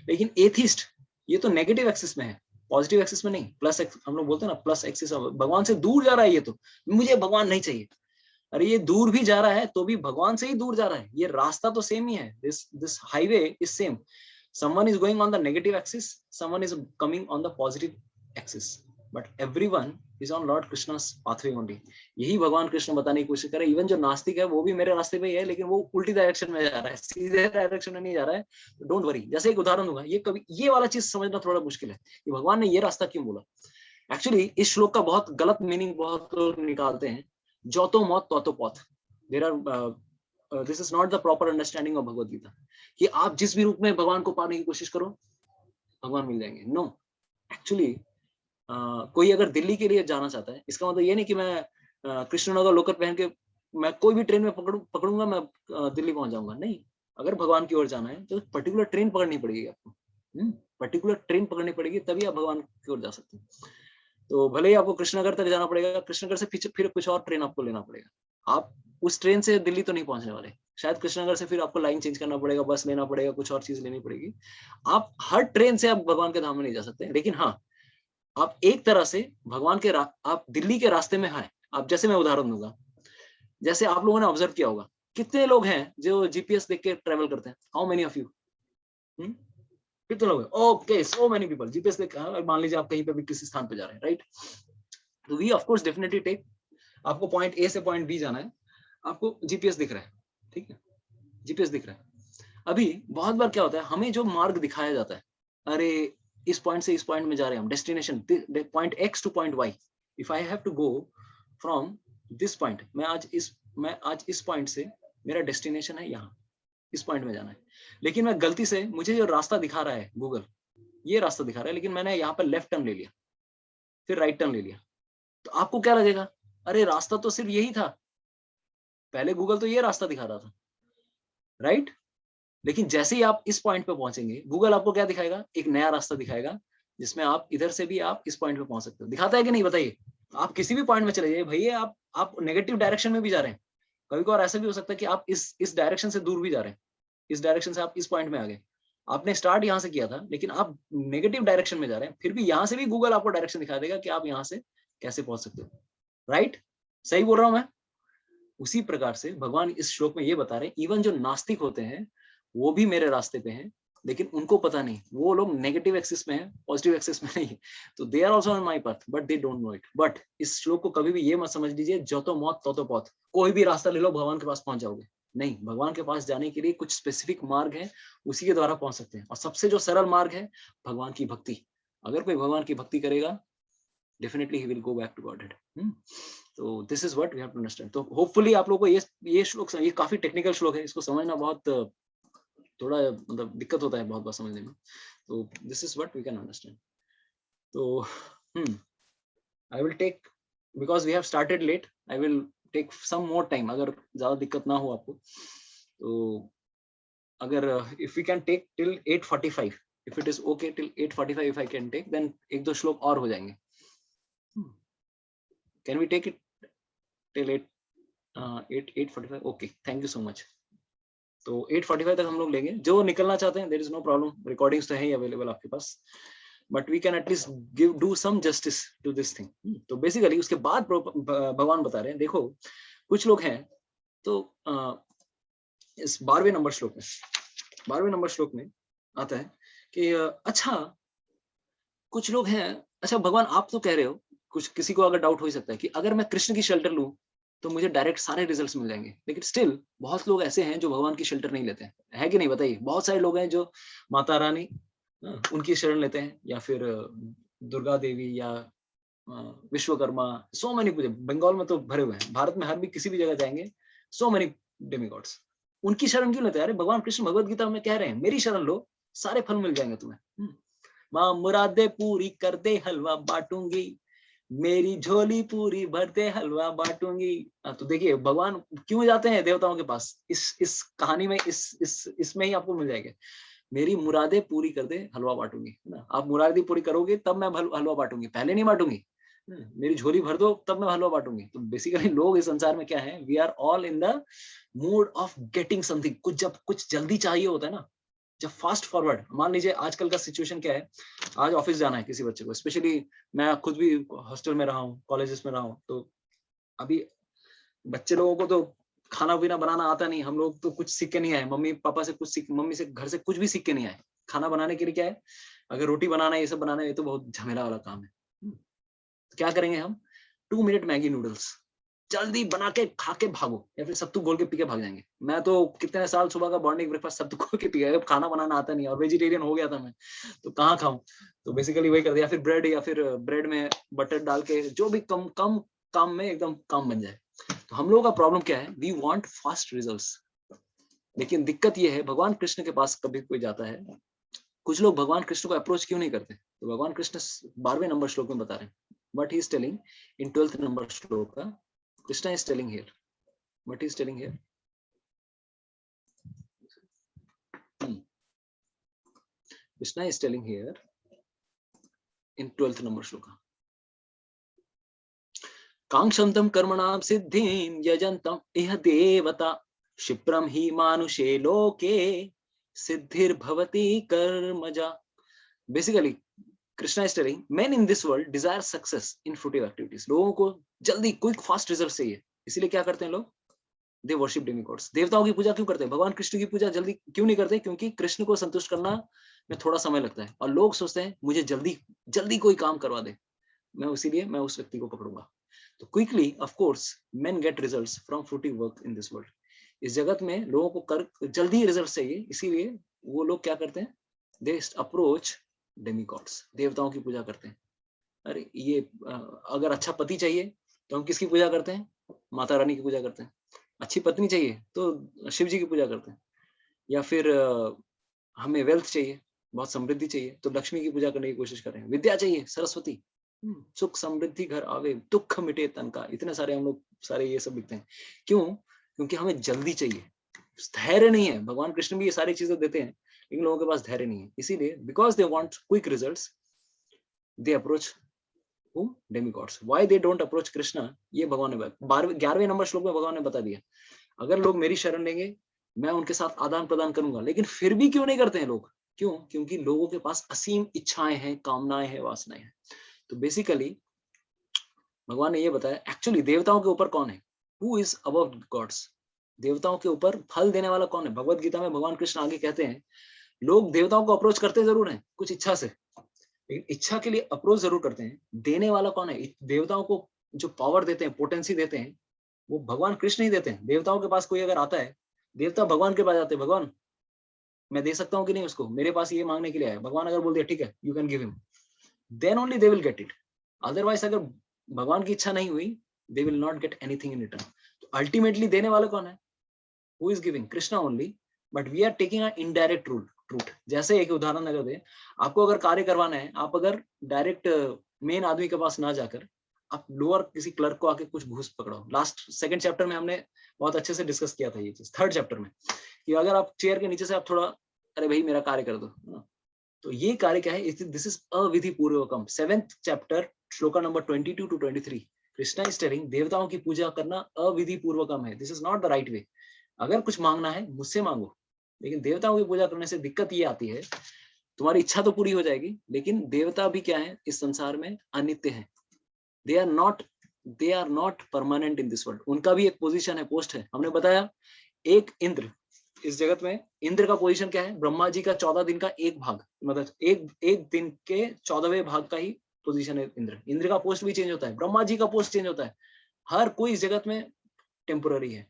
लेकिन एथिस्ट ये तो नेगेटिव एक्सिस में है, पॉजिटिव एक्सिस में नहीं। प्लस हम लोग बोलते हैं ना, प्लस एक्सिस, भगवान से दूर जा रहा है। ये तो मुझे भगवान नहीं चाहिए, अरे ये दूर भी जा रहा है तो भी भगवान से ही दूर जा रहा है। ये रास्ता तो सेम ही है, this highway is same. someone is going on the negative axis, someone is coming on the positive axis, but everyone is on Lord Krishna's pathway only. यही भगवान कृष्ण बताने की कोशिश कर रहे हैं। इवन जो नास्तिक है वो भी मेरे रास्ते पे ही है, लेकिन वो उल्टी डायरेक्शन में जा रहा है, सीधे डायरेक्शन में नहीं जा रहा है। Don't worry. जैसे एक उदाहरण दूंगा, ये वाला चीज समझना थोड़ा मुश्किल है कि भगवान ने ये रास्ता क्यों बोला। एक्चुअली इस श्लोक का बहुत गलत मीनिंग बहुत लोग निकालते हैं, जो तो मौत तो तो पौथ। There are this is not the proper understanding of Bhagavad Gita कि आप जिस भी रूप में भगवान को पाने की कोशिश करो भगवान मिल जाएंगे। नो, एक्चुअली कोई अगर दिल्ली के लिए जाना चाहता है, इसका मतलब ये नहीं कि मैं कृष्णनगर लोकल पहन के मैं कोई भी ट्रेन में पकड़ूंगा मैं दिल्ली पहुंच जाऊंगा। नहीं, अगर भगवान की ओर जाना है तो पर्टिकुलर ट्रेन पकड़नी पड़ेगी आपको। पर्टिकुलर ट्रेन पकड़नी पड़ेगी, तभी आप भगवान की ओर जा सकते हैं। तो भले ही आपको कृष्णनगर तक जाना पड़ेगा, कृष्णनगर से फिर कुछ और ट्रेन आपको लेना पड़ेगा। आप उस ट्रेन से दिल्ली तो नहीं पहुंचने वाले, शायद कृष्णनगर से फिर आपको लाइन चेंज करना पड़ेगा, बस लेना पड़ेगा, कुछ और चीज लेनी पड़ेगी। आप हर ट्रेन से आप भगवान के धाम में नहीं जा सकते। लेकिन हाँ, आप एक तरह से भगवान के आप दिल्ली के रास्ते में हैं। आप जैसे मैं उदाहरण दूंगा, जैसे आप लोगों ने ऑब्जर्व किया होगा, कितने लोग हैं जो जीपीएस देख के ट्रेवल करते हैं? How many of you? कितने लोग हैं? Okay, so many people GPS देख। मान लीजिए आप कहीं पे भी किसी स्थान पे जा रहे हैं, राइट। तो we of course definitely take, आपको पॉइंट ए से पॉइंट बी जाना है, आपको जीपीएस दिख रहा है, ठीक है, जीपीएस दिख रहा है। अभी बहुत बार क्या होता है, हमें जो मार्ग दिखाया जाता है, अरे इस पॉइंट से इस पॉइंट में जा रहे हैं हम, destination point X to point Y. If I have to go from this point, मैं आज इस पॉइंट से, मेरा डेस्टिनेशन है यहाँ, इस पॉइंट में जाना है। लेकिन मैं गलती से, मुझे जो रास्ता दिखा रहा है गूगल, ये रास्ता दिखा रहा है, लेकिन मैंने यहाँ पर लेफ्ट टर्न ले लिया, फिर राइट टर्न ले लिया, तो आपको क्या लगेगा? अरे रास्ता तो सिर्फ यही था, पहले गूगल तो ये रास्ता दिखा रहा था, राइट। लेकिन जैसे ही आप इस पॉइंट पे पहुंचेंगे, गूगल आपको क्या दिखाएगा? एक नया रास्ता दिखाएगा, जिसमें आप इधर से भी आप इस पॉइंट पे पहुंच सकते हो। दिखाता है कि नहीं बताइए? आप किसी भी पॉइंट में चले जाइए भैया, आप नेगेटिव डायरेक्शन में भी जा रहे हैं। कभी कभार ऐसा भी हो सकता है कि आप इस डायरेक्शन से दूर भी जा रहे हैं, इस डायरेक्शन से आप इस पॉइंट में आ गए, आपने स्टार्ट यहाँ से किया था, लेकिन आप नेगेटिव डायरेक्शन में जा रहे हैं, फिर भी यहाँ से भी गूगल आपको डायरेक्शन दिखा देगा कि आप यहाँ से कैसे पहुंच सकते हो, राइट। सही बोल रहा हूं मैं? उसी प्रकार से भगवान इस श्लोक में ये बता रहे हैं, इवन जो नास्तिक होते हैं वो भी मेरे रास्ते पे हैं, लेकिन उनको पता नहीं, वो लोग नेगेटिव एक्सिस में हैं, पॉजिटिव एक्सिस में नहीं। तो they are also on my path, but they don't know it. But इस श्लोक को कभी भी ये मत समझ लीजिए जो तो मौत तो पौथ, कोई भी रास्ता ले लो भगवान के पास पहुंच जाओगे। नहीं, भगवान के पास जाने के लिए कुछ स्पेसिफिक मार्ग है, उसी के द्वारा पहुंच सकते हैं। और सबसे जो सरल मार्ग है भगवान की भक्ति। अगर कोई भगवान की भक्ति करेगा, definitely he will go back to God. तो this is what we have to understand. तो होपफुली आप लोगों को ये श्लोक, ये काफी टेक्निकल श्लोक है, इसको समझना बहुत थोड़ा मतलब दिक्कत होता है बहुत बार समझने में। तो this is what we can understand. तो I will take, because we have started late, I will take some more time, अगर ज्यादा दिक्कत ना हो आपको तो। अगर if we can take till 8:45, if it is okay till 8:45 if I can take, then एक दो श्लोक और हो जाएंगे। Can we take it till 8:45? Okay, thank you so much. तो 8:45 तक हम लोग लेंगे। जो निकलना चाहते हैं, there is no problem, recordings तो है ही अवेलेबल आपके पास, but we can at least give do some justice to this thing. तो बेसिकली उसके बाद भगवान बता रहे हैं, देखो कुछ लोग हैं तो इस 12वें नंबर श्लोक में, 12वें नंबर श्लोक में आता है कि अच्छा कुछ लोग हैं, अच्छा भगवान आप तो कह रहे हो, कुछ किसी को अगर डाउट हो ही सकता है कि अगर मैं कृष्ण की शेल्टर लूं तो मुझे डायरेक्ट सारे रिजल्ट्स मिल जाएंगे, लेकिन स्टिल बहुत लोग ऐसे हैं जो भगवान की शेल्टर नहीं लेते हैं, है कि नहीं बताइए? बहुत सारे लोग हैं जो माता रानी उनकी शरण लेते हैं, या फिर दुर्गा देवी, या विश्वकर्मा, सो मेनी पूजा, बंगाल में तो भरे हुए हैं, भारत में हर भी किसी भी जगह जाएंगे, सो मेनी डेमिगॉड्स। उनकी शरण क्यों लेते हैं? अरे भगवान कृष्ण भगवत गीता में कह रहे हैं मेरी शरण लो, सारे फल मिल जाएंगे तुम्हें। माँ मुरादे पूरी कर दे, हलवा बांटूंगी, मेरी झोली पूरी भर दे, हलवा बांटूंगी। तो देखिए भगवान क्यों जाते हैं देवताओं के पास, इस कहानी में, इसमें ही आपको मिल जाएगा, मेरी मुरादे पूरी कर दे, हलवा बांटूंगी, है ना? आप मुरादे पूरी करोगे तब मैं हलवा बांटूंगी, पहले नहीं बांटूंगी। मेरी झोली भर दो तब मैं हलवा बांटूंगी। तो बेसिकली लोग इस संसार में क्या है, we are all in the mood of getting something. कुछ जब कुछ जल्दी चाहिए होता है ना, जब फास्ट फॉरवर्ड, मान लीजिए आजकल का सिचुएशन क्या है, आज ऑफिस जाना है किसी बच्चे को, स्पेशली मैं खुद भी हॉस्टल में रहा हूँ, कॉलेजेस में रहा हूँ, तो अभी बच्चे लोगों को तो खाना पीना बनाना आता नहीं, हम लोग तो कुछ सीख के नहीं आए, मम्मी पापा से कुछ सीख, मम्मी से घर से कुछ भी सीख के नहीं आए। खाना बनाने के लिए क्या है, अगर रोटी बनाना है, ये सब बनाना है, ये तो बहुत झमेला वाला काम है। तो क्या करेंगे हम, 2 मिनट मैगी नूडल्स जल्दी बना के खा के भागो, या फिर सत्तू घोल के पी के भाग जाएंगे। मैं तो कितने साल सुबह का मॉर्निंग ब्रेकफास्ट सत्तू घोल के पी गया, खाना बनाना आता नहीं, और वेजिटेरियन हो गया था मैं, तो कहाँ खाऊं। तो बेसिकली वही कर दिया, फिर ब्रेड, या फिर ब्रेड में बटर डाल के, जो भी कम कम काम में एकदम काम बन जाए। तो हम लोगों का प्रॉब्लम क्या है, वी वांट फास्ट रिजल्ट्स। लेकिन दिक्कत ये है, भगवान कृष्ण के पास कभी कोई जाता है, कुछ लोग भगवान कृष्ण को अप्रोच क्यों नहीं करते? तो भगवान कृष्ण 12वें नंबर श्लोक में बता रहे हैं, but he is telling in 12th number श्लोक का, Krishna is telling here, what is telling here, Krishna is telling here in 12th number श्लोक, कांक्षन्तम कर्मणाम सिद्धिम यजन्तम इह देवता, क्षिप्रम ही मानुषे लोके सिद्धिर्भवति कर्मजा। Basically Krishna is telling men in this world desire success in fruitive activities। लोगों को जल्दी क्विक फास्ट रिजल्ट चाहिए, इसीलिए क्या करते हैं लोग, दे वर्शिप डेमिगॉड्स। देवताओं की पूजा क्यों करते हैं, भगवान कृष्ण की पूजा जल्दी क्यों नहीं करते? क्योंकि कृष्ण को संतुष्ट करना में थोड़ा समय लगता है, और लोग सोचते हैं मुझे जल्दी जल्दी कोई काम करवा दे, मैं इसीलिए मैं उस व्यक्ति को पकड़ूंगा। तो quickly of course main gate results from fruitive work in this world. इस जगत में लोगों को कर जल्दी रिजल्ट चाहिए, इसीलिए वो लोग क्या करते हैं, दे अप्रोच डेमिगॉड्स, देवताओं की पूजा करते हैं। अरे ये अगर अच्छा पति चाहिए तो हम किसकी पूजा करते हैं, माता रानी की पूजा करते हैं। अच्छी पत्नी चाहिए तो शिव जी की पूजा करते हैं। या फिर हमें वेल्थ चाहिए, बहुत समृद्धि चाहिए, तो लक्ष्मी की पूजा करने की कोशिश कर रहे हैं। विद्या चाहिए, सरस्वती, सुख समृद्धि घर आवे, दुख मिटे तन का, इतने सारे हम लोग सारे ये सब लिखते हैं। क्यों? क्योंकि हमें जल्दी चाहिए, धैर्य नहीं है। भगवान कृष्ण भी ये सारी चीजें देते हैं, लेकिन लोगों के पास धैर्य नहीं है, इसीलिए because they want quick results they approach whom demigods। why they don't approach Krishna, ये भगवान ने 11वें नंबर श्लोक में भगवान ने बता दिया। अगर लोग मेरी शरण लेंगे, मैं उनके साथ आदान प्रदान करूंगा, लेकिन फिर भी क्यों नहीं करते हैं लोग? क्यों? क्योंकि लोगों के पास असीम इच्छाएं हैं, कामनाएं हैं, वासनाएं हैं। तो बेसिकली भगवान ने ये बताया, एक्चुअली देवताओं के ऊपर कौन है, हु इज अबव गॉड्स, देवताओं के ऊपर फल देने वाला कौन है? भगवत गीता में भगवान कृष्ण आगे कहते हैं, लोग देवताओं को अप्रोच करते जरूर हैं कुछ इच्छा से, लेकिन इच्छा के लिए अप्रोच जरूर करते हैं, देने वाला कौन है? देवताओं को जो पावर देते हैं, पोटेंसी देते हैं, वो भगवान कृष्ण ही देते हैं। देवताओं के पास कोई अगर आता है देवता भगवान के पास जाते, भगवान मैं दे सकता हूँ कि नहीं उसको, मेरे पास ये मांगने के लिए आया। भगवान अगर बोल दिया ठीक है you can give him, then only they will get it. Otherwise अगर भगवान की इच्छा नहीं हुई, they will not get anything in return. तो अल्टीमेटली देने वाला कौन है? Who is giving? Krishna only, but we are taking a indirect truth. जैसे एक उदाहरण अगर दे, आपको अगर कार्य करवाना है, आप अगर डायरेक्ट मेन आदमी के पास ना जाकर आप लोअर किसी क्लर्क को आके कुछ घूस पकड़ाओ। लास्ट सेकंड चैप्टर में हमने बहुत अच्छे से डिस्कस किया था ये चीज, थर्ड चैप्टर में, कि अगर आप चेयर के नीचे से आप थोड़ा, अरे भाई मेरा कार्य कर दो, तो ये कार्य क्या है? दिस इज अविधि पूर्वकम। 7th चैप्टर श्लोका number 22 to 23, Krishna is telling देवताओं की पूजा करना अविधि पूर्वकम है, this is not the right way. अगर कुछ मांगना है मुझसे मांगो, लेकिन देवताओं की पूजा करने से दिक्कत ये आती है, तुम्हारी इच्छा तो पूरी हो जाएगी, लेकिन देवता भी क्या है इस संसार में? अनित्य है। They are not permanent in this world. उनका भी एक पोजीशन है, पोस्ट है। हमने बताया एक इंद्र, इस जगत में इंद्र का पोजीशन क्या है? ब्रह्मा जी का 14 दिन का एक भाग, मतलब एक दिन के 14वें भाग का ही पोजीशन है इंद्र। इंद्र का पोस्ट भी चेंज होता है, ब्रह्मा जी का पोस्ट चेंज होता है। हर कोई इस जगत में टेम्पोररी है।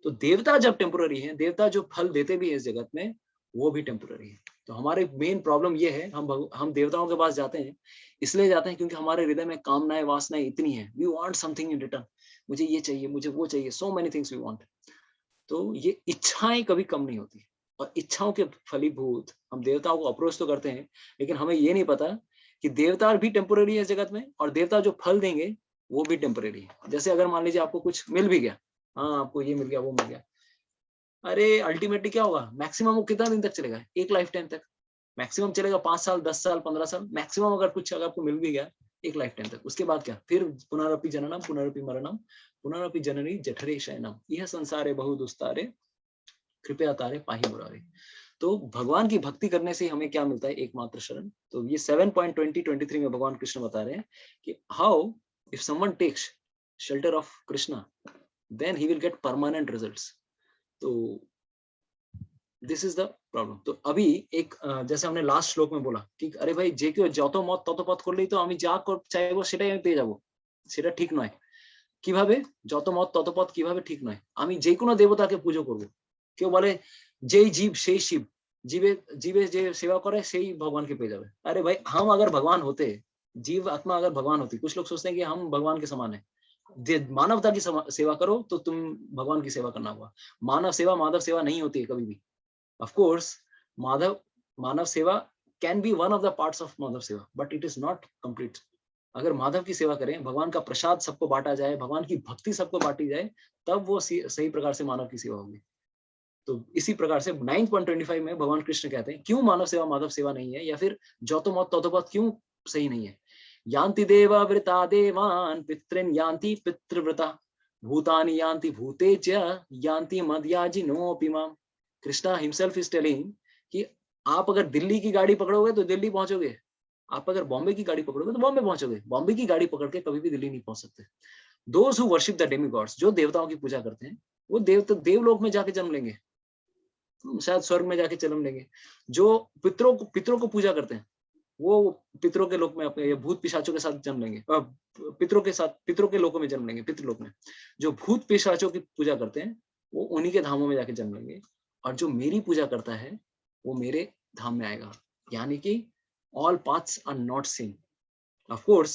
तो देवता जब टेम्पोररी है, देवता जो फल देते भी है इस जगत में, वो भी टेम्पोररी है। तो हमारे मेन प्रॉब्लम ये है, हम देवताओं के पास जाते हैं, इसलिए जाते हैं क्योंकि हमारे हृदय में कामनाएं वासनाएं इतनी है, we want something in return, मुझे ये चाहिए, मुझे वो चाहिए, so many things we want. तो ये इच्छाएं कभी कम नहीं होती, और इच्छाओं के फलीभूत हम देवताओं को अप्रोच तो करते हैं, लेकिन हमें ये नहीं पता कि देवता भी टेम्पोररी है इस जगत में, और देवता जो फल देंगे वो भी टेम्पोररी है। जैसे अगर मान लीजिए आपको कुछ मिल भी गया, हाँ आपको ये मिल गया वो मिल गया, अरे अल्टीमेटली क्या होगा? मैक्सिमम वो कितना दिन तक चलेगा? एक लाइफ टाइम तक मैक्सिमम चलेगा, 5 साल 10 साल 15 साल मैक्सिमम। अगर कुछ अगर आपको मिल भी गया एक लाइफ टाइम तक, उसके बाद क्या? फिर पुनरपि जननम पुनरपि मरणम पुनरपि जननी जठरे शयनम, यह संसार है बहु दुस्तारे कृपया तारे पाही मुरारे। तो भगवान की भक्ति करने से हमें क्या मिलता है? एकमात्र शरण। तो ये 7.20-23 में भगवान कृष्ण बता रहे हैं कि how if someone takes shelter of Krishna then he will get permanent results. तो दिस इज द प्रॉब्लम। तो अभी एक जैसे हमने लास्ट श्लोक में बोला कि अरे भाई जे क्यों যত মত তত পথ করলেই তো আমি যা চাইবো সেটাই আমি পেয়ে যাব, সেটা ঠিক নয়। কিভাবে? যত মত তত পথ কিভাবে ঠিক নয়? আমি যে কোনো দেবতাকে পুজো করব। কেউ বলে যেই জীব সেই শিব, জীবে জীবে যে सेवा करे সেই भगवान के পেয়ে যাবে। अरे भाई हम अगर भगवान होते, जीव आत्मा अगर भगवान होती, कुछ लोग सोचते हैं कि हम भगवान के समान है, मानवता की सेवा करो तो तुम भगवान की सेवा करना होगा। मानव सेवा माधव सेवा नहीं होती है कभी भी। Of course, मानव सेवा can be one of the parts of Madhav सेवा, but it is not complete. अगर माधव की सेवा करें, भगवान का प्रसाद सबको बांटा जाए, भगवान की भक्ति सबको बांटी जाए, तब वो सही प्रकार से मानव की सेवा होगी। तो इसी प्रकार से 9.25 में भगवान कृष्ण कहते हैं क्यों मानव सेवा माधव सेवा नहीं है, या फिर जौतो मत तौतो पथ क्यों सही नहीं है। यान्ति देवावृता देवान् पितॄन् यान्ति पितृव्रता भूतानि यान्ति भूतेज्य यान्ति मद्याजिनोऽपि माम्। कृष्णा हिमसेल्फ इज टेलिंग कि आप अगर दिल्ली की गाड़ी पकड़ोगे तो दिल्ली पहुंचोगे, आप अगर बॉम्बे की गाड़ी पकड़ोगे तो बॉम्बे पहुंचोगे, बॉम्बे की गाड़ी पकड़ के कभी भी दिल्ली नहीं पहुंच सकते। Those who worship the demigods, जो देवताओं की पूजा करते हैं, वो देवलोक में जाके जन्म लेंगे, शायद स्वर्ग में जाके जन्म लेंगे। जो पितरों को पूजा करते हैं, वो पितरों के लोक में अपने भूत पिशाचों के साथ जन्म लेंगे, पितरों के लोकों में जन्म लेंगे, पितृलोक में। जो भूत पिशाचों की पूजा करते हैं वो उन्हीं के धामों में जाके जन्म लेंगे, और जो मेरी पूजा करता है वो मेरे धाम में आएगा। यानी कि all paths are not same. Of course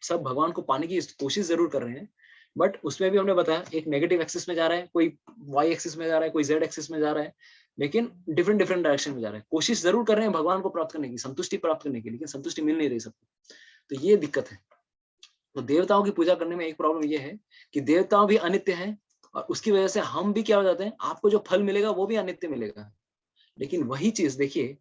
सब भगवान को पाने की कोशिश जरूर कर रहे हैं, बट उसमें भी हमने बताया एक नेगेटिव एक्सिस में जा रहा है, कोई वाई एक्सिस में जा रहा है, कोई जेड एक्सिस में जा रहा है, लेकिन डिफरेंट डायरेक्शन में जा रहा है। कोशिश जरूर कर रहे हैं भगवान को प्राप्त करने की, संतुष्टि प्राप्त करने की, लेकिन संतुष्टि मिल नहीं रही सबको। तो ये दिक्कत है। तो देवताओं की पूजा करने में एक प्रॉब्लम ये है कि देवताओं भी अनित्य हैं, और उसकी वजह से हम भी क्या हो जाते हैं, आपको जो फल मिलेगा वो भी अनित्य मिलेगा। लेकिन वही चीज देखिए,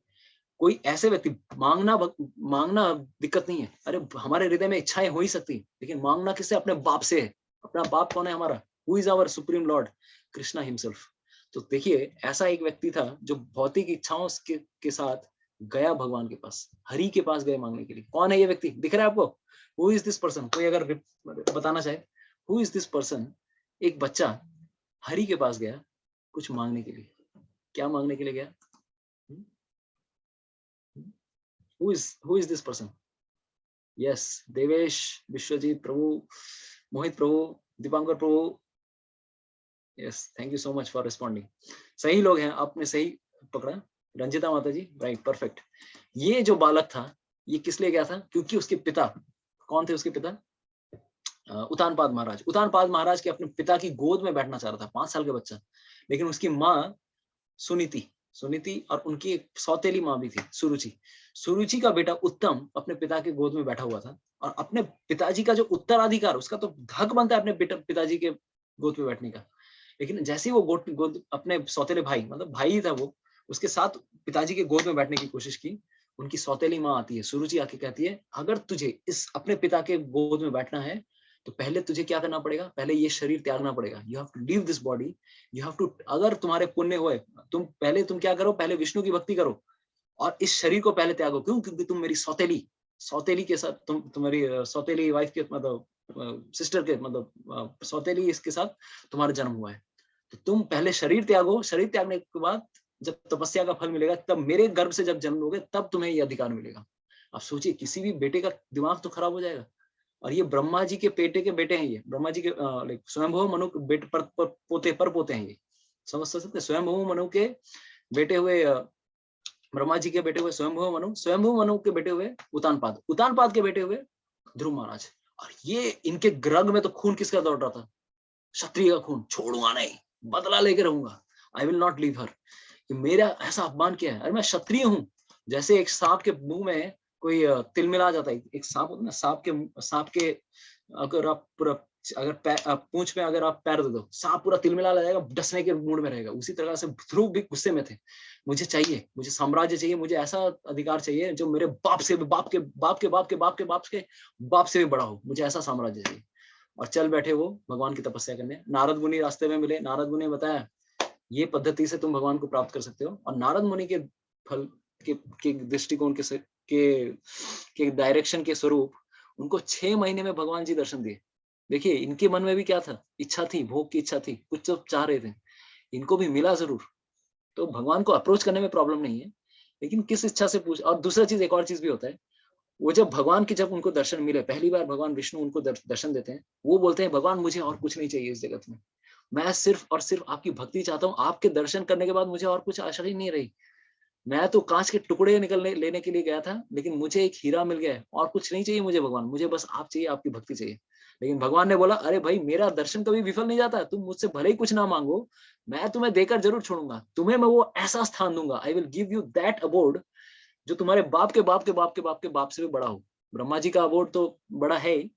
कोई ऐसे व्यक्ति मांगना दिक्कत नहीं है। अरे हमारे हृदय में इच्छाएं हो ही सकती, लेकिन मांगना किससे? अपने बाप से है। अपना बाप कौन है? हमारा who is our supreme Lord Krishna himself. तो देखिए ऐसा एक व्यक्ति था जो भौतिक इच्छाओं के साथ गया भगवान के पास, हरि के पास गए मांगने के लिए। कौन है ये व्यक्ति? दिख रहा है आपको? Who is this person? कोई अगर बताना चाहे, हु इज दिस पर्सन? एक बच्चा हरि के पास गया कुछ मांगने के लिए। क्या मांगने के लिए गया? who is this person? Yes, Devesh, Vishwajit Prabhu, Mohit Prabhu, Dipankar Prabhu, yes, thank you so much for responding. सही लोग हैं, आपने सही पकड़ा। रंजिता माता जी, राइट, परफेक्ट। ये जो बालक था, ये किस लिए गया था? क्योंकि उसके पिता, कौन थे उसके पिता? उतानपाद महाराज। उतानपाद महाराज के अपने पिता की गोद में बैठना चाह रहा था, 5 साल का बच्चा। लेकिन उसकी माँ सुनीति, सुनीति और उनकी एक सौतेली माँ भी थी, सुरुचि। सुरुचि का बेटा उत्तम अपने पिता के गोद में बैठा हुआ था, और अपने पिताजी का जो उत्तराधिकार, उसका तो हक बनता है अपने पिताजी के गोद में बैठने का। लेकिन जैसे ही वो गोद गोद अपने सौतेले भाई, मतलब भाई ही था वो, उसके साथ पिताजी के गोद में बैठने की कोशिश की, उनकी सौतेली माँ आती है, सुरुचि आके कहती है, अगर तुझे इस अपने पिता के गोद में बैठना है तो पहले तुझे क्या करना पड़ेगा? पहले ये शरीर त्यागना पड़ेगा। You have to leave this body, you have to, अगर तुम्हारे पुण्य हुए, तुम क्या करो, पहले विष्णु की भक्ति करो और इस शरीर को पहले त्यागो। क्यों? क्योंकि तुम मेरी सौतेली के साथ, तुम्हारी सौतेली वाइफ के, मतलब सिस्टर के, मतलब सौतेली इसके साथ तुम्हारा जन्म हुआ है। तो तुम पहले शरीर त्यागो, शरीर त्यागने के बाद जब तपस्या का फल मिलेगा, तब मेरे गर्भ से जब जन्म लोगे, तब तुम्हें ये अधिकार मिलेगा। आप सोचिए, किसी भी बेटे का दिमाग तो खराब हो जाएगा। और ये ब्रह्मा जी के बेटे हैं, ये ब्रह्मा जी के स्वयंभू मनु के बेटे पोते हैं ये। समझ सकते? स्वयंभू मनु के बेटे हुए, ब्रह्मा जी के बेटे हुए स्वयंभू मनु के बेटे हुए उतानपाद के बेटे हुए ध्रुव महाराज। और ये इनके ग्रग में तो खून किसका दौड़ रहा था? क्षत्रिय का खून। छोड़ूंगा नहीं, बदला लेके रहूंगा, I will not leave her. मेरा ऐसा अपमान किया है, अरे मैं क्षत्रिय हूँ। जैसे एक सांप के मुंह में कोई तिल मिला जाता है, एक सांप होता है ना, सांप के अगर आप पूरा, अगर पूंछ में अगर आप पैर दे दो, सांप पूरा तिल मिला जाएगा, डसने के मूड में रहेगा। उसी तरह से ध्रुव भी गुस्से में थे। मुझे चाहिए, मुझे साम्राज्य चाहिए, मुझे ऐसा अधिकार चाहिए जो मेरे बाप से भी, बाप के बाप के बाप के बाप के बाप के बाप से भी बड़ा हो। मुझे ऐसा साम्राज्य चाहिए। और चल बैठे वो भगवान की तपस्या करने। नारद मुनि रास्ते में मिले। नारद मुनि ने बताया, ये पद्धति से तुम भगवान को प्राप्त कर सकते हो। और नारद मुनि के फल के दृष्टिकोण के डायरेक्शन के स्वरूप उनको 6 महीने में भगवान जी दर्शन दिए। देखिए, इनके मन में भी क्या था? इच्छा थी, भोग की इच्छा थी, कुछ तो चाह रहे थे, इनको भी मिला जरूर। तो भगवान को अप्रोच करने में प्रॉब्लम नहीं है, लेकिन किस इच्छा से पूछ। और दूसरा चीज, एक और चीज भी होता है, वो जब भगवान के, जब उनको दर्शन मिले पहली बार, भगवान विष्णु उनको दर्शन देते हैं, वो बोलते हैं, भगवान मुझे और कुछ नहीं चाहिए इस जगत में, मैं सिर्फ और सिर्फ आपकी भक्ति चाहता हूँ। आपके दर्शन करने के बाद मुझे और कुछ आशा ही नहीं रही। मैं तो कांच के टुकड़े लेने के लिए गया था, लेकिन मुझे एक हीरा मिल गया है, और कुछ नहीं चाहिए मुझे भगवान, मुझे बस आप चाहिए, आपकी भक्ति चाहिए। लेकिन भगवान ने बोला, अरे भाई, मेरा दर्शन कभी विफल नहीं जाता, तुम मुझसे भले ही कुछ ना मांगो, मैं तुम्हें देकर जरूर छोड़ूंगा। तुम्हें मैं वो ऐसा स्थान दूंगा, I will give you that abode, जो तुम्हारे बाप के बाप के बाप के बाप के बाप से भी बड़ा हो। ब्रह्मा जी का अबोर्ड तो बड़ा है ही,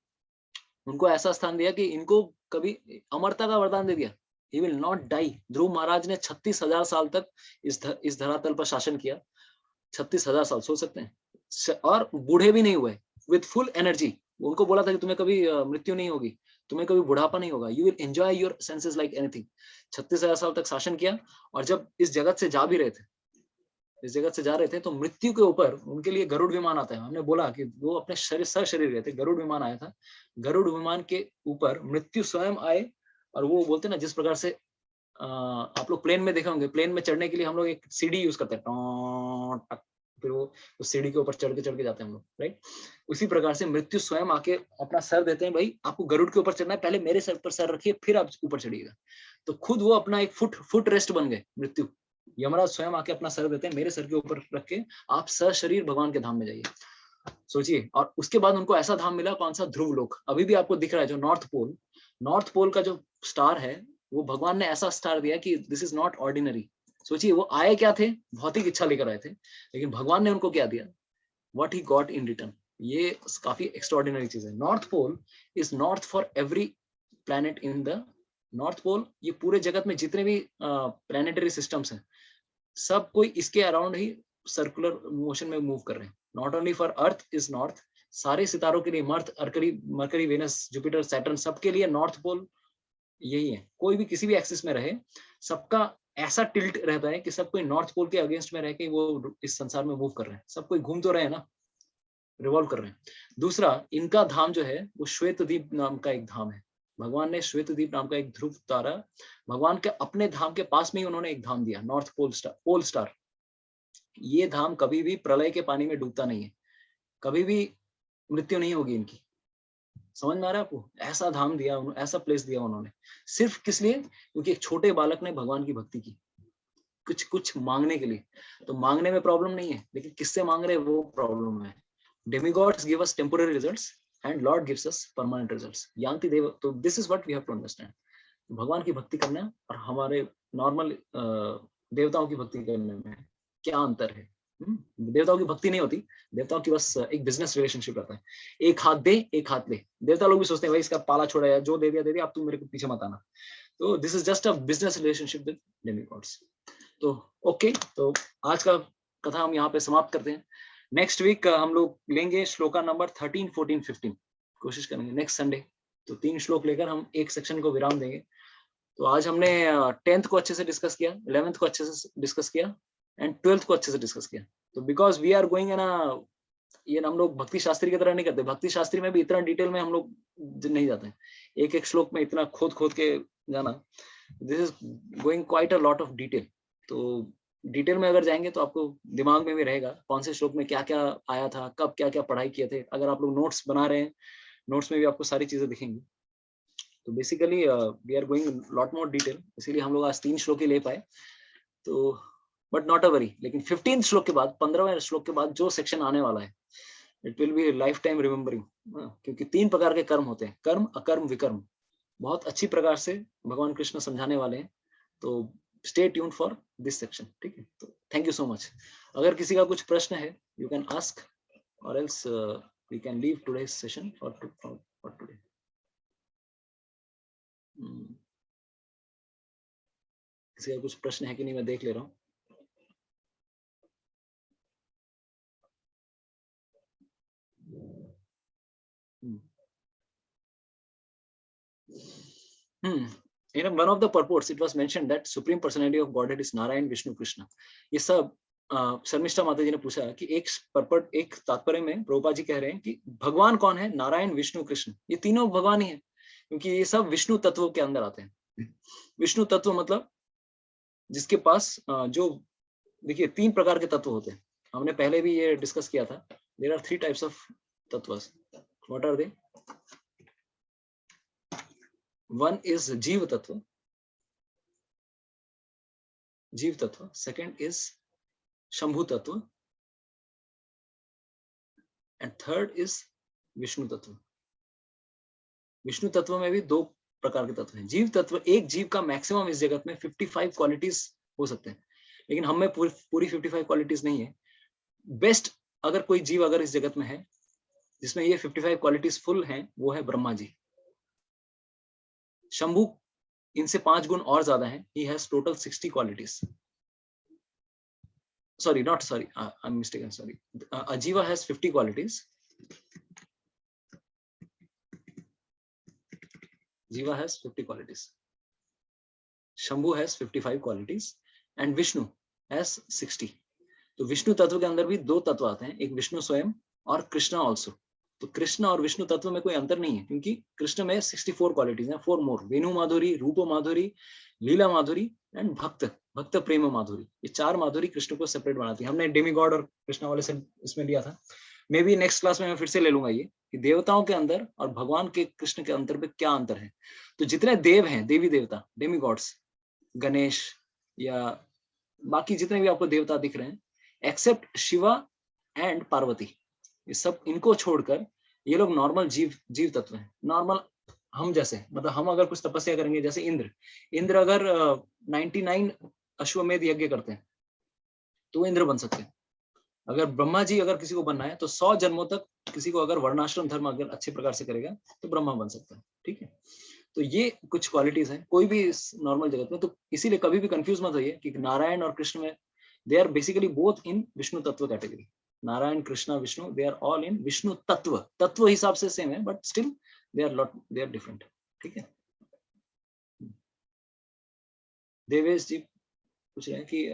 उनको ऐसा स्थान दिया कि इनको कभी अमरता का वरदान दे दिया। He will not die. Dhruv Maharaj ने 36,000 साल तक इस धरातल पर शासन किया। 36,000 साल, सोच सकते हैं। और बूढ़े भी नहीं हुए, विद फुल एनर्जी। उनको बोला था कि तुम्हें कभी मृत्यु नहीं होगी, तुम्हें कभी बुढ़ापा नहीं होगा, you will enjoy your senses like anything. 36,000 साल तक शासन किया। और जब इस जगत से जा भी रहे थे, इस जगत से जा रहे थे, तो मृत्यु के ऊपर उनके लिए गरुड़ विमान आता है। हमने बोला कि वो अपने शरीर गए थे, गरुड़ विमान आया था। गरुड़ विमान के ऊपर मृत्यु स्वयं आए। और वो बोलते ना, जिस प्रकार से आप लोग प्लेन में देखे होंगे, प्लेन में चढ़ने के लिए हम लोग एक सीढ़ी यूज करते हैं, फिर वो उस सीढ़ी के ऊपर चढ़ के जाते हैं हम लोग, राइट। उसी प्रकार से मृत्यु स्वयं आके अपना सर देते हैं, भाई आपको गरुड़ के ऊपर चढ़ना है, पहले मेरे सर पर सर रखिए, फिर आप ऊपर चढ़िएगा। तो खुद वो अपना एक फुट रेस्ट बन गए मृत्यु। यमराज स्वयं आके अपना सर देते हैं, मेरे सर के ऊपर रख के आप सशरीर भगवान के धाम में जाइए। सोचिए। और उसके बाद उनको ऐसा धाम मिला, कौन सा? ध्रुव लोक। अभी भी आपको दिख रहा है जो नॉर्थ पोल का जो स्टार है, वो भगवान ने ऐसा स्टार दिया कि दिस इज नॉट ऑर्डिनरी। सोचिए, वो आए क्या थे? भौतिक इच्छा लेकर आए थे, लेकिन भगवान ने उनको क्या दिया? What he got in return. ये काफी एक्स्ट्राऑर्डिनरी चीज है। North pole is north for every planet in the north pole. ये पूरे जगत में जितने भी प्लैनेटरी सिस्टम्स हैं, सब कोई इसके अराउंड ही सर्कुलर मोशन में मूव कर रहे हैं। Not only for earth is north, सारे सितारों के लिए, मरकरी, वेनस, जुपिटर, सैटर्न, सबके लिए नॉर्थ पोल यही है। कोई भी किसी भी एक्सिस में रहे, सबका ऐसा टिल्ट रहता है कि सब कोई नॉर्थ पोल के अगेंस्ट में रह के वो इस संसार में मूव कर रहे हैं। सब कोई घूम तो रहे हैं ना, रिवॉल्व कर रहे हैं। दूसरा, इनका धाम जो है वो श्वेत द्वीप नाम का एक धाम है। भगवान ने श्वेत द्वीप नाम का एक ध्रुव तारा, भगवान के अपने धाम के पास में ही उन्होंने एक धाम दिया, नॉर्थ पोल स्टार। ये धाम कभी भी प्रलय के पानी में डूबता नहीं है, कभी भी मृत्यु नहीं होगी इनकी। समझ में आ रहा है आपको? ऐसा धाम दिया उन्होंने, ऐसा प्लेस दिया उन्होंने, सिर्फ किस लिए? क्योंकि एक छोटे बालक ने भगवान की भक्ति की, कुछ कुछ मांगने के लिए। तो मांगने में प्रॉब्लम नहीं है, लेकिन किससे मांग रहे हैं वो प्रॉब्लम है। Demigods give us temporary results and Lord gives us permanent results. यान्ति देव, तो this is what we have to understand. भगवान की भक्ति करना और हमारे नॉर्मल देवताओं की भक्ति करने में क्या अंतर है? देवताओं की भक्ति नहीं होती, देवताओं की बस एक बिजनेस रिलेशनशिप रहता है, एक हाथ दे एक हाथ ले। देवता लोग भी सोचते हैं भाई इसका पाला छोड़ा है, जो दे दिया, अब तुम मेरे को पीछे मत आना। तो this is just a business relationship with demigods. तो ओके, तो आज का कथा हम यहाँ पे समाप्त करते हैं। नेक्स्ट वीक हम लोग लेंगे श्लोका नंबर 13, 14, 15, कोशिश करेंगे नेक्स्ट संडे। तो 3 श्लोक लेकर हम एक सेक्शन को विराम देंगे। तो आज हमने 10th को अच्छे से डिस्कस किया, 11th को अच्छे से डिस्कस किया एंड 12th को अच्छे से डिस्कस किया। तो because we are going in ये हम लोग भक्ति शास्त्री की तरह नहीं करते, भक्ति शास्त्री में भी इतना डिटेल में हम लोग नहीं जाते हैं, एक एक श्लोक में इतना खोद खोद के जाना। This is going quite a lot of detail. तो डिटेल में अगर जाएंगे तो आपको दिमाग में भी रहेगा कौन से श्लोक में क्या क्या आया था, कब क्या क्या पढ़ाई किए थे। अगर आप लोग नोट्स बना रहे हैं, नोट्स में भी आपको सारी चीजें दिखेंगी। तो basically we are going lot more detail, इसीलिए हम लोग आज 3 श्लोक ही ले पाए। तो बट नॉट अ वरी, लेकिन 15 श्लोक के बाद, 15वें श्लोक के बाद जो सेक्शन आने वाला है, it will be life time remembering. क्योंकि 3 प्रकार के कर्म होते हैं, कर्म, अकर्म, विकर्म। बहुत अच्छी प्रकार से भगवान कृष्ण समझाने वाले हैं। तो stay tuned for this section, ठीक है? तो थैंक यू सो मच। अगर किसी का कुछ प्रश्न है, यू कैन आस्क, और else we can leave today's session for today. किसी का कुछ प्रश्न है कि नहीं, मैं देख ले रहा हूँ। In one of the purports, it was mentioned that Supreme Personality of Godhead is Narayan, Vishnu, Krishna. ये सब शर्मिष्ठा माता जी ने पूछा कि एक पर्पट, एक तात्पर्य में प्रभुपाद जी कह रहे हैं कि भगवान कौन है? नारायण, विष्णु, कृष्ण, ये तीनों भगवान ही है, क्योंकि ये सब विष्णु तत्व के अंदर आते हैं। विष्णु तत्व मतलब जिसके पास जो, देखिए 3 प्रकार के तत्व होते हैं, हमने पहले भी ये डिस्कस किया था। देयर आर 3 टाइप्स ऑफ तत्वस। What are they? One is जीव तत्व, जीव तत्व। सेकंड इज शंभु तत्व एंड थर्ड इज विष्णु तत्व। विष्णु तत्व में भी 2 प्रकार के तत्व हैं। जीव तत्व, एक जीव का मैक्सिमम इस जगत में 55 क्वालिटीज हो सकते हैं, लेकिन हम में पूरी 55 क्वालिटीज नहीं है। बेस्ट अगर कोई जीव अगर इस जगत में है जिसमें ये 55 क्वालिटीज फुल हैं, वो है ब्रह्मा जी। शंभु इनसे 5 गुण और ज्यादा है, he has total 60 qualities. Sorry, not sorry, I'm mistaken, sorry. Ajiva has 50 qualities. Jiva has 50 qualities. Shambhu has 55 qualities and Vishnu has 60. तो विष्णु तत्व के अंदर भी 2 तत्व आते हैं, एक विष्णु स्वयं और कृष्णा ऑल्सो। तो कृष्ण और विष्णु तत्व में कोई अंतर नहीं है, क्योंकि कृष्ण में 64 क्वालिटीज हैं, 4 मोर। वेणु माधुरी, रूप माधुरी, लीला माधुरी एंड भक्त प्रेम माधुरी। ये 4 माधुरी कृष्ण को सेपरेट बनाती है। हमने डेमिगॉड और कृष्णा वाले से इसमें लिया था। मे बी नेक्स्ट क्लास में मैं फिर से ले लूंगा ये कि देवताओं के अंदर और भगवान के कृष्ण के अंतर में क्या अंतर है। तो जितने देव हैं, देवी देवता, डेमिगॉड्स, गणेश या बाकी जितने भी आपको देवता दिख रहे हैं, एक्सेप्ट शिवा एंड पार्वती, ये सब, इनको छोड़कर ये लोग नॉर्मल जीव तत्व हैं। नॉर्मल हम जैसे, मतलब हम अगर कुछ तपस्या करेंगे, जैसे इंद्र अगर 99 अश्वमेध यज्ञ करते हैं तो इंद्र बन सकते हैं। अगर ब्रह्मा जी अगर किसी को बनना है तो 100 जन्मों तक किसी को अगर वर्णाश्रम धर्म अगर अच्छे प्रकार से करेगा तो ब्रह्मा बन सकता है, ठीक है? तो ये कुछ क्वालिटीज हैं कोई भी नॉर्मल जगत में। तो इसीलिए कभी भी कंफ्यूज मत होइए कि नारायण और कृष्ण में, they are basically both in Vishnu तत्व category. Narayan, Krishna, Vishnu, they are all in Vishnu तत्व हिसाब से सेम है, but still they are different, ठीक है? देवेश जी पूछ रहे हैं कि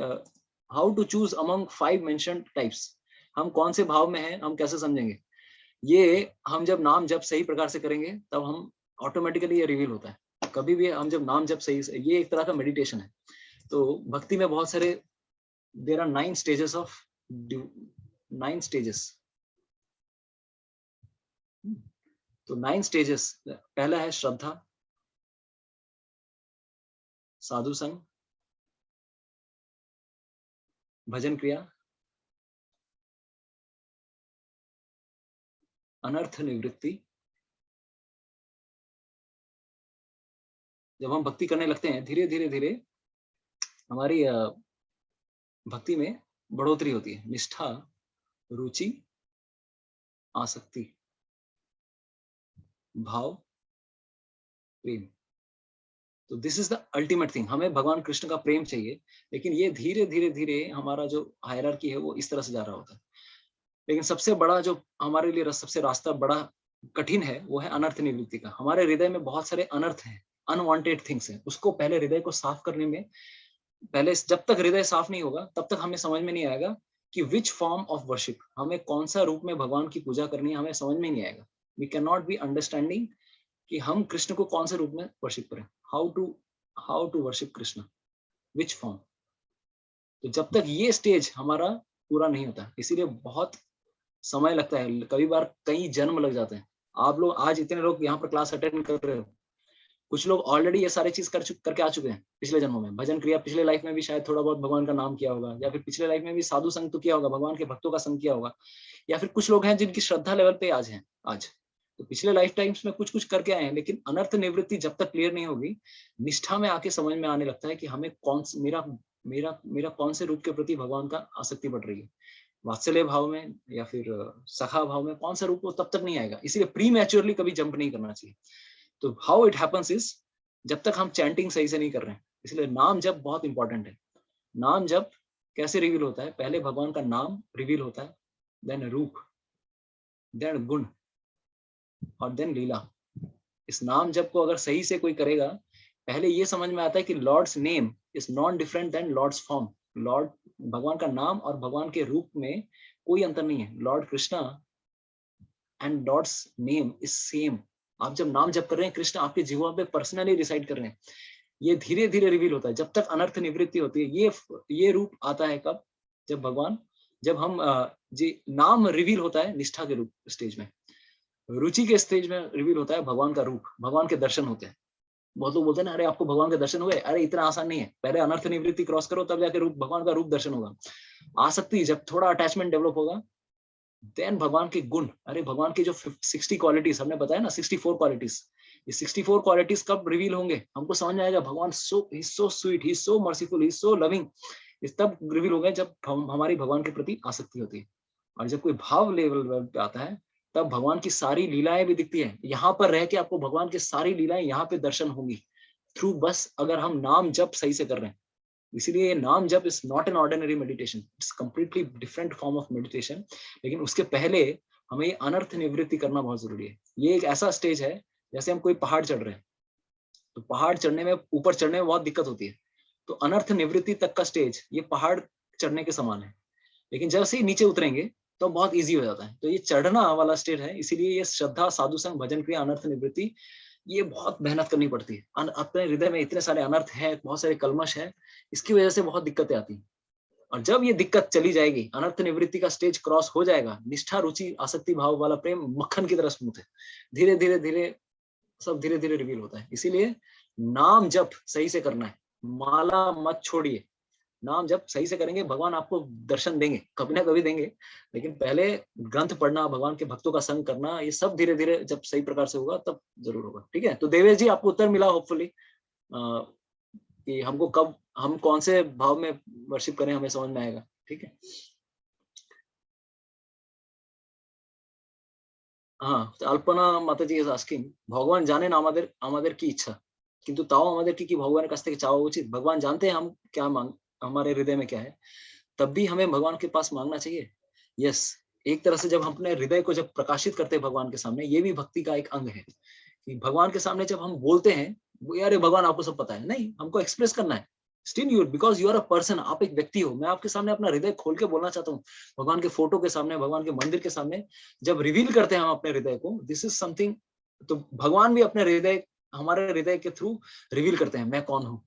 how to choose among 5 mentioned types. हम कौन से भाव में हैं, हम कैसे समझेंगे? ये हम जब नाम जब सही प्रकार से करेंगे तब हम ऑटोमेटिकली ये रिवील होता है। कभी भी हम जब नाम जब सही से, ये एक तरह का मेडिटेशन है। तो भक्ति में बहुत सारे, there are 9 stages of 9 stages. तो 9 स्टेजेस, पहला है श्रद्धा, साधु संग, भजन क्रिया, अनर्थ निवृत्ति। जब हम भक्ति करने लगते हैं, धीरे धीरे धीरे हमारी भक्ति में बढ़ोतरी होती है। निष्ठा, रुचि, आसक्ति, भाव, प्रेम। तो this is the ultimate thing. हमें भगवान कृष्ण का प्रेम चाहिए, लेकिन ये धीरे धीरे धीरे हमारा जो हायरार्की है वो इस तरह से जा रहा होता है। लेकिन सबसे बड़ा जो हमारे लिए सबसे रास्ता बड़ा कठिन है वो है अनर्थ निवृत्ति का। हमारे हृदय में बहुत सारे अनर्थ हैं, अनवांटेड थिंग्स हैं। उसको पहले हृदय को साफ करने में, पहले जब तक हृदय साफ नहीं होगा तब तक हमें समझ में नहीं आएगा कि विच फॉर्म ऑफ वर्शिप, हमें कौन सा रूप में भगवान की पूजा करनी है, हमें समझ में नहीं आएगा। We can not be understanding कि हम कृष्ण को कौन से रूप में वर्शिप करें, how to worship Krishna, which form. तो जब तक ये स्टेज हमारा पूरा नहीं होता, इसीलिए बहुत समय लगता है, कई बार कई जन्म लग जाते हैं। आप लोग आज इतने लोग यहाँ पर क्लास अटेंड कर रहे हो, कुछ लोग ऑलरेडी ये सारे चीज करके आ चुके हैं पिछले जन्मों में। भजन क्रिया पिछले लाइफ में भी शायद थोड़ा बहुत भगवान का नाम किया होगा, या फिर पिछले लाइफ में भी साधु संग तो किया होगा, भगवान के भक्तों का संग किया होगा। या फिर कुछ लोग हैं जिनकी श्रद्धा लेवल पे आज हैं, आज तो पिछले लाइफ टाइम्स में कुछ कुछ करके आए हैं। लेकिन अनर्थ निवृत्ति जब तक क्लियर नहीं होगी, निष्ठा में आके समझ में आने लगता है कि हमें मेरा मेरा मेरा कौन से रूप के प्रति भगवान का आसक्ति बढ़ रही है, वात्सल्य भाव में या फिर सखा भाव में, कौन सा रूप वो तब तक नहीं आएगा। इसीलिए प्री मैच्योरली कभी जंप नहीं करना चाहिए। तो हाउ इट हैपेंस इज, जब तक हम चैंटिंग सही से नहीं कर रहे हैं, इसलिए नाम जप बहुत इंपॉर्टेंट है। नाम जप कैसे रिवील होता है, पहले भगवान का नाम रिवील होता है, देन रूप, देन गुण और देन लीला। इस नाम जप को अगर सही से कोई करेगा, पहले ये समझ में आता है कि Lord's name is non different than Lord's form. Lord, भगवान का नाम और भगवान के रूप में कोई अंतर नहीं है। Lord Krishna and Lord's name is same. आप जब नाम जप कर रहे हैं, कृष्ण आपके जीवन पे पर्सनली रिसाइड कर रहे हैं। ये धीरे धीरे रिवील होता है, जब तक अनर्थ निवृत्ति होती है। ये रूप आता है कब, जब हम जी नाम रिवील होता है निष्ठा के रूप स्टेज में, रुचि के स्टेज में रिवील होता है भगवान का रूप, भगवान के दर्शन होते हैं। बहुत लोग बोलते हैं ना, अरे आपको भगवान के दर्शन हुए, अरे इतना आसान नहीं है, पहले अनर्थ निवृत्ति क्रॉस करो तब जाके रूप, भगवान का रूप दर्शन होगा। आसक्ति, जब थोड़ा अटैचमेंट डेवलप होगा, देन भगवान के गुण। अरे भगवान की जो 60 क्वालिटीज हमने बताया ना, 64 क्वालिटीज, ये 64 क्वालिटीज कब रिवील होंगे, हमको समझ में आएगा भगवान he is so sweet, he is so merciful, he is so loving. इस तब रिवील होंगे जब हमारी भगवान के प्रति आसक्ति होती है। और जब कोई भाव लेवल पे आता है, तब भगवान की सारी लीलाएं भी दिखती है। यहाँ पर रह के आपको भगवान की सारी लीलाएं यहाँ पे दर्शन होंगी थ्रू, बस अगर हम नाम जप सही से कर रहे हैं। इसीलिए ये नाम जप is not an ordinary meditation, it's completely different form of meditation. लेकिन उसके पहले हमें ये अनर्थ निवृत्ति करना बहुत जरूरी है। ये एक ऐसा स्टेज है जैसे हम कोई पहाड़ चढ़ रहे हैं, तो पहाड़ चढ़ने में, ऊपर चढ़ने में बहुत दिक्कत होती है। तो अनर्थ निवृत्ति तक का स्टेज ये पहाड़ चढ़ने के समान है। लेकिन जैसे ही नीचे उतरेंगे तो बहुत ईजी हो जाता है। तो ये चढ़ना वाला स्टेज है। इसीलिए ये श्रद्धा, साधु संग, भजन क्रिया, अनर्थ निवृत्ति, ये बहुत मेहनत करनी पड़ती है। अपने हृदय में इतने सारे अनर्थ है, बहुत सारे कलमश है, इसकी वजह से बहुत दिक्कतें आती हैं। और जब ये दिक्कत चली जाएगी, अनर्थ निवृत्ति का स्टेज क्रॉस हो जाएगा, निष्ठा, रुचि, आसक्ति भाव वाला प्रेम मक्खन की तरह स्मूथ है। धीरे धीरे धीरे सब धीरे धीरे रिवील होता है। इसीलिए नाम जप सही से करना है, माला मत छोड़िए। नाम जब सही से करेंगे, भगवान आपको दर्शन देंगे, कभी ना कभी देंगे। लेकिन पहले ग्रंथ पढ़ना, भगवान के भक्तों का संग करना, ये सब धीरे धीरे जब सही प्रकार से होगा तब जरूर होगा। ठीक है, तो देवेश जी आपको उत्तर मिला होपफुली, कि हमको कब, हम कौन से भाव में वर्शिप करें, हमें समझ में आएगा। ठीक है, हाँ, तो अल्पना माताजी इज आस्किंग, भगवान জানেন আমাদের কি ইচ্ছা, কিন্তু তাও আমাদের কি ভগবানের কাছ থেকে চাওয়া উচিত? भगवान जानते हैं हम क्या मांग, हमारे हृदय में क्या है, तब भी हमें भगवान के पास मांगना चाहिए। यस, एक तरह से जब हम अपने हृदय को जब प्रकाशित करते हैं भगवान के सामने, ये भी भक्ति का एक अंग है कि भगवान के सामने जब हम बोलते हैं, अरे भगवान आपको सब पता है, नहीं, हमको एक्सप्रेस करना है। Still you, because you are a person, आप एक व्यक्ति हो। मैं आपके सामने अपना हृदय खोल के बोलना चाहता हूँ, भगवान के फोटो के सामने, भगवान के मंदिर के सामने जब रिवील करते हैं हम अपने हृदय को, दिस इज समथिंग। तो भगवान भी अपने हृदय, हमारे हृदय के थ्रू रिवील करते हैं मैं कौन हूँ।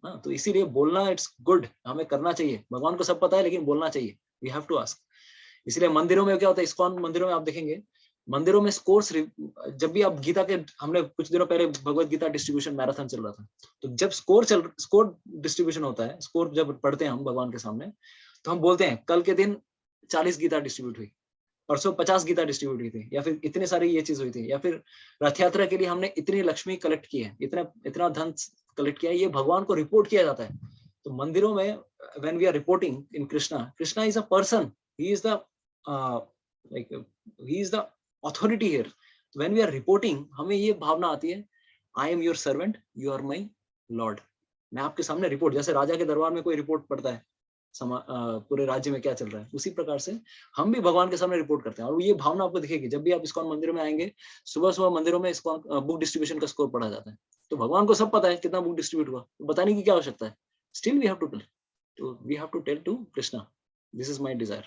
हाँ, तो इसीलिए बोलना इट्स गुड, हमें करना चाहिए। भगवान को सब पता है लेकिन बोलना चाहिए, वी हैव टू आस्क। इसलिए मंदिरों में क्या होता है, इस्कॉन मंदिरों में आप देखेंगे मंदिरों में स्कोर्स, जब भी आप गीता के, हमने कुछ दिनों पहले भगवत गीता डिस्ट्रीब्यूशन मैराथन चल रहा था, तो जब स्कोर डिस्ट्रीब्यूशन होता है, स्कोर जब पढ़ते हैं हम भगवान के सामने, तो हम बोलते हैं कल के दिन 40 गीता डिस्ट्रीब्यूट हुई, परसों 50 गीता डिस्ट्रीब्यूट हुई थी, या फिर इतने सारी ये चीज हुई थी, या फिर रथ यात्रा के लिए हमने इतनी लक्ष्मी कलेक्ट की है, इतना धन कलेक्ट किया है, ये भगवान को रिपोर्ट किया जाता है। तो मंदिरों में when we are reporting in Krishna is a person, he is the like he is the authority here. When we are reporting, हमें ये भावना आती है, I am your servant, you are my lord. मैं आपके सामने रिपोर्ट, जैसे राजा के दरबार में कोई रिपोर्ट पढ़ता है पूरे राज्य में क्या चल रहा है, उसी प्रकार से हम भी भगवान के सामने रिपोर्ट करते हैं। और ये भावना आपको दिखेगी जब भी आप इस्कॉन मंदिर में आएंगे। सुबह सुबह मंदिरों में इस्कॉन बुक डिस्ट्रीब्यूशन का स्कोर पढ़ा जाता है, तो भगवान को सब पता है कितना बुक डिस्ट्रीब्यूट हुआ, तो बताने की क्या आवश्यकता है। Still we have to tell to Krishna, this is my desire.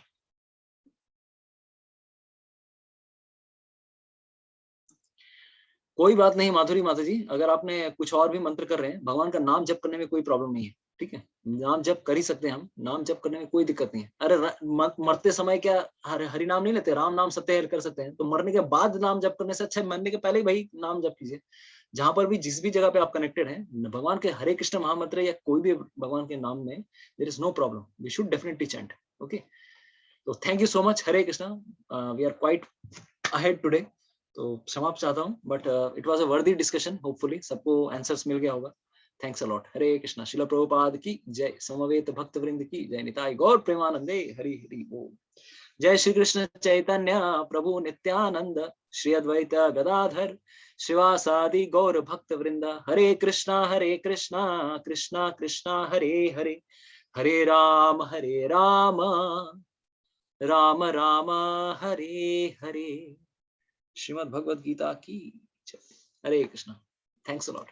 कोई बात नहीं माधुरी माता जी, अगर आपने कुछ और भी मंत्र कर रहे हैं, भगवान का नाम जप करने में कोई प्रॉब्लम नहीं है, ठीक है, नाम जप कर ही सकते हैं हम, नाम जप करने में कोई दिक्कत नहीं है। अरे मरते समय क्या हरि नाम नहीं लेते, राम नाम सत्य कर सकते हैं, तो मरने के बाद नाम जप करने से अच्छा मरने के पहले ही भाई नाम जप कीजिए। जहां पर भी जिस भी जगह पे आप कनेक्टेड हैं भगवान के हरे कृष्ण महामंत्र या कोई भी भगवान के नाम में, there is no problem, we should definitely chant. Okay, तो thank you so much. Hare Krishna, we are quite ahead today, तो समाप्त चाहता हूँ, but it was a worthy discussion, hopefully सबको आंसर्स मिल गया होगा। Thanks a lot. Hare Krishna. Srila Prabhupada की जय, समवेत भक्त वृंद की जय, निताई गौर प्रेमानंदे, हरि हरि बोल। जय श्री कृष्ण चैतन्य प्रभु नित्यानंद, श्री अद्वैत गदाधर श्रीवासादि गौर भक्त वृंद। हरे कृष्णा कृष्णा कृष्णा हरे हरे, हरे राम राम राम हरे हरे। श्रीमद् भगवद गीता की जय। Hare Krishna. Thanks a lot.